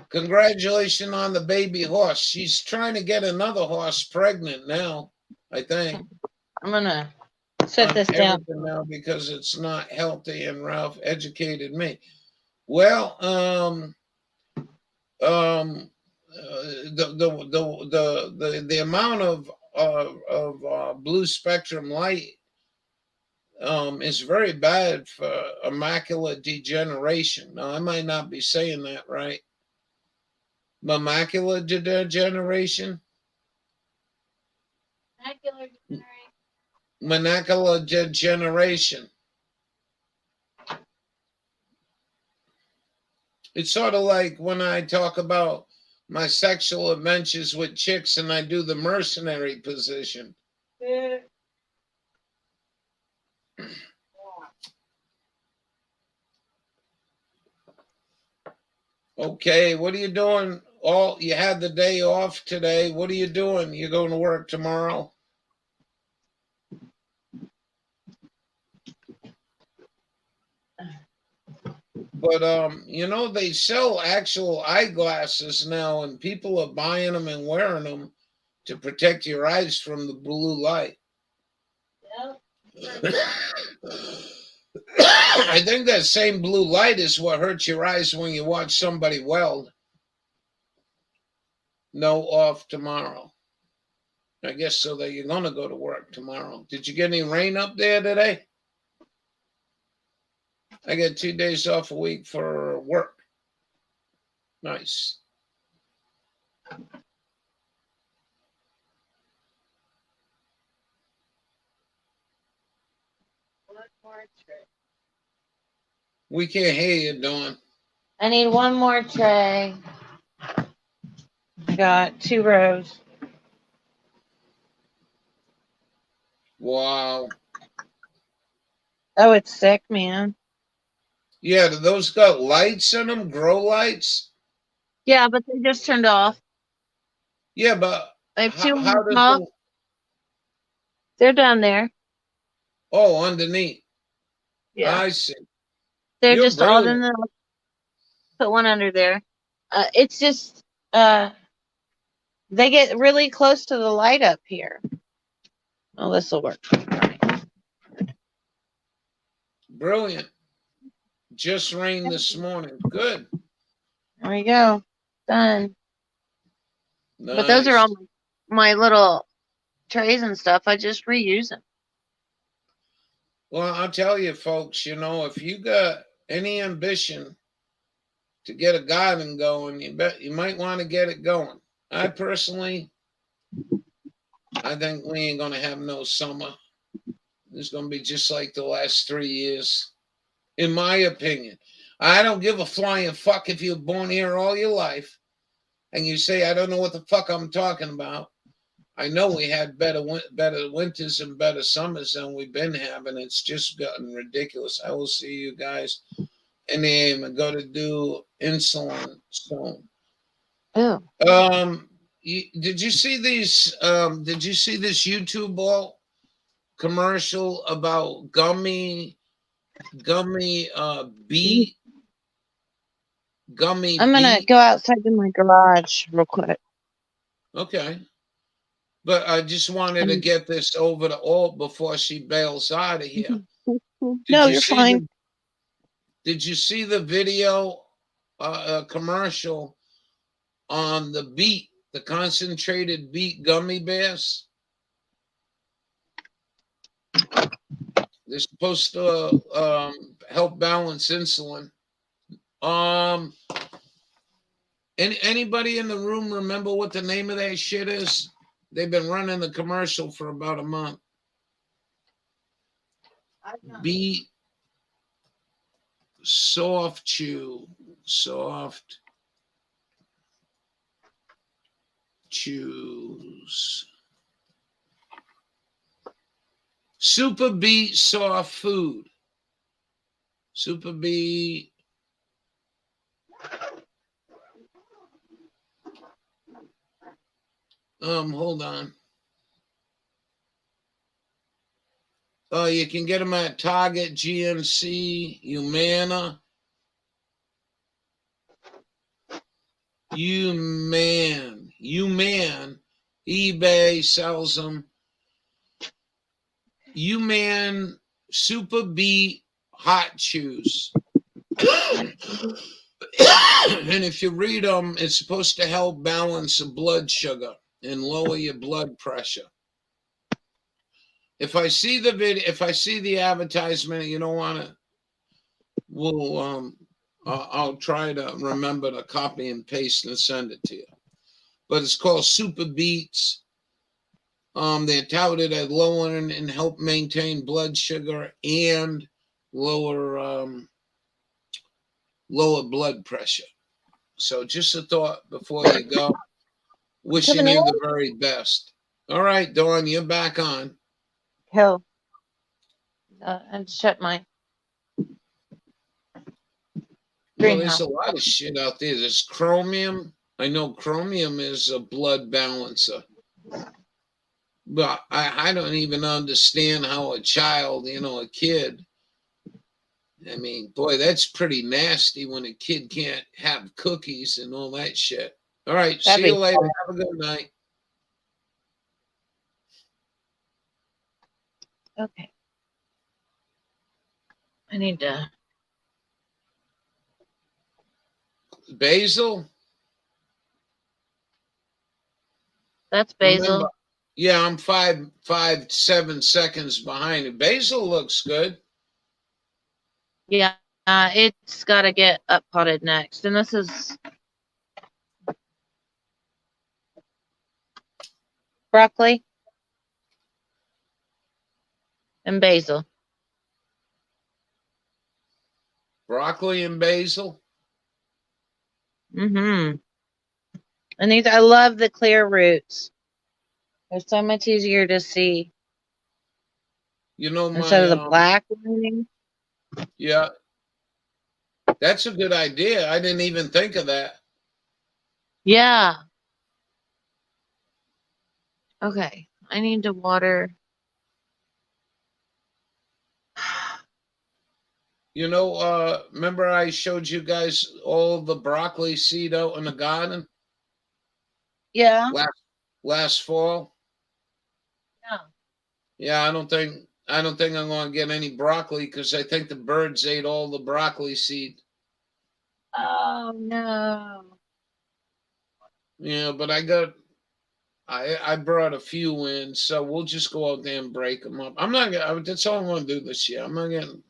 Congratulations on the baby horse. She's trying to get another horse pregnant now, I think. I'm gonna set this down everything now because it's not healthy, and Ralph educated me. Well, the amount of blue spectrum light is very bad for macular degeneration. Now, I might not be saying that right. Macular degeneration. Macular degeneration. It's sort of like when I talk about my sexual adventures with chicks and I do the mercenary position. Okay, what are you doing? You had the day off today. What are you doing? You going to work tomorrow? But you know, they sell actual eyeglasses now, and people are buying them and wearing them to protect your eyes from the blue light. Yep. I think that same blue light is what hurts your eyes when you watch somebody weld. No off tomorrow. I guess so that you're going to go to work tomorrow. Did you get any rain up there today? I get 2 days off a week for work. Nice. We can't hear you, Dawn. I need one more tray. I got 2 rows. Wow. Oh, it's sick, man. Yeah, do those got lights in them? Grow lights? Yeah, but they just turned off. Yeah, but I have 2 how does off. They're down there. Oh, underneath. Yeah. I see. They're You're just all in brilliant. the. Put one under there. It's just they get really close to the light up here. Oh, this will work. Brilliant. Just rained this morning. Good. There we go. Done. Nice. But those are all my little trays and stuff. I just reuse them. Well, I'll tell you, folks, you know, if you got any ambition to get a garden going, you might want to get it going. I personally, I think we ain't going to have no summer. It's going to be just like the last 3 years, in my opinion. I don't give a flying fuck if you're born here all your life and you say, I don't know what the fuck I'm talking about. I know we had better winters and better summers than we've been having. It's just gotten ridiculous. I will see you guys in the aim and go to do insulin soon. Oh. Did you see these? Did you see this YouTube commercial about gummy beet? Gummy I'm gonna beet? go outside to my garage real quick. Okay. But I just wanted to get this over to Alt before she bails out of here. No, you're fine. Did you see the video commercial on the beet, the concentrated beet gummy bears? They're supposed to help balance insulin. Anybody in the room remember what the name of that shit is? They've been running the commercial for about a month. Beet soft chews. Super beet soft food. Super B. Hold on. Oh, you can get them at Target, GNC, Humana. Human, eBay sells them. Human Super B hot chews. And if you read them, it's supposed to help balance the blood sugar and lower your blood pressure. If I see the video, if I see the advertisement, you don't want to, I'll try to remember to copy and paste and send it to you. But it's called Super Beats. They're touted as lowering and help maintain blood sugar and lower blood pressure. So just a thought before you go. Wishing you the very best. All right, Dawn, you're back on. Cool. And shut my Well, there's a lot of shit out there. There's chromium. I know chromium is a blood balancer. But I don't even understand how a child, a kid, I mean, boy, that's pretty nasty when a kid can't have cookies and all that shit. All right, see you later. Have a good night. Okay. I need to. Basil? That's basil. Remember, yeah, I'm 7 seconds behind it. Basil looks good. Yeah, it's got to get up potted next. And this is broccoli and basil. Broccoli and basil? Mm-hmm. And these, I love the clear roots. They're so much easier to see. Instead of the black one. Yeah. That's a good idea. I didn't even think of that. Yeah. Okay. I need to water. Remember I showed you guys all the broccoli seed out in the garden? Yeah. Last fall? Yeah. Yeah, I don't think I'm going to get any broccoli because I think the birds ate all the broccoli seed. Oh no. Yeah, but I brought a few in, so we'll just go out there and break them up. That's all I'm going to do this year. I'm not getting.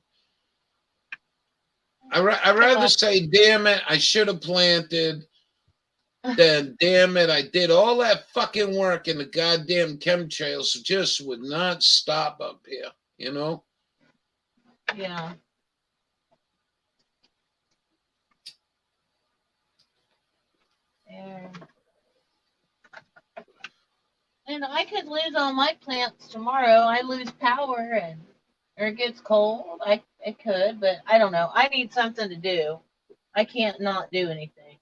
I'd rather say, damn it, I should have planted. Then, damn it, I did all that fucking work and the goddamn chemtrails just would not stop up here, Yeah. There. And I could lose all my plants tomorrow. I lose power or it gets cold. I could, but I don't know. I need something to do. I can't not do anything.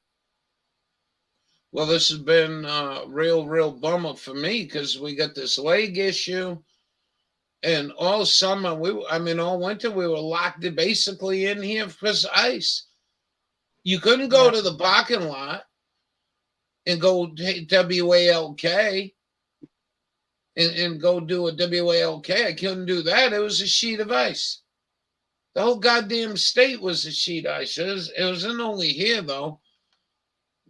Well, this has been a real bummer for me because we got this leg issue. And all summer, all winter, we were locked basically in here because ice. You couldn't go to the parking lot and go WALK and go do a WALK. I couldn't do that. It was a sheet of ice. The whole goddamn state was a sheet of ice. It wasn't only here, though.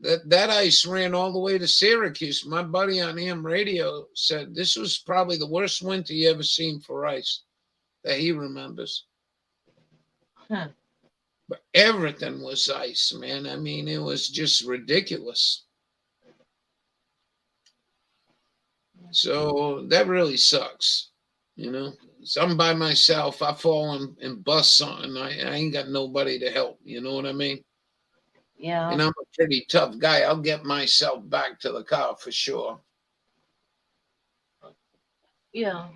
That ice ran all the way to Syracuse. My buddy on AM radio said this was probably the worst winter you ever seen for ice that he remembers. Huh. But everything was ice, man. I mean, it was just ridiculous. So that really sucks, So I'm by myself. I fall and bust something. I ain't got nobody to help. You know what I mean? Yeah. And I'm a pretty tough guy. I'll get myself back to the car for sure. Yeah.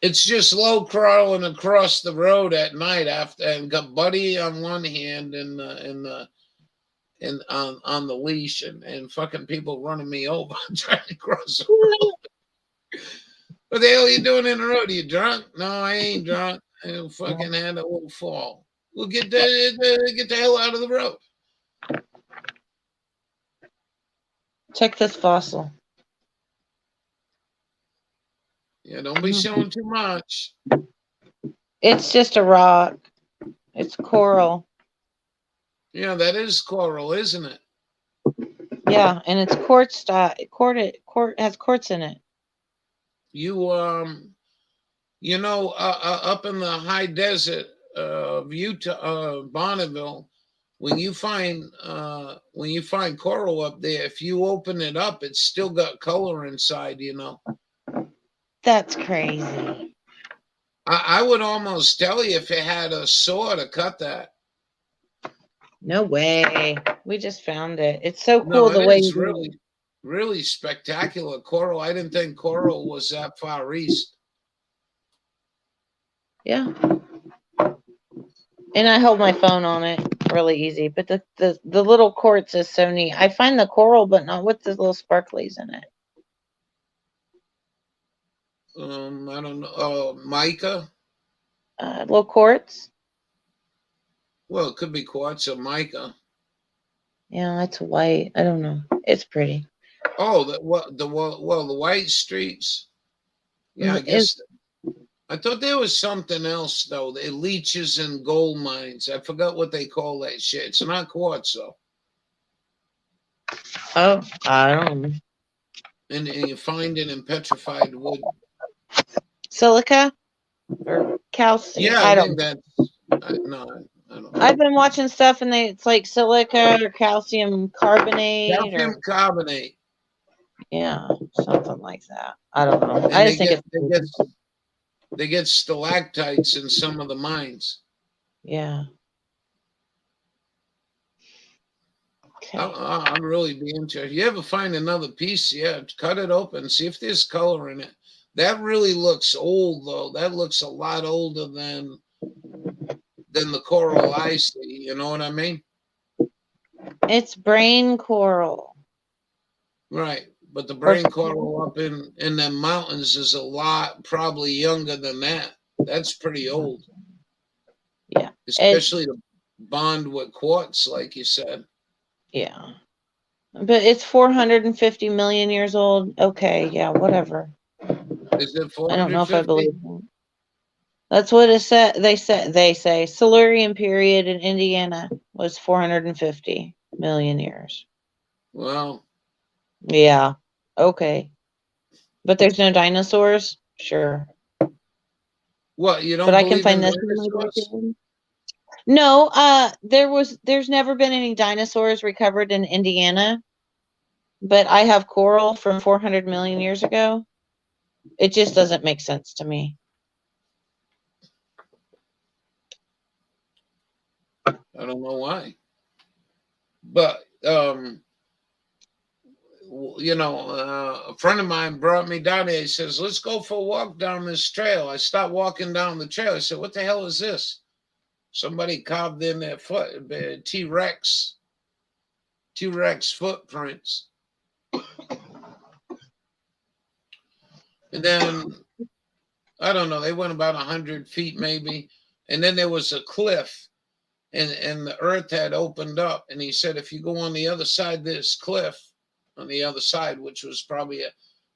It's just low crawling across the road at night after, and got Buddy on one hand and on the leash, and fucking people running me over trying to cross the road. What the hell are you doing in the road? Are you drunk? No, I ain't drunk. I fucking had a little fall. Well, get the hell out of the road. Check this fossil. Yeah, don't be showing too much. It's just a rock. It's coral. Yeah, that is coral, isn't it? Yeah, and it's quartz. Has quartz in it. You up in the high desert of Utah, Bonneville, when you find coral up there, if you open it up, it's still got color inside. That's crazy. I would almost tell you if it had a saw to cut that. No way. We just found it. It's so No, cool the it way is you really, really spectacular coral. I didn't think coral was that far east. Yeah. And I hold my phone on it really easy. But the little quartz is so neat. I find the coral, but not with the little sparklies in it. I don't know. Mica. Little quartz. Well, it could be quartz or mica. Yeah, it's white. I don't know. It's pretty. Oh, the white streaks. Yeah, I guess. I thought there was something else though. It leaches in gold mines. I forgot what they call that shit. It's not quartz though. Oh, I don't know. And you find it in petrified wood. Silica or calcium. Yeah, I I don't think that's. No, I don't know. I've been watching stuff and it's like silica or calcium carbonate Calcium or carbonate. yeah, something like that. I don't know. And I just think they get stalactites in some of the mines. yeah. Okay. I'd really be interested. You ever find another piece? Yeah, cut it open, see if there's color in it. That really looks old, though. That looks a lot older than the coral I see. You know what I mean? It's brain coral. Right. But the brain coral up in the mountains is a lot, probably younger than that. That's pretty old. Yeah. Especially to bond with quartz, like you said. Yeah. But it's 450 million years old. Okay, yeah, whatever. Is it 450? I don't know if I believe that. That's what it said. They say Silurian period in Indiana was 450 million years. Well. Yeah. Okay. But there's no dinosaurs? Sure. What, you don't But I can believe in find this in my dinosaurs? backyard. No, there's never been any dinosaurs recovered in Indiana. But I have coral from 400 million years ago. It just doesn't make sense to me. I don't know why. But a friend of mine brought me down there. He says, let's go for a walk down this trail. I stopped walking down the trail. I said, what the hell is this? Somebody carved in their foot, T-Rex footprints. And then, I don't know, they went about 100 feet maybe. And then there was a cliff, and the earth had opened up. And he said, if you go on the other side of this cliff, on the other side, which was probably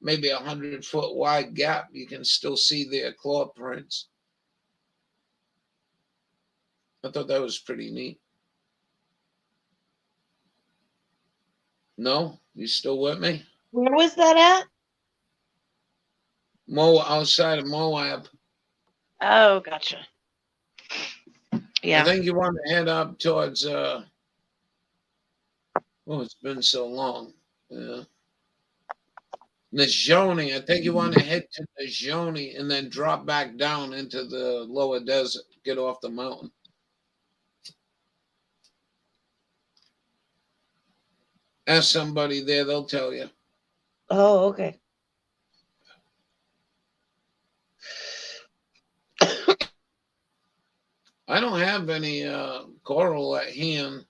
maybe 100-foot wide gap, you can still see their claw prints. I thought that was pretty neat. No? You still with me? Where was that at? Outside of Moab. Oh, gotcha. Yeah. I think you want to head up towards it's been so long. Yeah. Najoni. I think you want to head to Najoni and then drop back down into the lower desert. Get off the mountain. Ask somebody there, they'll tell you. Oh, okay. I don't have any coral at hand.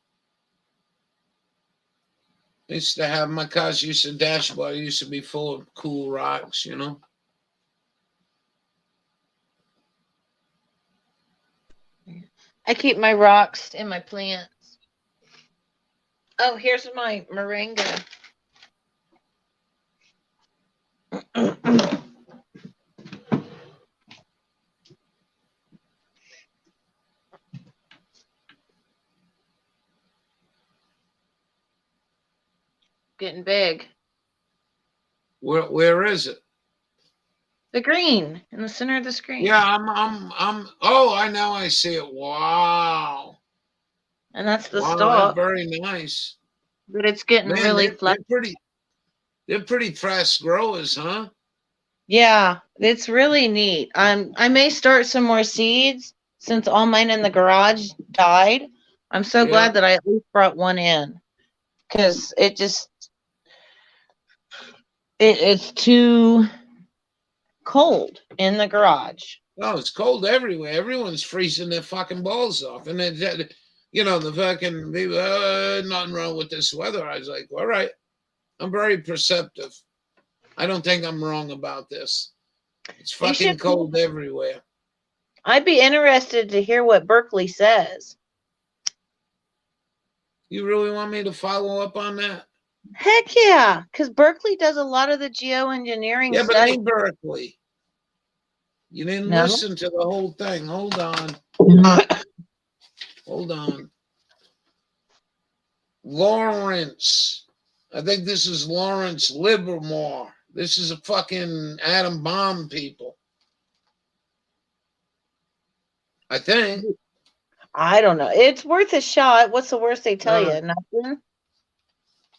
I used to have my cars used to dashboard used to be full of cool rocks, you know. I keep my rocks in my plants. Oh, here's my moringa. Getting big. Where is it? The green in the center of the screen. Yeah, I'm oh, I know I see it. Wow. And that's the Wow, stalk. that's very nice. But it's getting Man, really they're flat. they're pretty fast growers, huh? Yeah, it's really neat. I may start some more seeds since all mine in the garage died. I'm so Yeah. glad that I at least brought one in because it's too cold in the garage. Oh, it's cold everywhere. Everyone's freezing their fucking balls off. And then, you know, the fucking people, nothing wrong with this weather. I was like, all right, I'm very perceptive. I don't think I'm wrong about this. It's fucking cold everywhere. I'd be interested to hear what Berkeley says. You really want me to follow up on that? Heck yeah, because Berkeley does a lot of the geoengineering Yeah, but it study. ain't Berkeley. You didn't No? listen to the whole thing. Hold on. Hold on. Lawrence. I think this is Lawrence Livermore. This is a fucking atom bomb people. I think. I don't know. It's worth a shot. What's the worst they tell you? Nothing?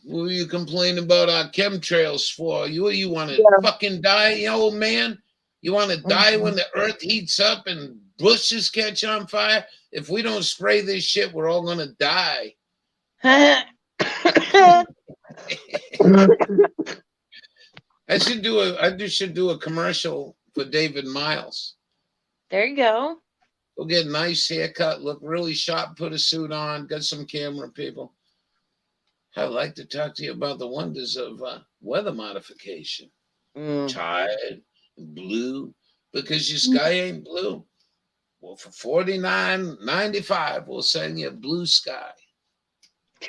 What are you complaining about our chemtrails for? You want to fucking die, you old man? You want to die when the earth heats up and bushes catch on fire? If we don't spray this shit, we're all going to die. I should do a commercial for David Miles. There you go. Go get a nice haircut, look really sharp, put a suit on, get some camera people. I'd like to talk to you about the wonders of weather modification. Tide, blue, because your sky ain't blue. Well, for $49.95, we'll send you a blue sky.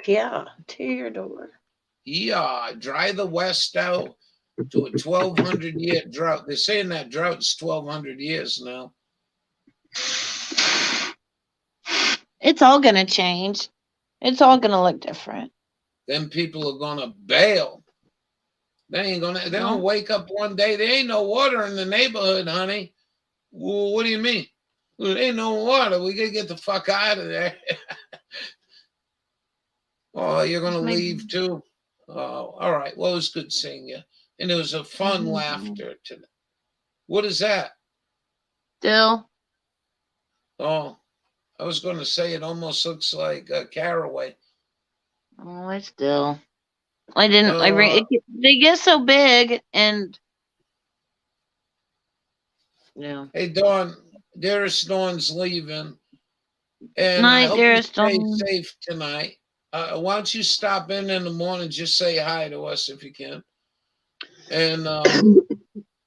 Yeah, to your door. Yeah, dry the West out to a 1,200-year drought. They're saying that drought's 1,200 years now. It's all going to change. It's all going to look different. Then people are going to bail. They don't wake up one day. There ain't no water in the neighborhood, honey. Well, what do you mean? Well, there ain't no water. We got to get the fuck out of there. Oh, you're going to leave too? Oh, all right. Well, it was good seeing you. And it was a fun laughter today. What is that? Dill. Oh, I was going to say it almost looks like caraway. Oh, it's dill. I didn't. They get so big, and yeah. Hey, Dawn, dearest Dawn's leaving, and Night, I hope dearest you stay Dawn. safe tonight. Why don't you stop in the morning? Just say hi to us if you can. And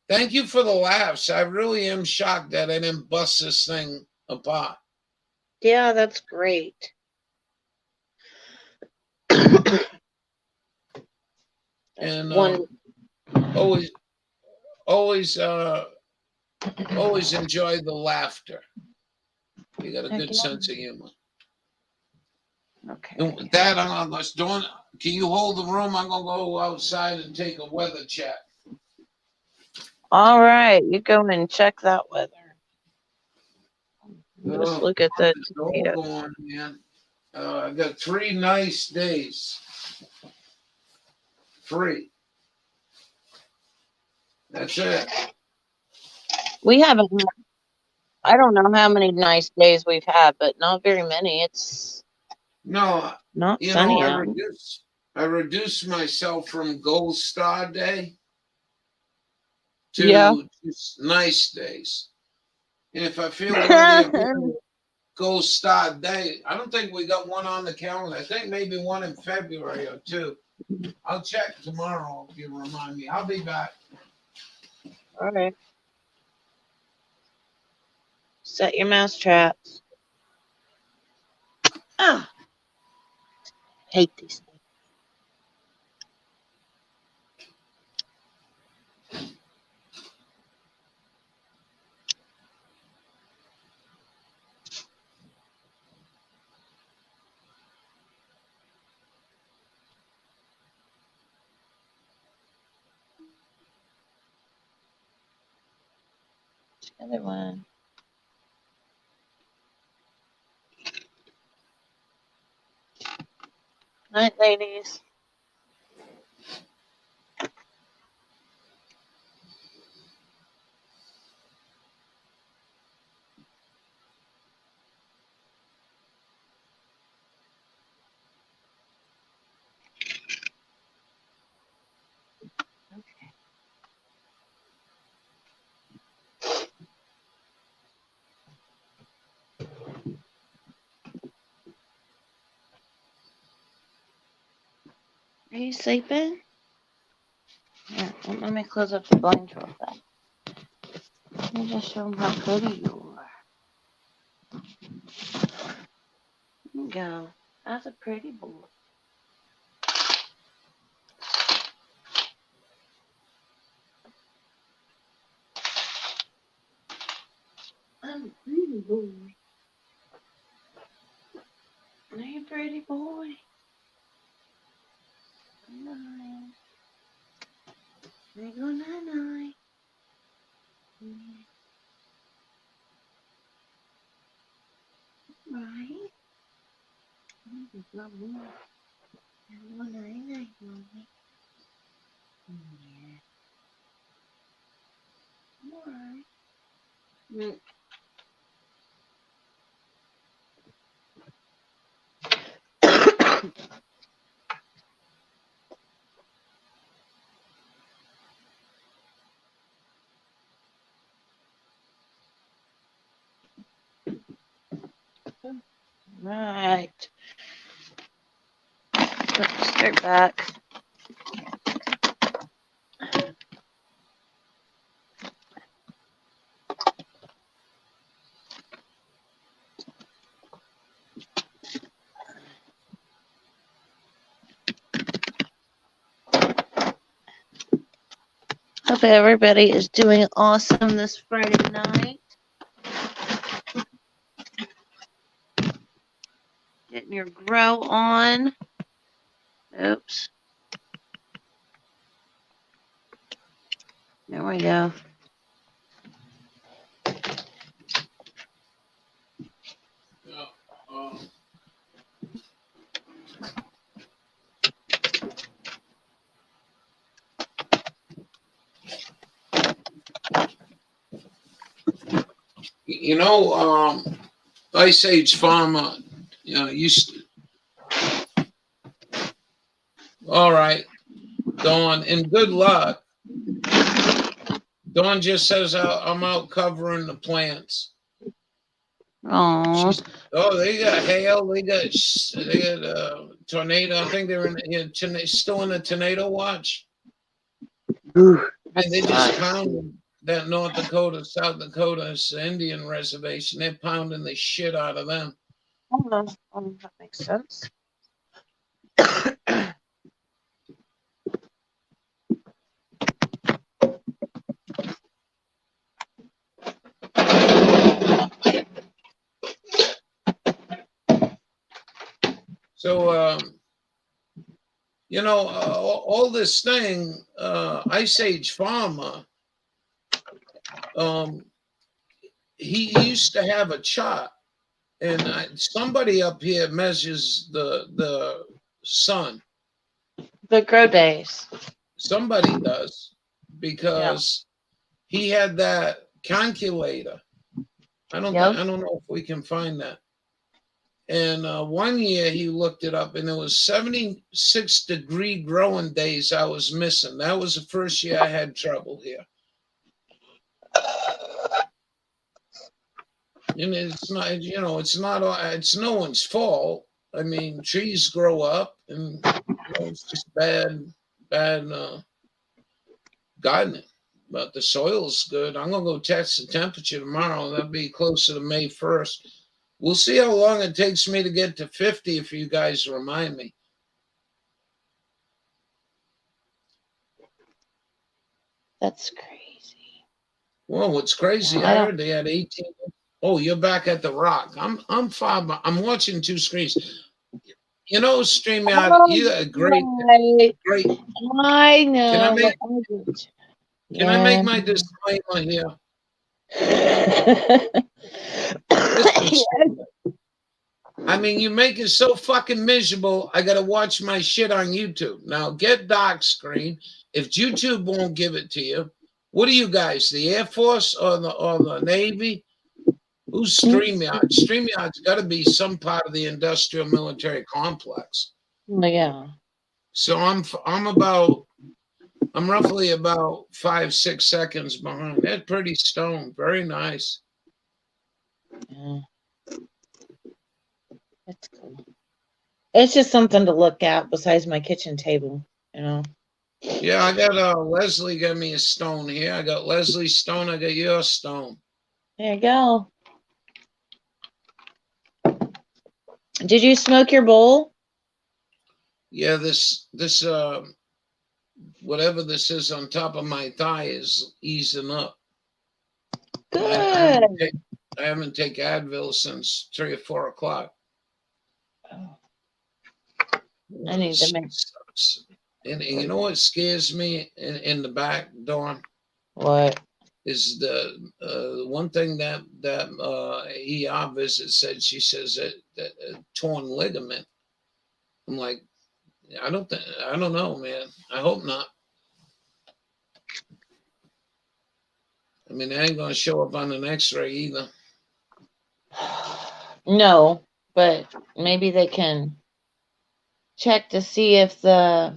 thank you for the laughs. I really am shocked that I didn't bust this thing apart. Yeah, that's great. And always enjoy the laughter. You got a good sense of humor. Okay. And with that, I'm going to go. Can you hold the room? I'm going to go outside and take a weather check. All right, you go and check that weather. Just look at the tomato. On, man. I got 3 nice days. 3. That's it. We haven't. I don't know how many nice days we've had, but not very many. It's not sunny out. I reduced myself from Gold Star Day to just nice days. And if I feel worthy of gold star day. I don't think we got one on the calendar. I think maybe one in February or two. I'll check tomorrow if you remind me. I'll be back. All right. Set your mouse traps. Ah, hate these things. Other one. Night, ladies. Are you sleeping? Yeah, let me close up the blinds real fast. Let me just show them how pretty you are. There you go. That's a pretty boy. I'm a pretty boy. Are you a pretty boy? Night. Go night night. Right? Love me. Go night night, mommy. Yeah. Alright. Right. Put the skirt back. Hope everybody is doing awesome this Friday night. Getting your grow on. Oops. There we go. You know, Ice Age Farmer, used to. All right, Dawn, and good luck. Dawn just says I'm out covering the plants. Oh, they got hail. They got tornado. I think they're still in a tornado watch. And they just pounded that North Dakota, South Dakota Indian reservation. They're pounding the shit out of them. That makes sense. So, all this thing, Ice Age Farmer, he used to have a chart, and somebody up here measures the sun. The grow days. Somebody does, because he had that calculator. I don't know if we can find that. And 1 year he looked it up, and it was 76-degree growing days I was missing. That was the first year I had trouble here. And it's not, it's not, it's no one's fault. I mean, trees grow up, and it's just bad gardening. But the soil's good. I'm gonna go test the temperature tomorrow. That'll be closer to May 1st. We'll see how long it takes me to get to 50 if you guys remind me. That's crazy. Well, what's crazy? Well, I heard they had 18. Oh, you're back at the Rock. I'm far. I'm watching two screens. You know, StreamYard, you got a great. I know. Can I make? Can I make Yeah. my disclaimer here? I mean, you make it so fucking miserable. I gotta watch my shit on YouTube. Now get dark screen. If YouTube won't give it to you, what are you guys? The Air Force or the Navy? Who's StreamYard? StreamYard's got to be some part of the industrial military complex. Yeah. So I'm roughly about 5-6 seconds behind. That's pretty stoned. Very nice. Yeah. That's cool. It's just something to look at besides my kitchen table, Yeah, I got Leslie got me a stone here. I got Leslie's stone. I got your stone. There you go. Did you smoke your bowl? Yeah, this whatever this is on top of my thigh is easing up. Good. I haven't taken Advil since 3 or 4 o'clock. Oh. I need to make. And you know what scares me in the back, Dawn? What? Is the one thing that ER visit said? She says that torn ligament. I'm like, I don't know, man. I hope not. I mean, they ain't gonna show up on an X-ray either. No, but maybe they can check to see if the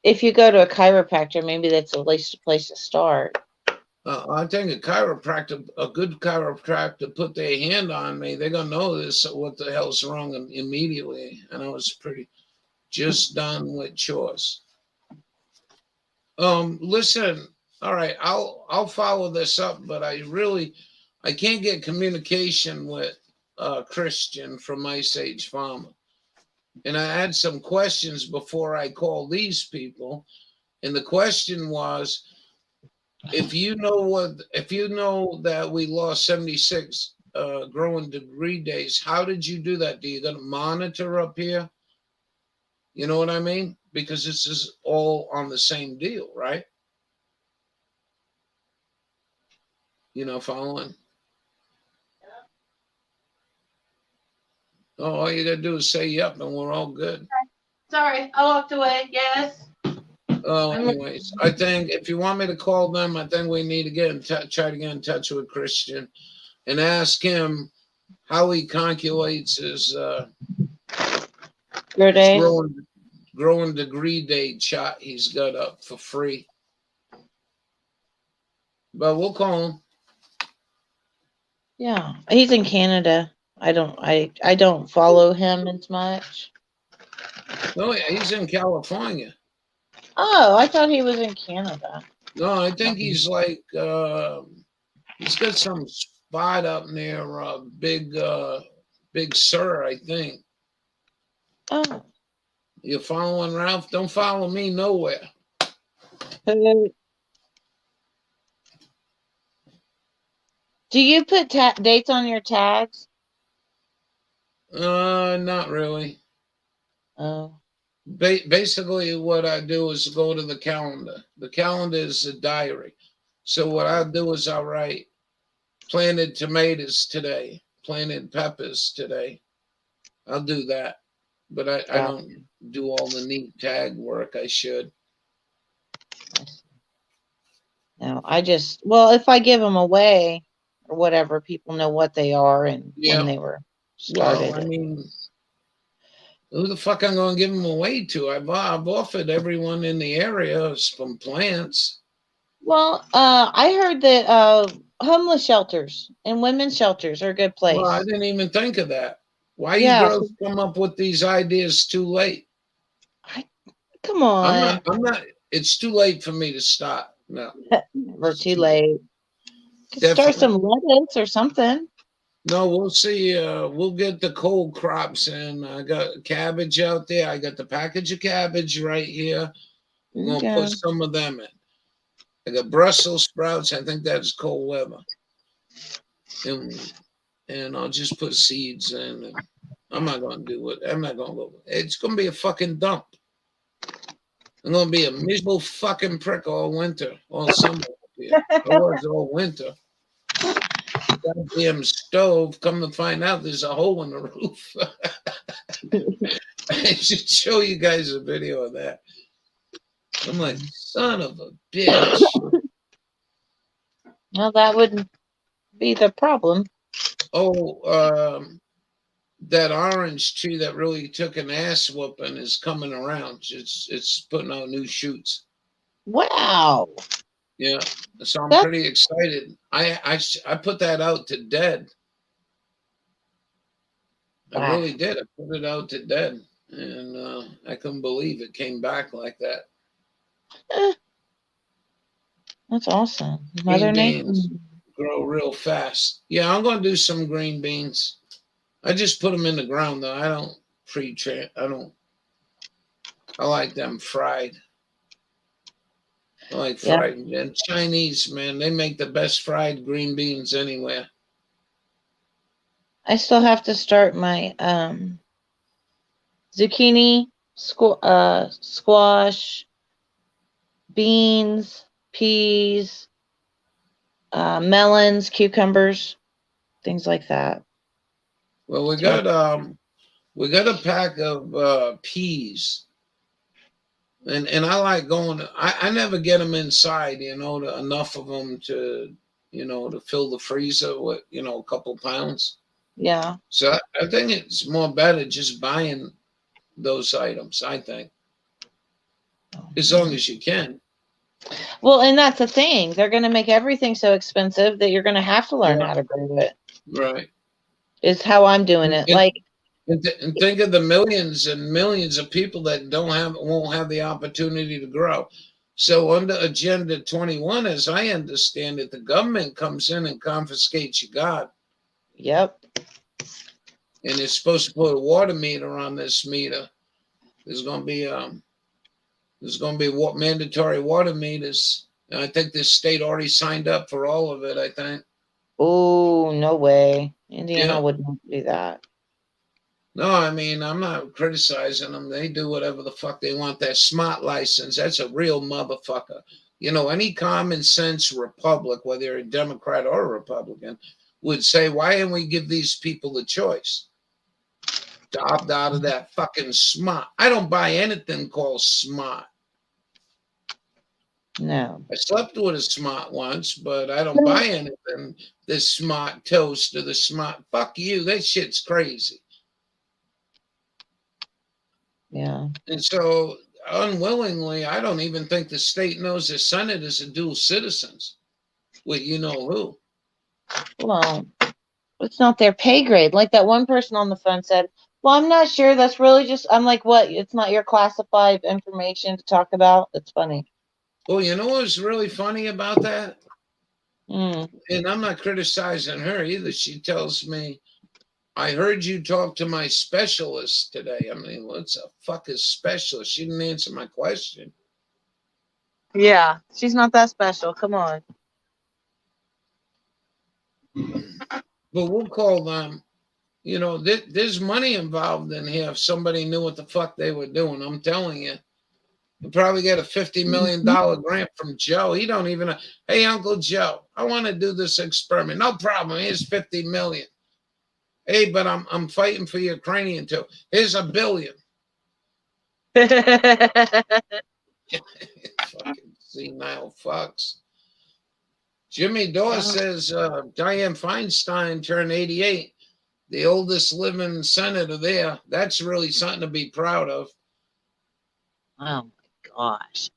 if you go to a chiropractor, maybe that's at least a place to start. I think a good chiropractor, put their hand on me, they're gonna know this. What the hell's wrong immediately? And I was just done with chores. Listen. All right, I'll follow this up, but I can't get communication with Christian from Ice Age Farmer, and I had some questions before I called these people, and the question was, if you know that we lost 76 growing degree days, how did you do that? Do you got a monitor up here? You know what I mean? Because this is all on the same deal, right? Following. Oh, all you gotta do is say yep, and we're all good. Sorry, I walked away. Yes. Anyways, I think if you want me to call them, I think we need to try to get in touch with Christian and ask him how he calculates his growing degree date shot he's got up for free. But we'll call him. Yeah, he's in Canada. I don't follow him as much. No, yeah, he's in California. Oh, I thought he was in Canada. No, I think he's like he's got some spot up near Big Sur, I think. Oh. You following Ralph? Don't follow me nowhere. Do you put dates on your tags? Not really. Oh. Basically, what I do is go to the calendar. The calendar is a diary. So what I do is I write planted tomatoes today, planted peppers today. I'll do that. But I don't do all the neat tag work I should. No, if I give them away or whatever, people know what they are and when they were started. Well, I mean, who the fuck I'm going to give them away to? I've offered everyone in the area some plants. Well, I heard that homeless shelters and women's shelters are a good place. Well, I didn't even think of that. Why you Yeah. girls come up with these ideas too late? Come on. I'm not. It's too late for me to start. No, Never it's too late. Could start Definitely. some lettuce or something. No, we'll see. We'll get the cold crops in. I got cabbage out there. I got the package of cabbage right here. We're gonna put some of them in. I got Brussels sprouts. I think that's cold weather. And I'll just put seeds in. And I'm not gonna do it. I'm not gonna go. It's gonna be a fucking dump. I'm gonna be a miserable fucking prick all winter, all summer. I was all winter. Goddamn stove. Come to find out, there's a hole in the roof. I should show you guys a video of that. I'm like, son of a bitch. Well, that wouldn't be the problem. Oh, that orange tree that really took an ass whooping is coming around. It's putting out new shoots. Wow. Yeah, so I'm pretty excited. I put that out to dead. I really did. I put it out to dead, and I couldn't believe it came back like that. That's awesome. Green beans grow real fast. Yeah, I'm going to do some green beans. I just put them in the ground, though. I don't pre-train. I like them fried. I like fried. And Chinese, man, they make the best fried green beans anywhere. I still have to start my zucchini, squash, beans, peas, melons, cucumbers, things like that. Well, we got a pack of peas. And I like going. I never get them inside, enough of them to, to fill the freezer with, a couple pounds. Yeah. So I think it's more better just buying those items. I think, as long as you can. Well, and that's the thing. They're going to make everything so expensive that you're going to have to learn how to grow it. Right. Is how I'm doing it. And think of the millions and millions of people that won't have the opportunity to grow. So under Agenda 21, as I understand it, the government comes in and confiscates your God. Yep. And it's supposed to put a water meter on this meter. There's going to be mandatory water meters. And I think this state already signed up for all of it, I think. Oh, no way. Indiana wouldn't do that. No, I mean, I'm not criticizing them. They do whatever the fuck they want. That smart license, that's a real motherfucker. Any common sense Republic, whether you're a Democrat or a Republican, would say, why didn't we give these people the choice to opt out of that fucking smart? I don't buy anything called smart. No. I slept with a smart once, but I don't buy anything. The smart toast or the smart, fuck you. That shit's crazy. Yeah. And so unwillingly, I don't even think the state knows the senators are dual citizens with who. Well, it's not their pay grade. Like that one person on the phone said, well, I'm not sure. That's really just, I'm like, what? It's not your classified information to talk about? It's funny. Well, you know what's really funny about that? And I'm not criticizing her either. She tells me, I heard you talk to my specialist today. I mean, what's a fucking specialist? She didn't answer my question. Yeah, she's not that special. Come on. But we'll call them. There's money involved in here if somebody knew what the fuck they were doing. I'm telling you. You probably get a $50 million grant from Joe. He don't even know. Hey, Uncle Joe, I want to do this experiment. No problem. Here's $50 million. Hey, but I'm fighting for Ukrainian too. Here's $1 billion. Fucking senile fucks. Jimmy Dawes says Dianne Feinstein turned 88. The oldest living senator there. That's really something to be proud of. Oh my gosh.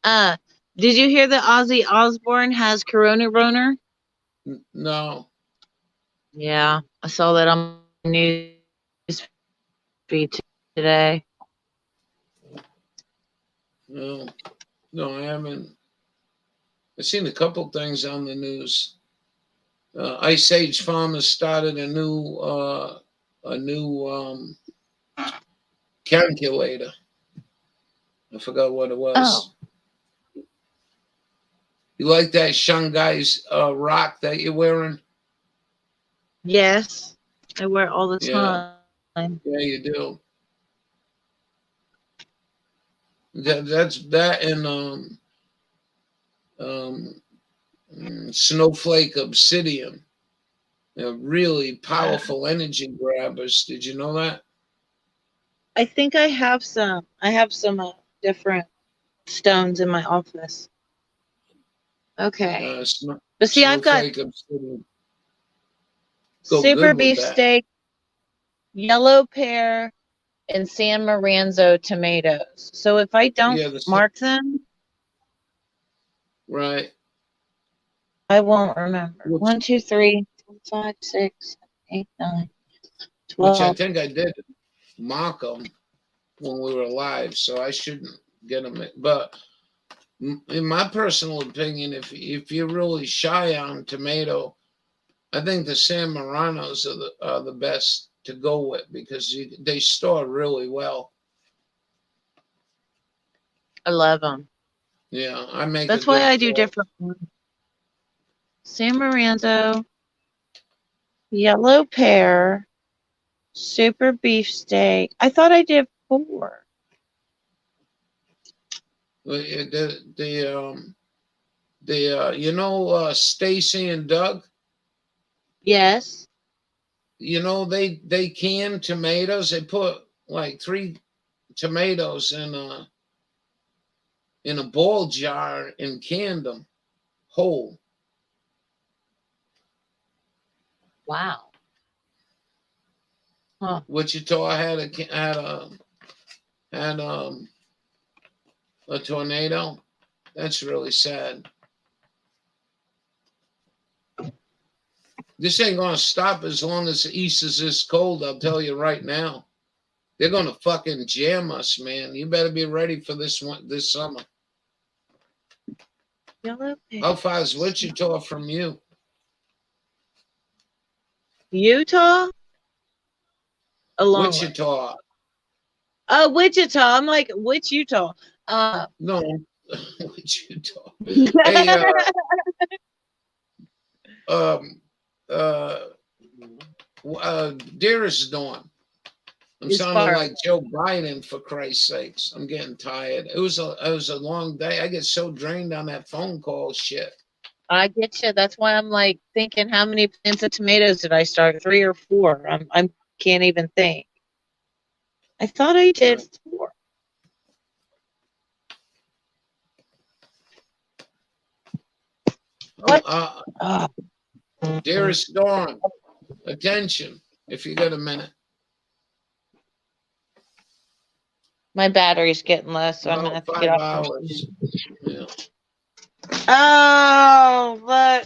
Did you hear that Ozzy Osbourne has Corona Roner? No. Yeah, I saw that on my news feed today. No, I haven't. I've seen a couple things on the news. Ice Age Farmers started a new calculator. I forgot what it was. Oh. You like that Shanghai's rock that you're wearing? Yes, I wear it all the Yeah. time. Yeah, you do. That's that and Snowflake Obsidian. They're really powerful energy grabbers. Did you know that? I think I have some. I have some different stones in my office. Okay. But see, I've got Snowflake Obsidian. Go super good with that. beefsteak, yellow pear, and San Maranzo tomatoes. So if I don't mark them, right, I won't remember. 1, 2, 3, 4, 5, 6, 8, 9, 12. Which I think I did mark them when we were live, so I shouldn't get them. But in my personal opinion, if you're really shy on tomato, I think the San Maranos are the best to go with because they store really well. I love them. Yeah, I make. That's why I do different ones. San Maranzo, yellow pear, super beefsteak. I thought I did 4. You know Stacy and Doug? Yes. You know they can tomatoes. They put like 3 tomatoes in a ball jar and canned them whole. Wow. Huh. Wichita had a tornado. That's really sad. This ain't gonna stop as long as the east is this cold. I'll tell you right now. They're gonna fucking jam us, man. You better be ready for this summer. How far is Wichita from you? Utah? Wichita. Oh, Wichita. I'm like, which Utah? No, Wichita. Hey, dearest Dawn. I'm sounding like Joe Biden, for Christ's sakes. I'm getting tired. It was a long day. I get so drained on that phone call shit. I get you. That's why I'm like thinking, how many plants of tomatoes did I start? 3 or 4? I can't even think. I thought I did 4. What? Dearest Dawn, attention, if you got a minute. My battery's getting low, so I'm gonna have to get off. 5 hours. Yeah. Oh, look.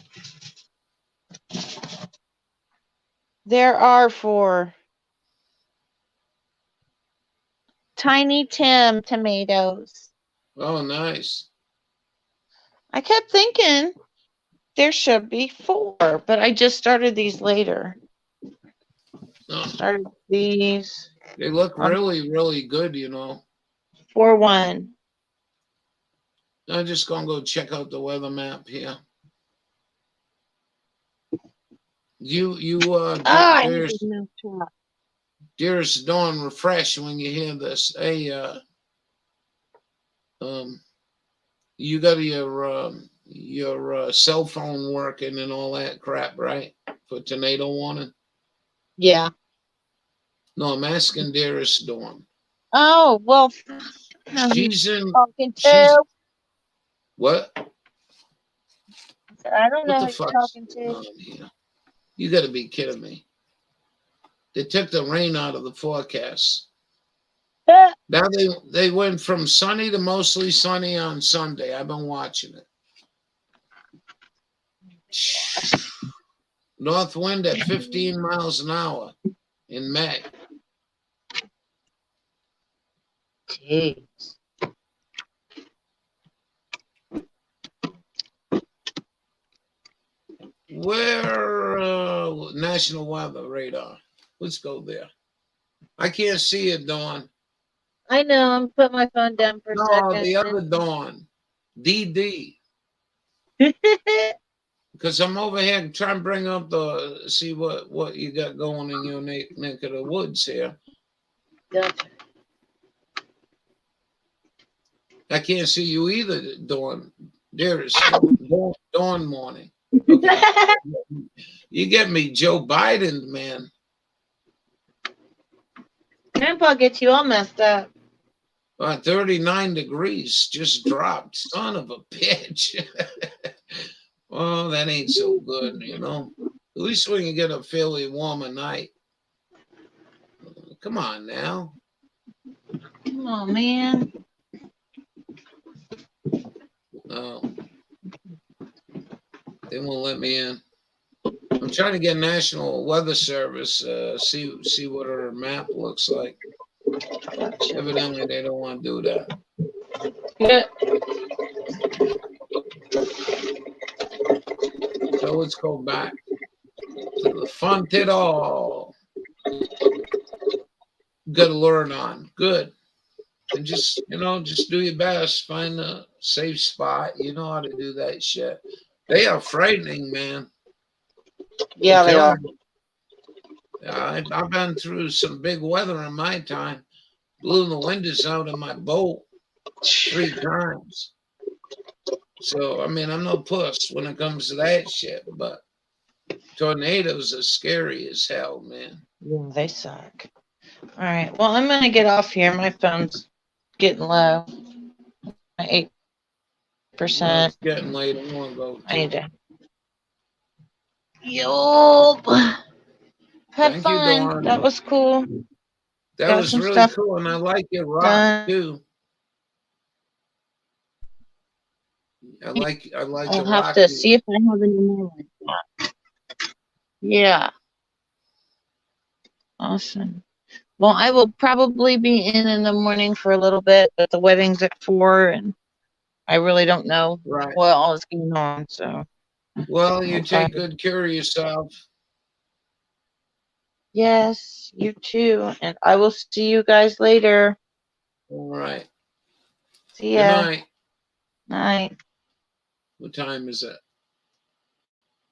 There are 4 Tiny Tim tomatoes. Oh, nice. I kept thinking there should be 4, but I just started these later. Started these. They look really, really good, you know. 4-1. I'm just gonna go check out the weather map here. Dearest Dawn, refresh when you hear this. Hey, you got your cell phone working and all that crap, right? For tornado warning. Yeah. No, I'm asking dearest Dawn. Oh, well. She's in. Talking to. What? I don't know What who you're talking to. You got to be kidding me. They took the rain out of the forecast. Now they went from sunny to mostly sunny on Sunday. I've been watching it. North wind at 15 miles an hour in May. Jeez. Where national weather radar? Let's go there. I can't see it, Dawn. I know. I'm putting my phone down for a No, second. the other Dawn. DD. Because I'm over here trying to bring up see what you got going in your neck of the woods here. Gotcha. I can't see you either, Dawn. Dearest, Dawn morning. Okay. You get me, Joe Biden, man. Grandpa gets you all messed up. 39 degrees just dropped. Son of a bitch. Oh, that ain't so good, you know. At least we can get a fairly warmer night. Come on now. Come on, man. No. They won't let me in. I'm trying to get National Weather Service, see what our map looks like. Evidently, they don't want to do that. Yeah. So let's go back to the Funtitall. Got to learn on. Good. And just do your best. Find a safe spot. You know how to do that shit. They are frightening, man. Yeah, they are. I've been through some big weather in my time. Blew the windows out of my boat 3 times. So, I mean, I'm no puss when it comes to that shit, but tornadoes are scary as hell, man. Yeah, they suck. All right. Well, I'm going to get off here. My phone's getting low. 8%. Well, it's getting late. I'm going to go. I need to. Yup. Had Thank fun. you, Dawn. That was cool. That Got was some really stuff cool, and I like your rock done. too. I like I'll the have rock. to see if I have any more like that. Yeah. Awesome. Well, I will probably be in the morning for a little bit, but the wedding's at 4, and I really don't know Right. what all is going on. So. Well, you take good care of yourself. Yes, you too. And I will see you guys later. All right. See ya. Good night. Night. What time is it?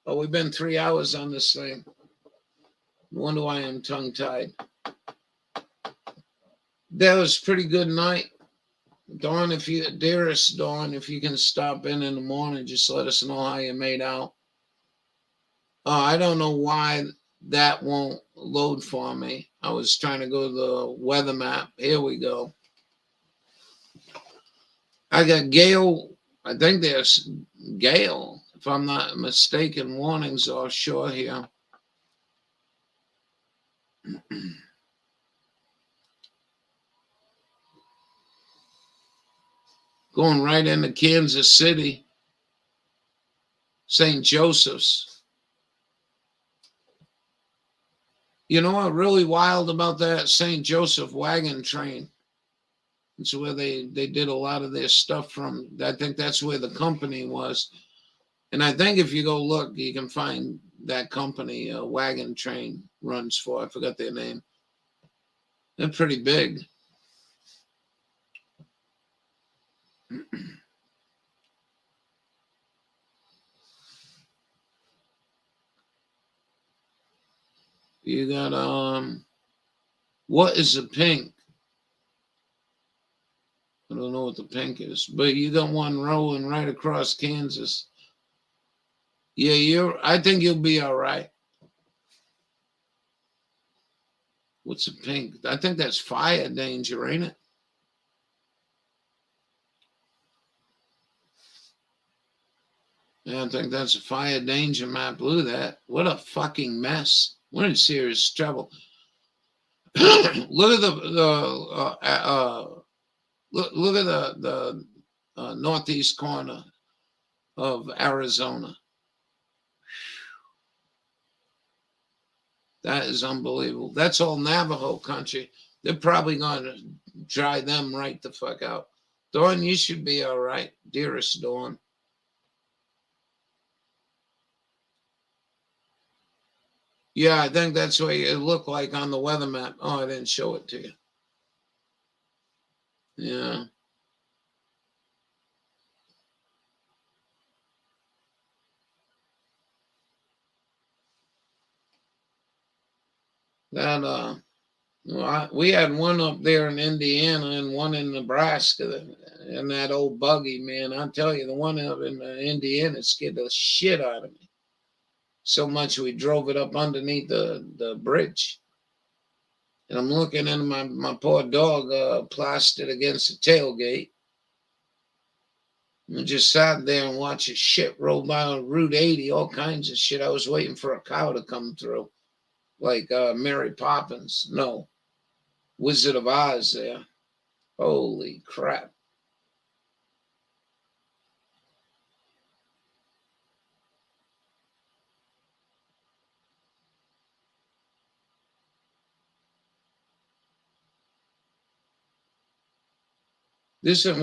Oh, we've been 3 hours on this thing. No wonder why I'm tongue-tied. That was a pretty good night. Dawn, dearest Dawn, if you can stop in the morning, just let us know how you made out. I don't know why that won't load for me. I was trying to go to the weather map. Here we go. I got gale. I think there's gale, if I'm not mistaken, warnings offshore here. Going right into Kansas City, St. Joseph's. You know what really wild about that St. Joseph wagon train? It's where they did a lot of their stuff from. I think that's where the company was. And I think if you go look, you can find that company, wagon train runs for. I forgot their name. They're pretty big. You got, what is the pink? I don't know what the pink is, but you got one rolling right across Kansas. Yeah, I think you'll be all right. What's the pink? I think that's fire danger, ain't it? Yeah, I think that's a fire danger map. Look at that. What a fucking mess. We're in serious trouble. Look at look at the northeast corner of Arizona. That is unbelievable. That's all Navajo country. They're probably going to dry them right the fuck out. Dawn, you should be all right, dearest Dawn. Yeah, I think that's what it looked like on the weather map. Oh, I didn't show it to you. Yeah. That we had one up there in Indiana and one in Nebraska, and that old buggy, man. I tell you, the one up in Indiana scared the shit out of me. So much we drove it up underneath the bridge. And I'm looking at my poor dog plastered against the tailgate. And just sat there and watched his shit roll by on Route 80, all kinds of shit. I was waiting for a cow to come through, like Mary Poppins. No, Wizard of Oz there. Holy crap. Listen,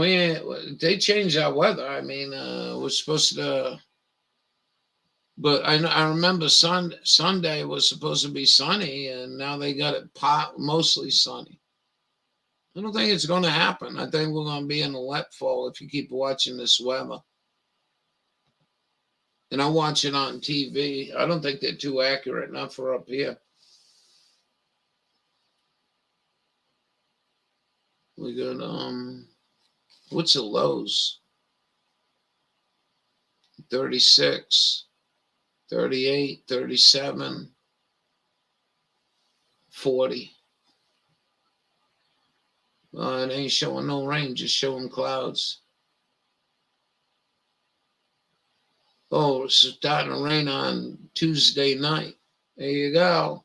they changed our weather. I mean, we're supposed to, but I remember Sunday was supposed to be sunny, and now they got it mostly sunny. I don't think it's going to happen. I think we're going to be in a let fall if you keep watching this weather. And I watch it on TV. I don't think they're too accurate enough for up here. We got what's the lows? 36, 38, 37, 40. It ain't showing no rain, just showing clouds. Oh, it's starting to rain on Tuesday night. There you go.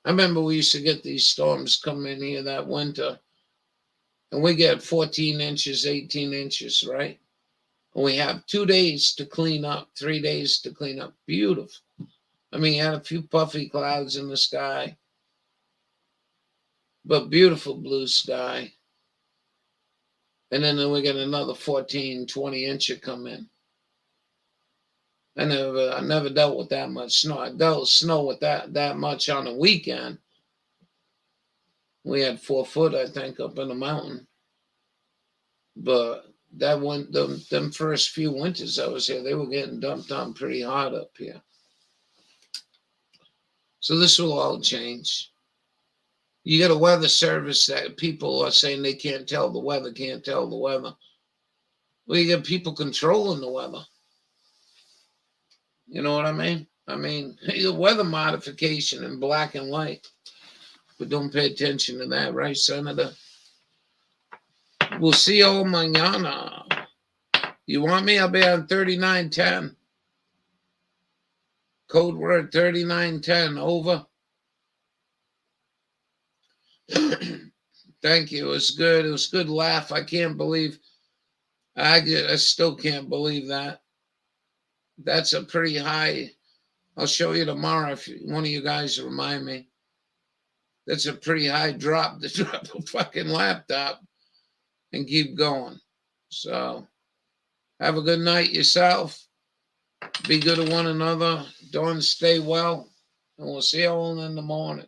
I remember we used to get these storms come in here that winter, and we get 14 inches, 18 inches, right? And we have 2 days to clean up, 3 days to clean up. Beautiful. I mean, you had a few puffy clouds in the sky, but beautiful blue sky. And then we get another 14, 20 inches come in. I never dealt with that much snow. I dealt with snow with that much on a weekend. We had 4 foot, I think, up in the mountain. But that one, them first few winters I was here, they were getting dumped on pretty hard up here. So this will all change. You get a weather service that people are saying they can't tell the weather, can't tell the weather. Well, you get people controlling the weather. You know what I mean? I mean, the weather modification in black and white. But don't pay attention to that, right, Senator? We'll see you all mañana. You want me? I'll be on 3910. Code word 3910. Over. Thank you. It was good. It was a good laugh. I can't believe. I still can't believe that. That's a pretty high. I'll show you tomorrow if one of you guys remind me. That's a pretty high drop to drop a fucking laptop and keep going. So have a good night yourself. Be good to one another. Don't stay well. And we'll see you all in the morning.